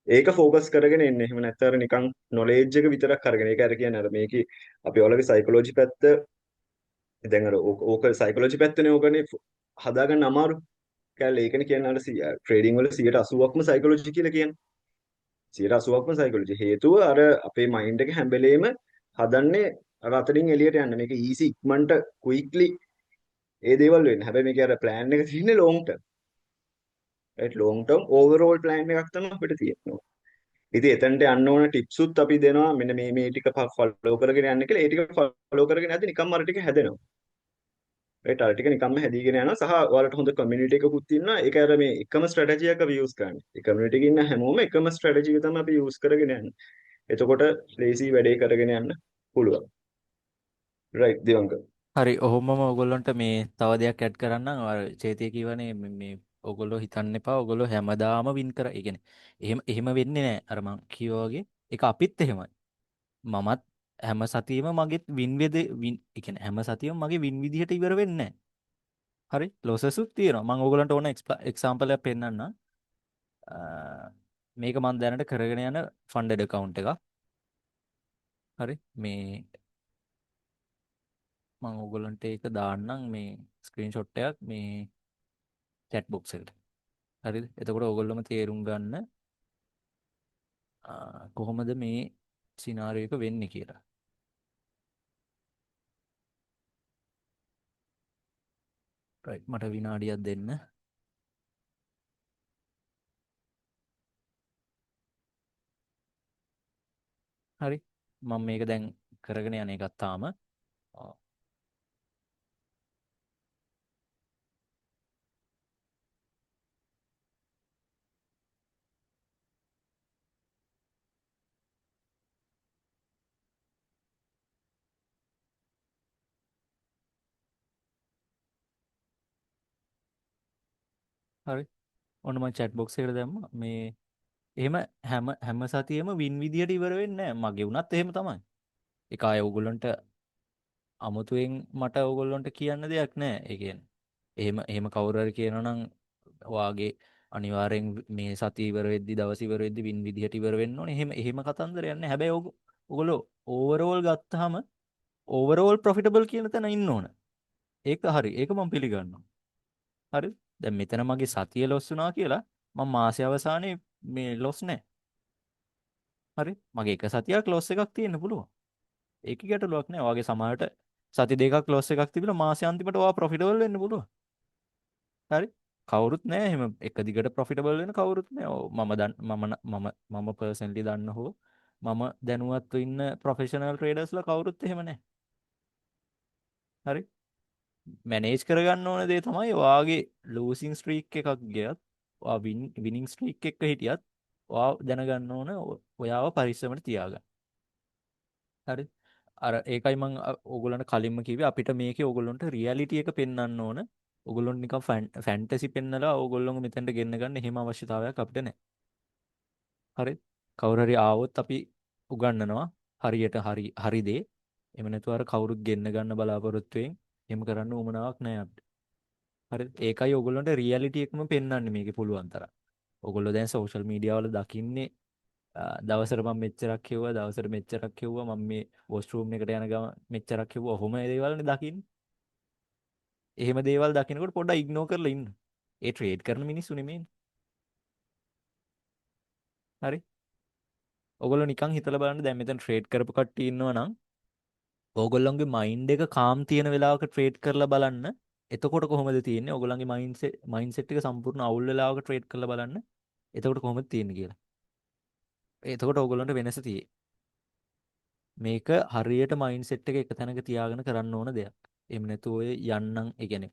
ඒක ફોකස් කරගෙන එන්න. එහෙම නැත්නම් අර නිකන් නොලෙජ් එක විතරක් අරගෙන ඒක අර කියන්නේ අර මේකේ අපි ඔයාලගේ සයිකොලොජි පැත්ත දැන් අර ඕක සයිකොලොජි පැත්තනේ ඕකනේ හදාගන්න අමාරු. කැල ඒකනේ කියන්නේ අර ට්‍රේඩින් වල 80%ක්ම සයිකොලොජි කියලා කියන්නේ. 80%ක්ම සයිකොලොජි. හේතුව අර අපේ මයින්ඩ් එක හැම වෙලේම හදන්නේ අර අතරින් එළියට යන්න. මේක ඊසි ඉක්මනට ක්වික්ලි ඒ දේවල් වෙන්නේ. හැබැයි මේකේ අර ප්ලෑන් එක තියෙන්නේ long term. Right long term overall plan එකක් තමයි අපිට තියෙන්නේ. ඉතින් එතනට යන්න ඕන ටිප්ස් උත් අපි දෙනවා. මෙන්න මේ ටික ෆලෝ කරගෙන යන්න කියලා. ඒ ටික ෆලෝ කරගෙන යද්දි නිකම්ම අර ටික හැදෙනවා. රයිට් අර ටික නිකම්ම හැදීගෙන යනවා. සහ ඔයාලට හොඳ කමියුනිටි එකකුත් ඉන්නවා. ඒක අර මේ එකම ස්ට්‍රැටජි එක අපි යූස් කරන්නේ. ඒ කමියුනිටි එකේ ඉන්න හැමෝම එකම ස්ට්‍රැටජි එක තමයි අපි යූස් කරගෙන යන්නේ. එතකොට ලේසි වැඩේ කරගෙන යන්න පුළුවන්. රයිට් දිවංග. හරි ඔහොමම ඔයගොල්ලන්ට මේ තව දෙයක් ඇඩ් කරන්නම්. අර චේතිය කියවනේ මේ ඔයගොල්ලෝ හිතන්න එපා. ඔයගොල්ලෝ හැමදාම වින් කර. ඒ කියන්නේ එහෙම වෙන්නේ නැහැ. අර මං කිව්වා වගේ ඒක අපිත් එහෙමයි. මමත් හැම සතියෙම මගෙත් වින් ඒ කියන්නේ හැම සතියෙම මගේ වින් විදිහට ඉවර වෙන්නේ නැහැ. හරි ලොසස් උත් තියෙනවා. මම ඔයගොල්ලන්ට ඕන එක්සැම්පල් එකක් පෙන්නන්නම්. මේක මම දැනට කරගෙන යන ෆන්ඩඩ් account එකක්. හරි මේ මම ඔයගොල්ලන්ට ඒක දාන්නම් මේ ස්ක්‍රීන්ෂොට් එකක් මේ chat box එකට. හරිද? එතකොට ඔයගොල්ලොම තේරුම් ගන්න කොහොමද මේ සිනාරියෝ එක වෙන්නේ කියලා. රයිට් මට විනාඩියක් දෙන්න. හරි මම මේක දැන් කරගෙන යන එකක් තාම හරි. ඔන්න මම chat box එකට දැම්මා. මේ එහෙම හැම සතියෙම වින් විදියට ඉවර වෙන්නේ නැහැ. මගේ වුණත් එහෙම තමයි. ඒක ආය ඕගොල්ලන්ට අමුතුවෙන් මට ඕගොල්ලන්ට කියන්න දෙයක් නැහැ. ඒ කියන්නේ එහෙම කවුරු හරි කියනවා නම් වාගේ අනිවාර්යෙන් මේ සතිය ඉවර වෙද්දි දවස් ඉවර වෙද්දි වින් විදියට ඉවර වෙන්න ඕනේ. එහෙම කතන්දරයක් නැහැ. හැබැයි ඕගොල්ලෝ ඕවරෝල් ගත්තාම ඕවරෝල් ප්‍රොෆිටබල් කියන තැන ඉන්න ඕන. ඒක හරි. ඒක මම පිළිගන්නවා. හරි. දැන් මෙතන මගේ සතිය ලොස් වුණා කියලා මම මාසය අවසානයේ මේ ලොස් නැහැ. හරි. මගේ එක සතියක් ලොස් එකක් තියෙන්න පුළුවන්. ඒක ගැටලුවක් නෑ. ඔයාගේ සමහරට සති දෙකක් ලොස් එකක් තිබිලා මාසෙ අන්තිමට ඔයා ප්‍රොෆිටබල් වෙන්න පුළුවන්. හරි. කවුරුත් නෑ එහෙම එක දිගට ප්‍රොෆිටබල් වෙන කවුරුත් නෑ. මම පර්සනලි දන්න හෝ මම දැනුවත්ව ඉන්න ප්‍රොෆෙෂනල් ට්‍රේඩර්ස්ලා කවුරුත් එහෙම නෑ. හරි. මැනේජ් කරගන්න ඕන දේ තමයි ඔයාගේ ලූසින් ස්ට්‍රීක් එකක් ගියත් ඔයා විනිං ස්ට්‍රීක් එක හිටියත් ඔයා දැනගන්න ඕන ඔයාව පරිස්සමට තියාගන්න. හරි. අර ඒකයි මං ඕගොල්ලන්ට කලින්ම කිව්වේ අපිට මේකේ ඕගොල්ලන්ට රියැලිටි එක පෙන්වන්න ඕන. ඕගොල්ලොන්ට නිකන් ෆැන්ටසි පෙන්නලා ඕගොල්ලොන්ව මෙතෙන්ට ගෙන්න ගන්න එහෙම අවශ්‍යතාවයක් අපිට නැහැ. හරි. කවුරු හරි ආවොත් අපි උගන්වනවා හරියට හරි දේ. එහෙම නැතුව අර කවුරුත් ගෙන්න ගන්න බලාපොරොත්තු වෙමින් එහෙම කරන්න උවමනාවක් නැහැ අපිට. හරි. ඒකයි ඕගොල්ලන්ට රියැලිටි එකම පෙන්වන්නේ මේකේ පුළුවන් තරම්. ඕගොල්ලෝ දැන් සෝෂල් මීඩියා වල දකින්නේ දවසට මම මෙච්චරක් කිව්වා දවසට මෙච්චරක් කිව්වා මම මේ වොෂ්රූම් එකට යන ගම මෙච්චරක් කිව්වා ඔහොම ඒ දේවල්නේ දකින්නේ. එහෙම දේවල් දකිනකොට පොඩ්ඩක් ඉග්නෝර් කරලා ඉන්න. ඒ ට්‍රේඩ් කරන මිනිස්සු නෙමෙයි. හරි. ඔයගොල්ලෝ නිකන් හිතලා බලන්න දැන් මෙතන ට්‍රේඩ් කරපු කට්ටිය ඉන්නවා නම් ඕගොල්ලන්ගේ මයින්ඩ් එක කාම් තියෙන වෙලාවක ට්‍රේඩ් කරලා බලන්න. එතකොට කොහොමද තියෙන්නේ? ඕගොල්ලන්ගේ මයින්ඩ්සෙට් එක සම්පූර්ණ අවුල් වෙලාවක ට්‍රේඩ් කරලා බලන්න. එතකොට කොහොමද තියෙන්නේ කියලා. එතකොට ඕගොල්ලන්ට වෙනස තියෙයි. මේක හරියට මයින්ඩ්සෙට් එක තැනක තියාගෙන කරන්න ඕන දෙයක්. එහෙම නැතු ඔය යන්නම් ඒ කියන්නේ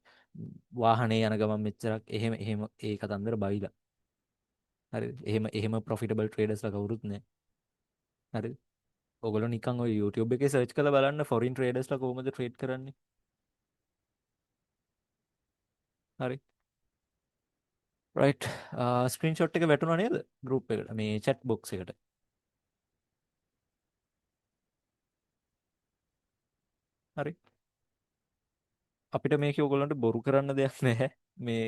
වාහනේ යන ගමන් මෙච්චරක් එහෙම ඒ කතන්දර බයිලා. හරිද? එහෙම ප්‍රොෆිටබල් ට්‍රේඩර්ස්ලා කවුරුත් නැහැ. හරිද? ඔයගොල්ලෝ නිකන් ඔය YouTube එකේ සර්ච් කරලා බලන්න ෆොරින් ට්‍රේඩර්ස්ලා කොහොමද ට්‍රේඩ් කරන්නේ. හරි. රයිට්. ස්ක්‍රීන්ෂොට් එක වැටුණා නේද? ගෲප් එකට මේ chat box එකට. හරි. අපිට මේක ඔයගොල්ලන්ට බොරු කරන්න දෙයක් නැහැ. මේ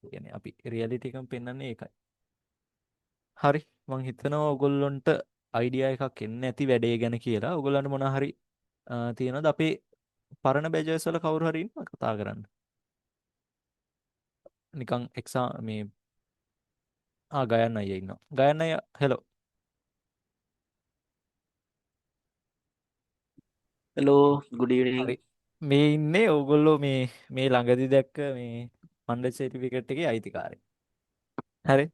කියන්නේ අපි රියැලිටි එකම පෙන්වන්නේ ඒකයි. හරි. මං හිතනවා ඔයගොල්ලන්ට අයිඩියා එකක් එන්න ඇති වැඩේ ගැන කියලා. ඔයගොල්ලන්ට මොනවා හරි තියෙනවද අපේ පරණ බැජර්ස් වල කවුරු හරි ඉන්නවද කතා කරන්න? නිකන් මේ ගයන් අයියා ඉන්නවා. ගයන් අයියා හෙලෝ. Hello, good evening. හරි. මේ ඉන්නේ ඔයගොල්ලෝ මේ ළඟදි දැක්ක මේ ෆන්ඩ් සර්ටිෆිකේට් එකේ අයිතිකාරයෙක්. හරි.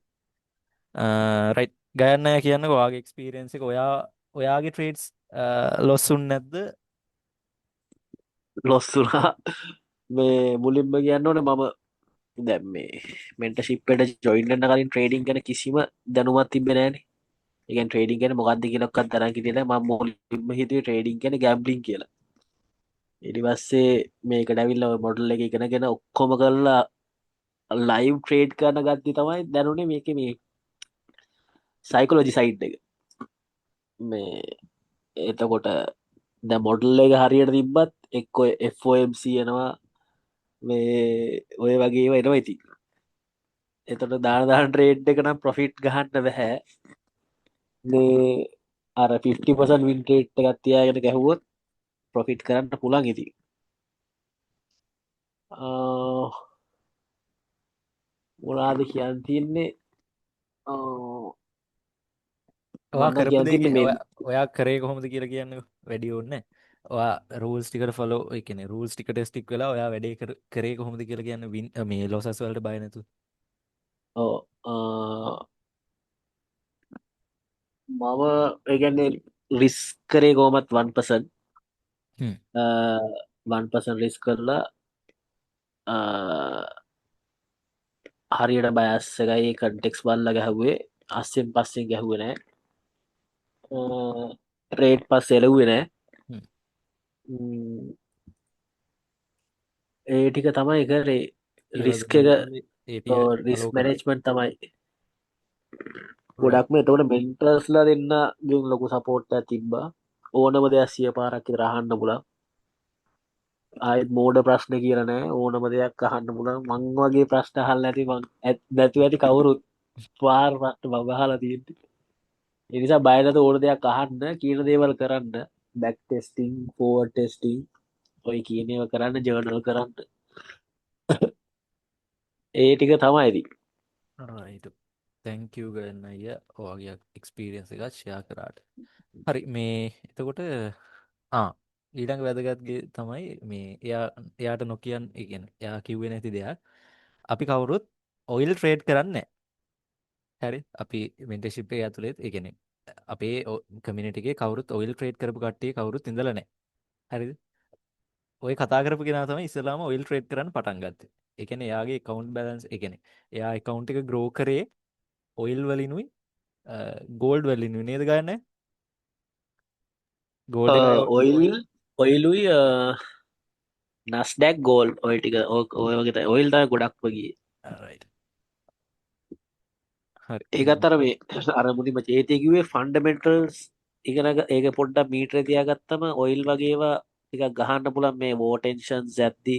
රයිට්. ගයන් අයියා කියන්නකෝ ඔයාගේ එක්ස්පීරියන්ස් එක ඔයාගේ ට්‍රේඩ්ස් ලොස් වුනේ නැද්ද? ලොස් වුණා මේ මුලින්ම කියන්න ඕනේ මම දැන් මේ මෙන්ටර්ෂිප් එකට ජොයින් වෙන්න කලින් ට්‍රේඩින් ගැන කිසිම දැනුමක් තිබ්බේ නැහනේ. ඒ කියන්නේ ට්‍රේඩින් ගැන මොකක්ද කියලාවත් තරම් කිව්වේ නැහැ. මම මුලින්ම හිතුවේ ට්‍රේඩින් කියන්නේ ගෑම්බ්ලින් කියලා. ඊට පස්සේ මේකට ඇවිල්ලා ඔය මොඩල් එක ඉගෙනගෙන ඔක්කොම කරලා ලයිව් ට්‍රේඩ් කරන ගත්තී තමයි දැනුනේ මේකේ මේ සයිකොලොජි සයිඩ් එක. මේ එතකොට දැන් මොඩල් එක හරියට තිබ්බත් එක්ක FOMC එනවා මේ ඔය වගේ ඒවා එනවා ඉතින්. එතකොට දාන ට්‍රේඩ් එක නම් ප්‍රොෆිට් ගහන්න බෑ. මේ අර 50% වින් රේට් එකක් තියාගෙන ගැහුවොත් ප්‍රොෆිට් කරන්න පුළුවන් ඉතින්. මොනවාද කියන්න තියෙන්නේ? ඔයා මම කරපු කියන්න දේ තියෙන්නේ මේ ඔයා කරේ කොහොමද කියලා කියන්නකෝ. වැඩි ඕනේ නැහැ. ඔයා රූල්ස් ටිකට ෆලෝ ඒ කියන්නේ රූල්ස් ටිකට ස්ටික් වෙලා ඔයා වැඩේ කරේ කොහොමද කියලා කියන්න මේ ලොසස් වලට බය නැතුව. ඔව් මම ඒ කියන්නේ රිස්ක් කරේ කොහොමත් 1% හ්ම්. 1% රිස්ක් කරලා හරියට බයස් එකයි කන්ටෙක්ස් බලලා ගැහුවේ. අස්සෙන් පස්සෙන් ගැහුවේ නෑ. රේට් පස් එලව්වේ නෑ. හ්ම්. ඒ ටික තමයි කරේ. ඊළඟ රිස්ක් එක API රිස් allow කරා. මැනේජ්මන්ට් තමයි right. ගොඩක්ම එතකොට මෙන්ටර්ස්ලා දෙන්නගෙන් ලොකු සපෝට් එකක් තිබ්බා ඕනම දෙයක් 100 පාරක් විතර අහන්න පුළුවන් ආයෙත් මෝඩ ප්‍රශ්න කියලා නෑ ඕනම දෙයක් අහන්න පුළුවන් මං වගේ ප්‍රශ්න අහන්න නැති මං නැතුව ඇති කවුරුත් පාර ප්‍රශ්න මම අහලා තියෙන්නේ ඒ නිසා බය නැතුව ඕන දෙයක් අහන්න කියන දේවල් කරන්න බැක් ටෙස්ටිං ෆෝවර්ඩ් ටෙස්ටිං ඔය කියන ඒවා කරන්න ජර්නල් කරන්න ඒ ටික තමයි ඉතින් right. thank you ගන්න අයියා ඔයාගේ experience එකත් share කරාට. හරි මේ එතකොට ඊළඟ වැදගත්ගේ තමයි මේ එයාට නොකියන් ඒ කියන්නේ එයා කිව්වේ නැති දෙයක්. අපි කවුරුත් ඔයිල් ට්‍රේඩ් කරන්නේ නැහැ. හරි අපි මෙන්ටර්ෂිප් එක ඇතුළේ ඒ කියන්නේ අපේ කමියුනිටි එකේ කවුරුත් ඔයිල් ට්‍රේඩ් කරපු කට්ටිය කවුරුත් ඉඳලා නැහැ. හරිද? ඔය කතා කරපු කෙනා තමයි ඉස්සෙල්ලාම ඔයිල් ට්‍රේඩ් කරන්න පටන් ගත්තේ. ඒ කියන්නේ එයාගේ account balance ඒ කියන්නේ එයා account එක grow කරේ ඔයිල් වලිනුයි ගෝල්ඩ් වලිනුයි නේද ගන්නේ? ගෝල්ඩ් එකයි ඔයිල් ඔයිලුයි නස්ඩැක් ගෝල් ඔය ටික ඔය වගේ ඔයිල් තමයි ගොඩක්ම ගියේ right. හරි. ඒකත් අර මේ අර මුලින්ම චේතය කිව්වේ ෆන්ඩමෙන්ටල්ස් ඉගෙන ඒක පොඩ්ඩක් මීටර තියාගත්තම ඔයිල් වගේවා ටිකක් ගහන්න පුළුවන් මේ වෝටෙන්ෂන්ස් ඇද්දි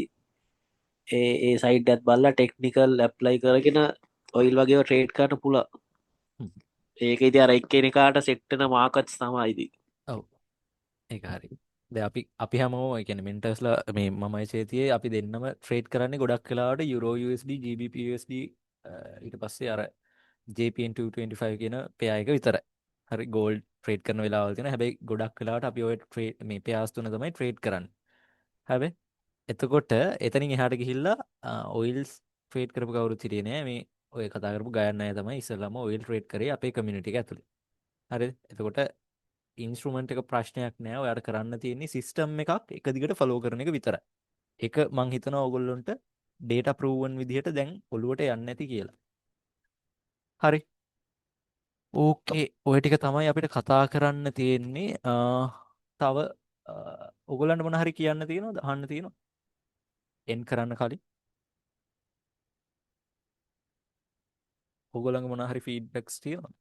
ඒ සයිඩ් ඇත් බලලා ටෙක්නිකල් ඇප්ලයි කරගෙන ඔයිල් වගේ ට්‍රේඩ් කරන්න පුළුවන් හ්ම්. ඒක ඉතින් අර එක්කෙනෙකාට සෙට් වෙන මාකට්ස් තමයි ඉතින් ඔව් ඒක හරි. දැන් අපි හැමෝම ඒ කියන්නේ මෙන්ටර්ස්ලා මේ මමයි චේතියේ අපි දෙන්නම ට්‍රේඩ් කරන්නේ ගොඩක් වෙලාවට යුරෝ USD GBP USD ඊට පස්සේ අර JPN 225 කියන පෙයා එක විතරයි. හරි ගෝල්ඩ් ට්‍රේඩ් කරන වෙලාවල් තියෙනවා. හැබැයි ගොඩක් වෙලාවට අපි ඔය ට්‍රේඩ් මේ පෙයාස් තුන තමයි ට්‍රේඩ් කරන්නේ. හැබැයි එතකොට එතනින් එහාට ගිහිල්ලා ඔයිල්ස් ට්‍රේඩ් කරපු කවුරුත් හිටියේ නෑ. මේ ඔය කතා කරපු ගයන් අය තමයි ඉස්සෙල්ලාම ඔයිල් ට්‍රේඩ් කරේ අපේ කමියුනිටි එක ඇතුලේ. හරිද? එතකොට ඉන්ස්ට්‍රුමන්ට් එක ප්‍රශ්නයක් නෑ. ඔයාලට කරන්න තියෙන්නේ සිස්ටම් එකක් එක දිගට ෆලෝ කරන එක විතරයි. ඒක මං හිතනවා ඕගොල්ලොන්ට ඩේටා ප්‍රූවන් විදිහට දැන් ඔලුවට යන්නේ නැති කියලා. හරි. ඕකේ ඔය ටික තමයි අපිට කතා කරන්න තියෙන්නේ. තව ඔයගොල්ලන්ට මොන හරි කියන්න තියෙනවද? අහන්න තියෙනවද? එන් කරන්න කලින් ඔයගොල්ලන්ගේ මොන හරි ෆීඩ්බැක්ස් තියෙනවද?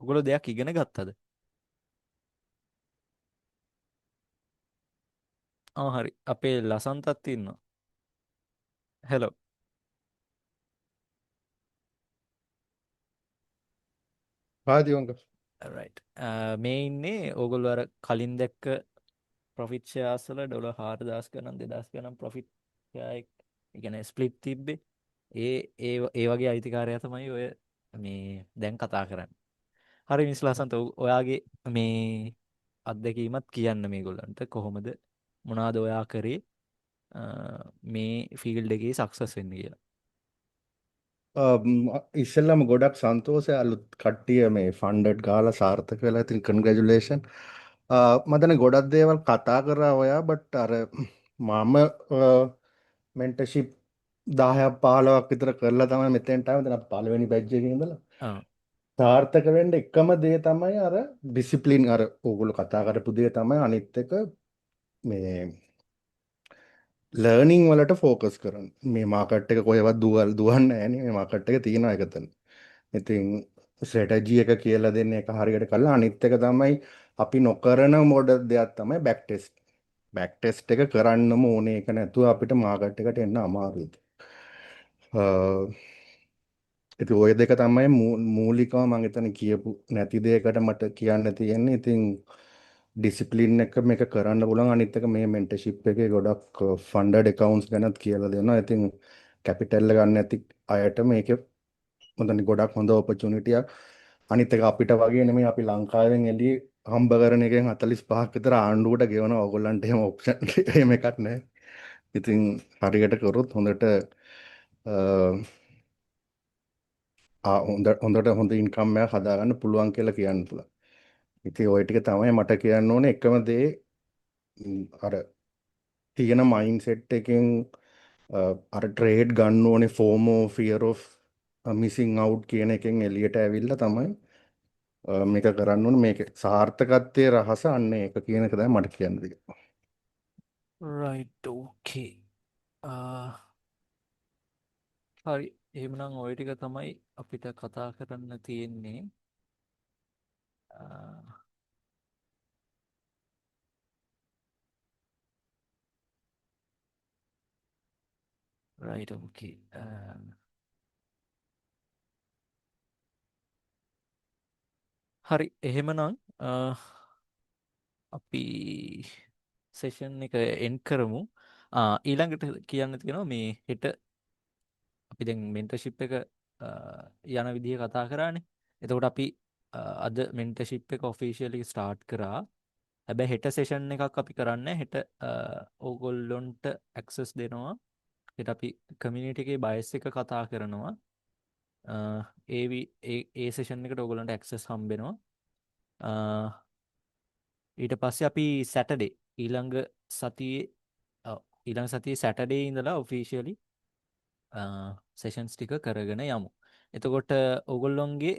ඔයගොල්ලෝ දෙයක් ඉගෙන ගත්තද? හරි. අපේ ලසන්තත් ඉන්නවා. හෙලෝ. පාදිවංග right. මේ ඉන්නේ ඕගොල්ලෝ අර කලින් දැක්ක ප්‍රොෆිට් ෂෙයාර්ස් වල ඩොලර් 4000 ගණන් 2000 ගණන් ප්‍රොෆිට් ෂෙයාර් එක ඒ කියන්නේ ස්ප්ලිට් තිබ්බේ. ඒ වගේ අයිතිකාරයා තමයි ඔය මේ දැන් කතා කරන්නේ. හරි මිස් ලසන්ත ඔයාගේ මේ අත්දැකීමත් කියන්න මේගොල්ලන්ට කොහොමද මොනවාද ඔයා කරේ මේ ෆීල්ඩ් එකේ සක්සස් වෙන්න කියලා. ඉස්සෙල්ලම ගොඩක් සන්තෝෂය අලුත් කට්ටිය මේ ෆන්ඩඩ් ගාලා සාර්ථක වෙලා ඉතින් කන්ග්‍රැචුලේෂන් මදන ගොඩක් දේවල් කතා කරා ඔයා බට් අර මම මෙන්ටර්ෂිප් 10ක් 15ක් විතර කරලා තමයි මෙතෙන්ට ආවේ දැන් පළවෙනි බැච් එකේ ඉඳලා සාර්ථක වෙන්න එකම දේ තමයි අර ඩිසිප්ලින් අර ඕගොල්ලෝ කතා කරපු දේ තමයි අනිත් එක මේ ලර්නිං වලට ෆෝකස් කරන්න මේ මාකට් එක කොහෙවත් දුවන්නේ නැහැ නේ මේ මාකට් එක තියෙනවා එකතන. ඉතින් ස්ට්‍රැටජි එක කියලා දෙන්න එක හරියට කළා අනිත් එක තමයි අපි නොකරන මොඩල් දෙයක් තමයි බෑක් ටෙස්ට්. බෑක් ටෙස්ට් එක කරන්නම ඕනේ ඒක නැතුව අපිට මාකට් එකට එන්න අමාරුයි. ඉතින් ওই දෙක තමයි මූලිකව මම හිතන්නේ කියපු නැති දෙයකට මට කියන්න තියෙන්නේ. ඉතින් ඩිසිප්ලින් එක මේක කරන්න පුළුවන් අනිත් එක මේ මෙන්ටර්ෂිප් එකේ ගොඩක් ෆන්ඩඩ් accounts ගැනත් කියලා දෙනවා. ඉතින් කැපිටල් ගන්න නැති අයට මේක මොකද ගොඩක් හොඳ ඔපචුනිටි එකක්. අනිත් එක අපිට වගේ නෙමෙයි අපි ලංකාවෙන් එළිය හම්බ කරන එකෙන් 45ක් විතර ආණ්ඩුවට ගෙවනවා. ඕගොල්ලන්ට එහෙම ඔප්ෂන් එහෙම එකක් නැහැ. ඉතින් හරියට කරොත් හොඳට හොඳට හොඳ ඉන්කම් එකක් හදාගන්න පුළුවන් කියලා කියන්න පුළුවන්. ඉතින් ওই ටික තමයි මට කියන්න ඕනේ එකම දේ අර තියෙන මයින්ඩ්සෙට් එකෙන් අර ට්‍රේඩ් ගන්න ඕනේ FOMO fear of missing out කියන එකෙන් එළියට ඇවිල්ලා තමයි මේක කරන්න ඕනේ මේක සාර්ථකත්වයේ රහස අන්න ඒක කියන එක තමයි මට කියන්න දෙන්නේ. right okay හරි. එහෙමනම් ওই ටික තමයි අපිට කතා කරන්න තියෙන්නේ. right okay. හරි. එහෙමනම් අපි සෙෂන් එක එන්ඩ් කරමු. ඊළඟට කියන්න තියෙනවා මේ හෙට අපි දැන් මෙන්ටර්ෂිප් එක යන විදිහ කතා කරානේ. එතකොට අපි අද මෙන්ටර්ෂිප් එක ඔෆිෂියලි ස්ටාර්ට් කරා. හැබැයි හෙට සෙෂන් එකක් අපි කරන්නේ. හෙට ඕගොල්ලොන්ට ඇක්සස් දෙනවා. හෙට අපි කමියුනිටි එකේ බයස් එක කතා කරනවා. ඒ සෙෂන් එකට ඕගොල්ලන්ට ඇක්සස් හම්බෙනවා. ඊට පස්සේ අපි සැටර්ඩේ ඊළඟ සතියේ සැටර්ඩේ ඉඳලා ඔෆිෂියලි සෙෂන්ස් ටික කරගෙන යමු. එතකොට ඔගොල්ලොන්ගේ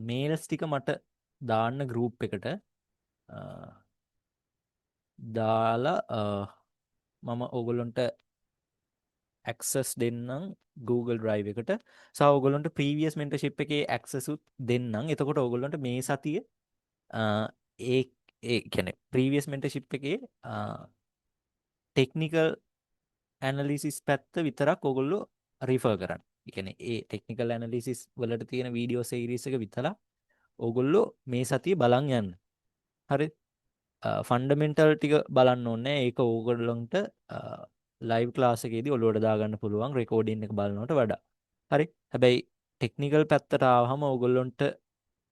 මේල්ස් ටික මට දාන්න ගෲප් එකට දාලා මම ඔගොල්ලොන්ට ඇක්සස් දෙන්නම් Google Drive එකට. සහ ඔයගොල්ලන්ට previous mentorship එකේ access උත් දෙන්නම්. එතකොට ඔයගොල්ලන්ට මේ සතිය ඒ ඒ කියන්නේ previous mentorship එකේ technical analysis පැත්ත විතරක් ඔයගොල්ලෝ refer කරන්න. ඒ කියන්නේ ඒ technical analysis වලට තියෙන video series එක විතරක් ඔයගොල්ලෝ මේ සතිය බලන් යන්න. හරි. ෆන්ඩමෙන්ටල් ටික බලන්න ඕනේ. ඒක ඕගොල්ලන්ට ලයිව් ක්ලාස් එකේදී ඔලුවට දාගන්න පුළුවන් රෙකෝඩින් එක බලනවට වඩා. හරි. හැබැයි ටෙක්නිකල් පැත්තට ආවම ඕගොල්ලන්ට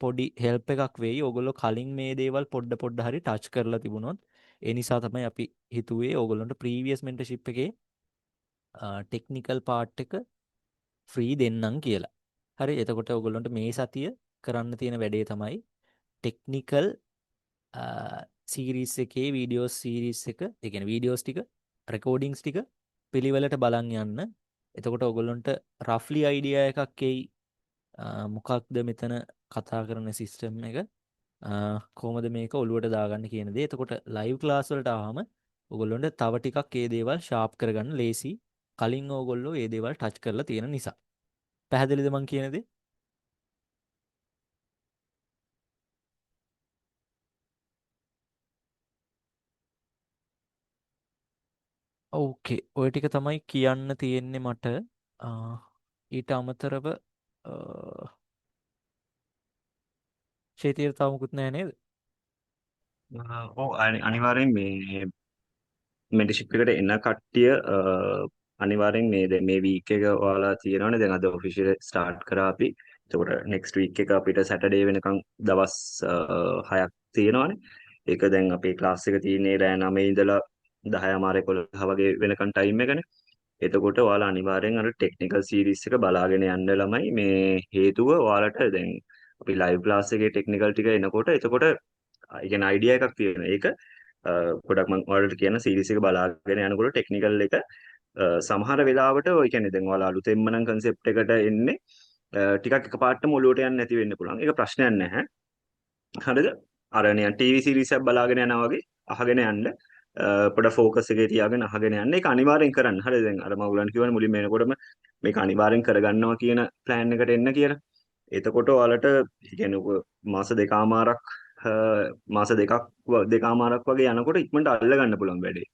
පොඩි හෙල්ප් එකක් වෙයි. ඕගොල්ලෝ කලින් මේ දේවල් පොඩ හරි ටච් කරලා තිබුණොත් ඒ නිසා තමයි අපි හිතුවේ ඕගොල්ලන්ට ප්‍රීවියස් මෙන්ටර්ෂිප් එකේ ටෙක්නිකල් පාර්ට් එක ෆ්‍රී දෙන්නම් කියලා. හරි. එතකොට ඕගොල්ලන්ට මේ සතිය කරන්න තියෙන වැඩේ තමයි ටෙක්නිකල් සීරීස් එකේ වීඩියෝ සීරීස් එක, ඒ කියන්නේ වීඩියෝස් ටික, රෙකෝඩින්ග්ස් ටික පිළිවෙලට බලන් යන්න. එතකොට ඔයගොල්ලන්ට රෆ්ලි අයිඩියා එකක් එයි මොකක්ද මෙතන කතා කරන සිස්ටම් එක, කොහොමද මේක ඔලුවට දාගන්න කියන දේ. එතකොට ලයිව් ක්ලාස් වලට ආවම ඔයගොල්ලන්ට තව ටිකක් ඒ දේවල් ෂාප් කරගන්න ලේසි. කලින් ඕගොල්ලෝ ඒ දේවල් ටච් කරලා තියෙන නිසා. පැහැදිලිද මං කියන දේ? ඕකේ. ඔය ටික තමයි කියන්න තියෙන්නේ මට. ඊට අමතරව ශේතිර තව මුකුත් නැහැ නේද? ඔව් අනිවාර්යෙන් මේ මෙන්ටර්ෂිප් එකට එන කට්ටිය අනිවාර්යෙන් මේ වීක් එක ඔයාලා තියෙනවනේ. දැන් අද ඔෆිෂියල් ස්ටාර්ට් කරා අපි. එතකොට නෙක්ස්ට් වීක් එක අපිට සැටර්ඩේ වෙනකන් දවස් 6ක් තියෙනවනේ. ඒක දැන් අපේ ක්ලාස් එක තියෙන්නේ රෑ 9 ඉඳලා 10:00 වගේ වෙනකන් ටයිම් එකනේ. එතකොට ඔයාලා අනිවාර්යෙන් අර ටෙක්නිකල් සීරීස් එක බලාගෙන යන්න ළමයි. මේ හේතුව ඔයාලට දැන් අපි ලයිව් ක්ලාස් එකේ ටෙක්නිකල් ටික එනකොට එතකොට ඒ කියන්නේ අයිඩියා එකක් තියෙනවා. ඒක ගොඩක් මම ඔයාලට කියන සීරීස් එක බලාගෙන යනකොට ටෙක්නිකල් එක සමහර වෙලාවට ඔය කියන්නේ දැන් ඔයාලා අලුතෙන්ම නම් concept එකට එන්නේ ටිකක් එකපාරටම ඔලුවට යන්නේ නැති වෙන්න පුළුවන්. ඒක ප්‍රශ්නයක් නැහැ. හරිද? අර නිකන් ටීවී සීරීස් එකක් බලාගෙන යනවා වගේ අහගෙන යන්න. පොඩ ෆෝකස් එකේ තියාගෙන අහගෙන යන්න. ඒක අනිවාර්යෙන් කරන්න. හරිද? දැන් අර මම උලන් කියවනේ මුලින්ම එනකොටම මේක අනිවාර්යෙන් කරගන්නවා කියන plan එකට එන්න කියලා. එතකොට ඔයාලට කියන්නේ මාස දෙකමාරක් මාස දෙකමාරක් වගේ යනකොට ඉක්මනට අල්ල ගන්න පුළුවන් වැඩේ.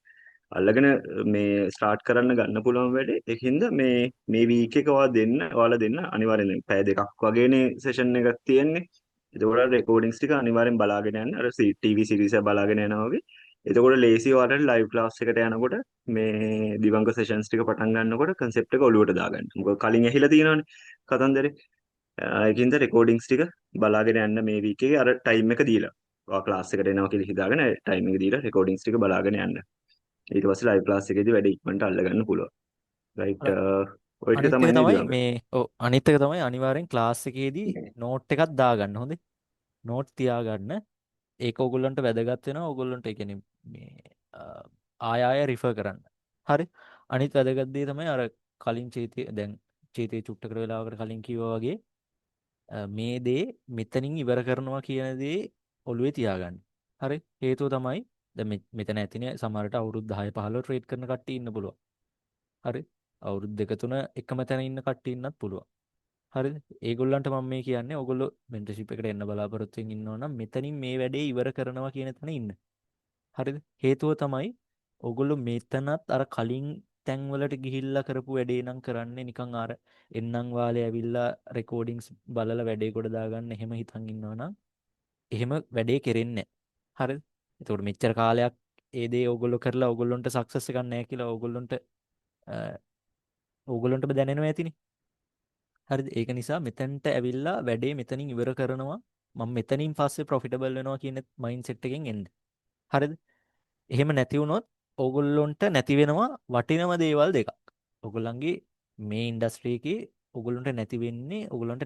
අල්ලගෙන මේ ස්ටාර්ට් කරන්න ගන්න පුළුවන් වැඩේ. ඒකින්ද මේ වීක් එක ඔයාලා දෙන්න අනිවාර්යෙන් පැය දෙකක් වගේනේ සෙෂන් එකක් තියෙන්නේ. එතකොට රෙකෝඩින්ග්ස් ටික අනිවාර්යෙන් බලාගෙන යන්න. අර ටීවී සීරීස් එක බලාගෙන යනවා වගේ. එතකොට ලේසි ඔයාලට ලයිව් ක්ලාස් එකට යනකොට මේ දිවංග සෙෂන්ස් ටික පටන් ගන්නකොට concept එක ඔලුවට දාගන්න. මොකද කලින් ඇහිලා තියෙනවනේ කතන්දරේ. ඒකින්ද රෙකෝඩින්ග්ස් ටික බලාගෙන යන්න මේ වීක් එකේ අර ටයිම් එක දීලා. ඔයා ක්ලාස් එකට එනවා කියලා හිතාගෙන ටයිම් එක දීලා රෙකෝඩින්ග්ස් ටික බලාගෙන යන්න. ඊට පස්සේ ලයිව් ක්ලාස් එකේදී වැඩ ඉක්මනට අල්ලගන්න පුළුවන්. රයිට්. ඔය ටික අනිත් එක තමයි තමයි නේද? මේ අනිත් එක තමයි අනිවාර්යෙන් ක්ලාස් එකේදී නෝට් එකක් දාගන්න. හොඳේ. නෝට් තියාගන්න. ඒක ඕගොල්ලන්ට වැදගත් වෙනවා. ඕගොල්ලන්ට ඒ කියන්නේ මේ ආය රිෆර් කරන්න. හරි. අනිත් වැදගත් දේ තමයි අර කලින් චේතේ චුට්ටකර වෙලාවකට කලින් කිව්වා වගේ මේ දේ මෙතනින් ඉවර කරනවා කියන දේ ඔළුවේ තියාගන්න. හරි. හේතුව තමයි දැන් මෙතන ඇතිනේ සමහරට අවුරුදු 10 15 ට්‍රේඩ් කරන කට්ටිය ඉන්න පුළුවන්. හරි. අවුරුදු දෙක තුන එකම තැන ඉන්න කට්ටිය ඉන්නත් පුළුවන්. හරිද? ඒගොල්ලන්ට මම මේ කියන්නේ ඕගොල්ලෝ මෙන්ටර්ෂිප් එකට එන්න බලාපොරොත්තු වෙමින් ඉන්නවා නම් මෙතනින් මේ වැඩේ ඉවර කරනවා කියන තැන ඉන්න. හරිද? හේතුව තමයි ඕගොල්ලෝ මෙතනත් අර කලින් තැන්වලට ගිහිල්ලා කරපු වැඩේ නම් කරන්නේ නිකන් අර එන්නම් වාලේ ඇවිල්ලා රෙකෝඩින්ග්ස් බලලා වැඩේ කොට දාගන්න එහෙම හිතන් ඉන්නවා නම් එහෙම වැඩේ කෙරෙන්නේ නැහැ. හරිද? එතකොට මෙච්චර කාලයක් ඒ දේ ඕගොල්ලෝ කරලා ඕගොල්ලොන්ට සක්සස් එකක් නැහැ කියලා ඕගොල්ලොන්ටම දැනෙනවා ඇතිනේ. හරිද? ඒක නිසා මෙතනට ඇවිල්ලා වැඩේ මෙතනින් ඉවර කරනවා. මම මෙතනින් පස්සේ ප්‍රොෆිටබල් වෙනවා කියන මයින්ඩ් සෙට් එකෙන් එන්න. හරිද? එහෙම නැති වුණොත් ඕගොල්ලොන්ට නැති වෙනවා වටිනම දේවල් දෙකක්. ඕගොල්ලන්ගේ මේ ඉන්ඩස්ට්‍රි එකේ ඕගොල්ලොන්ට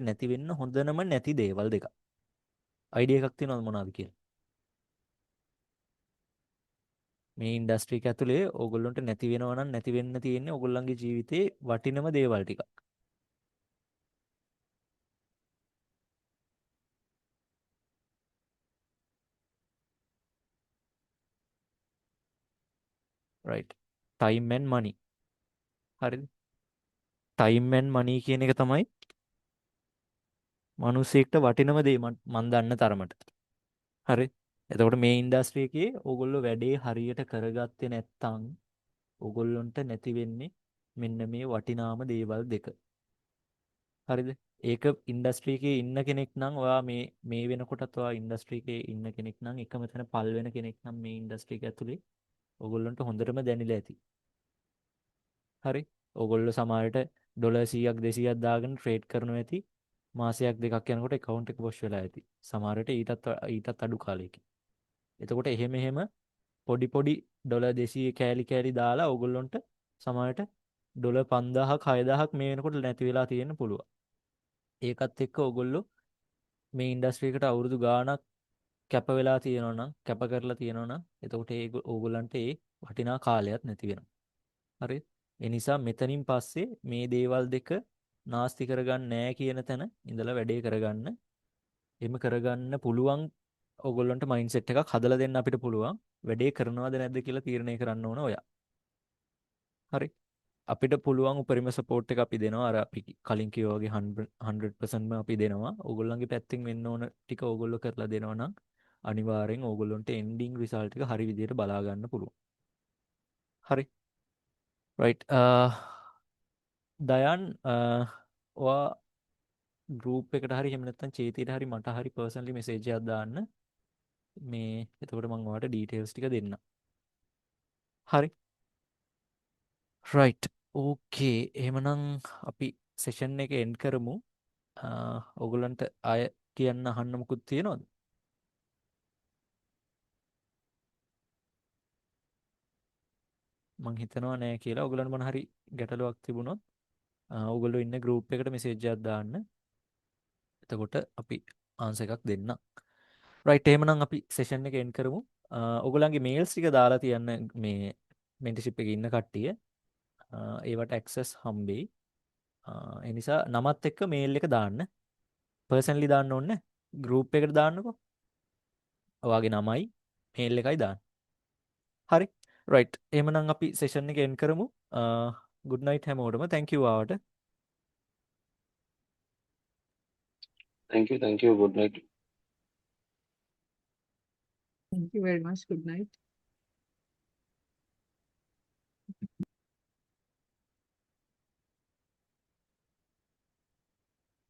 නැති වෙන්න හොඳනම නැති දේවල් දෙකක්. අයිඩියා එකක් තියෙනවද මොනවද කියලා? මේ ඉන්ඩස්ට්‍රි එක ඇතුලේ ඕගොල්ලොන්ට නැති වෙනවා නම් නැති වෙන්න තියෙන්නේ ඕගොල්ලන්ගේ ජීවිතේ වටිනම දේවල් ටිකක්. right? time and money. හරිද? time and money කියන එක තමයි මිනිස්සෙක්ට වටිනම දේ මන් දන්න තරමට. හරි? එතකොට මේ ඉන්ඩස්ට්‍රි එකේ ඕගොල්ලෝ වැඩේ හරියට කරගත්තේ නැත්නම් ඕගොල්ලොන්ට නැති වෙන්නේ මෙන්න මේ වටිනාම දේවල් දෙක. හරිද? ඒක ඉන්ඩස්ට්‍රි එකේ ඉන්න කෙනෙක් නම් ඔයා මේ වෙනකොටත් ඔයා ඉන්ඩස්ට්‍රි එකේ ඉන්න කෙනෙක් නම් එකම තැන පල් වෙන කෙනෙක් නම් මේ ඉන්ඩස්ට්‍රි එක ඇතුලේ ඕගොල්ලන්ට හොඳටම දැනිලා ඇති. හරි? ඕගොල්ලෝ සමහරට ඩොලර් 100ක් 200ක් දාගෙන ට්‍රේඩ් කරනවා ඇති. මාසයක් දෙකක් යනකොට account එක පොෂ් වෙලා ඇති. සමහරට ඊටත් අඩු කාලයකින්. එතකොට එහෙම පොඩි පොඩි ඩොලර් 200 කෑලි කෑලි දාලා ඕගොල්ලොන්ට සමහරට ඩොලර් 5000ක් 6000ක් මේ වෙනකොට නැති වෙලා තියෙන්න පුළුවන්. ඒකත් එක්ක ඕගොල්ලෝ මේ ඉන්ඩස්ට්‍රි එකට අවුරුදු ගාණක් කැප වෙලා තියෙනවා නම් කැප කරලා තියෙනවා නම් එතකොට ඕගොල්ලන්ට ඒ වටිනා කාලයක් නැති වෙනවා. හරි? ඒ නිසා මෙතනින් පස්සේ මේ දේවල් දෙක නාස්ති කරගන්න නෑ කියන තැන ඉඳලා වැඩේ කරගන්න. එහෙම කරගන්න පුළුවන් ඕගොල්ලන්ට මයින්ඩ්සෙට් එකක් හදලා දෙන්න අපිට පුළුවන්. වැඩේ කරනවද නැද්ද කියලා තීරණය කරන්න ඕන ඔයා. හරි? අපිට පුළුවන් උපරිම සපෝට් එක අපි දෙනවා. අර අපි කලින් කිව්වා වගේ 100%ම අපි දෙනවා. ඕගොල්ලන්ගේ පැත්තෙන් වෙන්න ඕන ටික ඕගොල්ලෝ කරලා දෙනවා නම් අනිවාර්යෙන් ඕගොල්ලන්ට එන්ඩින් රිසල්ට් එක හරි විදියට බලා ගන්න පුළුවන්. හරි? right. දයන් ඔයා ගෲප් එකට හරි එහෙම නැත්නම් චේතියට හරි මට හරි පර්සනලි මෙසේජ් එකක් දාන්න. මේ එතකොට මම ඔයාලට ඩීටේල්ස් ටික දෙන්නම්. හරි. right. okay. එහෙමනම් අපි සෙෂන් එක එන්ඩ් කරමු. ඔයගොල්ලන්ට ආය කියන්න අහන්න මොකුත් තියෙනවද? මං හිතනවා නෑ කියලා. ඔයගොල්ලන්ට මොන හරි ගැටලුවක් තිබුණොත් ඔයගොල්ලෝ ඉන්න ගෲප් එකට මෙසේජ් එකක් දාන්න. එතකොට අපි ආන්සර් එකක් දෙන්නම්. right. එහෙමනම් අපි සෙෂන් එක එන්ඩ් කරමු. ඔයගොල්ලන්ගේ මේල්ස් ටික දාලා තියන්න මේ මෙන්ටර්ෂිප් එකේ ඉන්න කට්ටිය. ඒවට ඇක්සස් හම්බෙයි. ඒ නිසා නමත් එක්ක මේල් එක දාන්න. පර්සනලි දාන්න ඕනේ. ගෲප් එකට දාන්නකෝ. ඔයාගේ නමයි මේල් එකයි දාන්න. හරි. right. එහෙමනම් අපි සෙෂන් එක එන්ඩ් කරමු. good night හැමෝටම. thank you ආවට. Thank you. Good night. Thank you very much. Good night.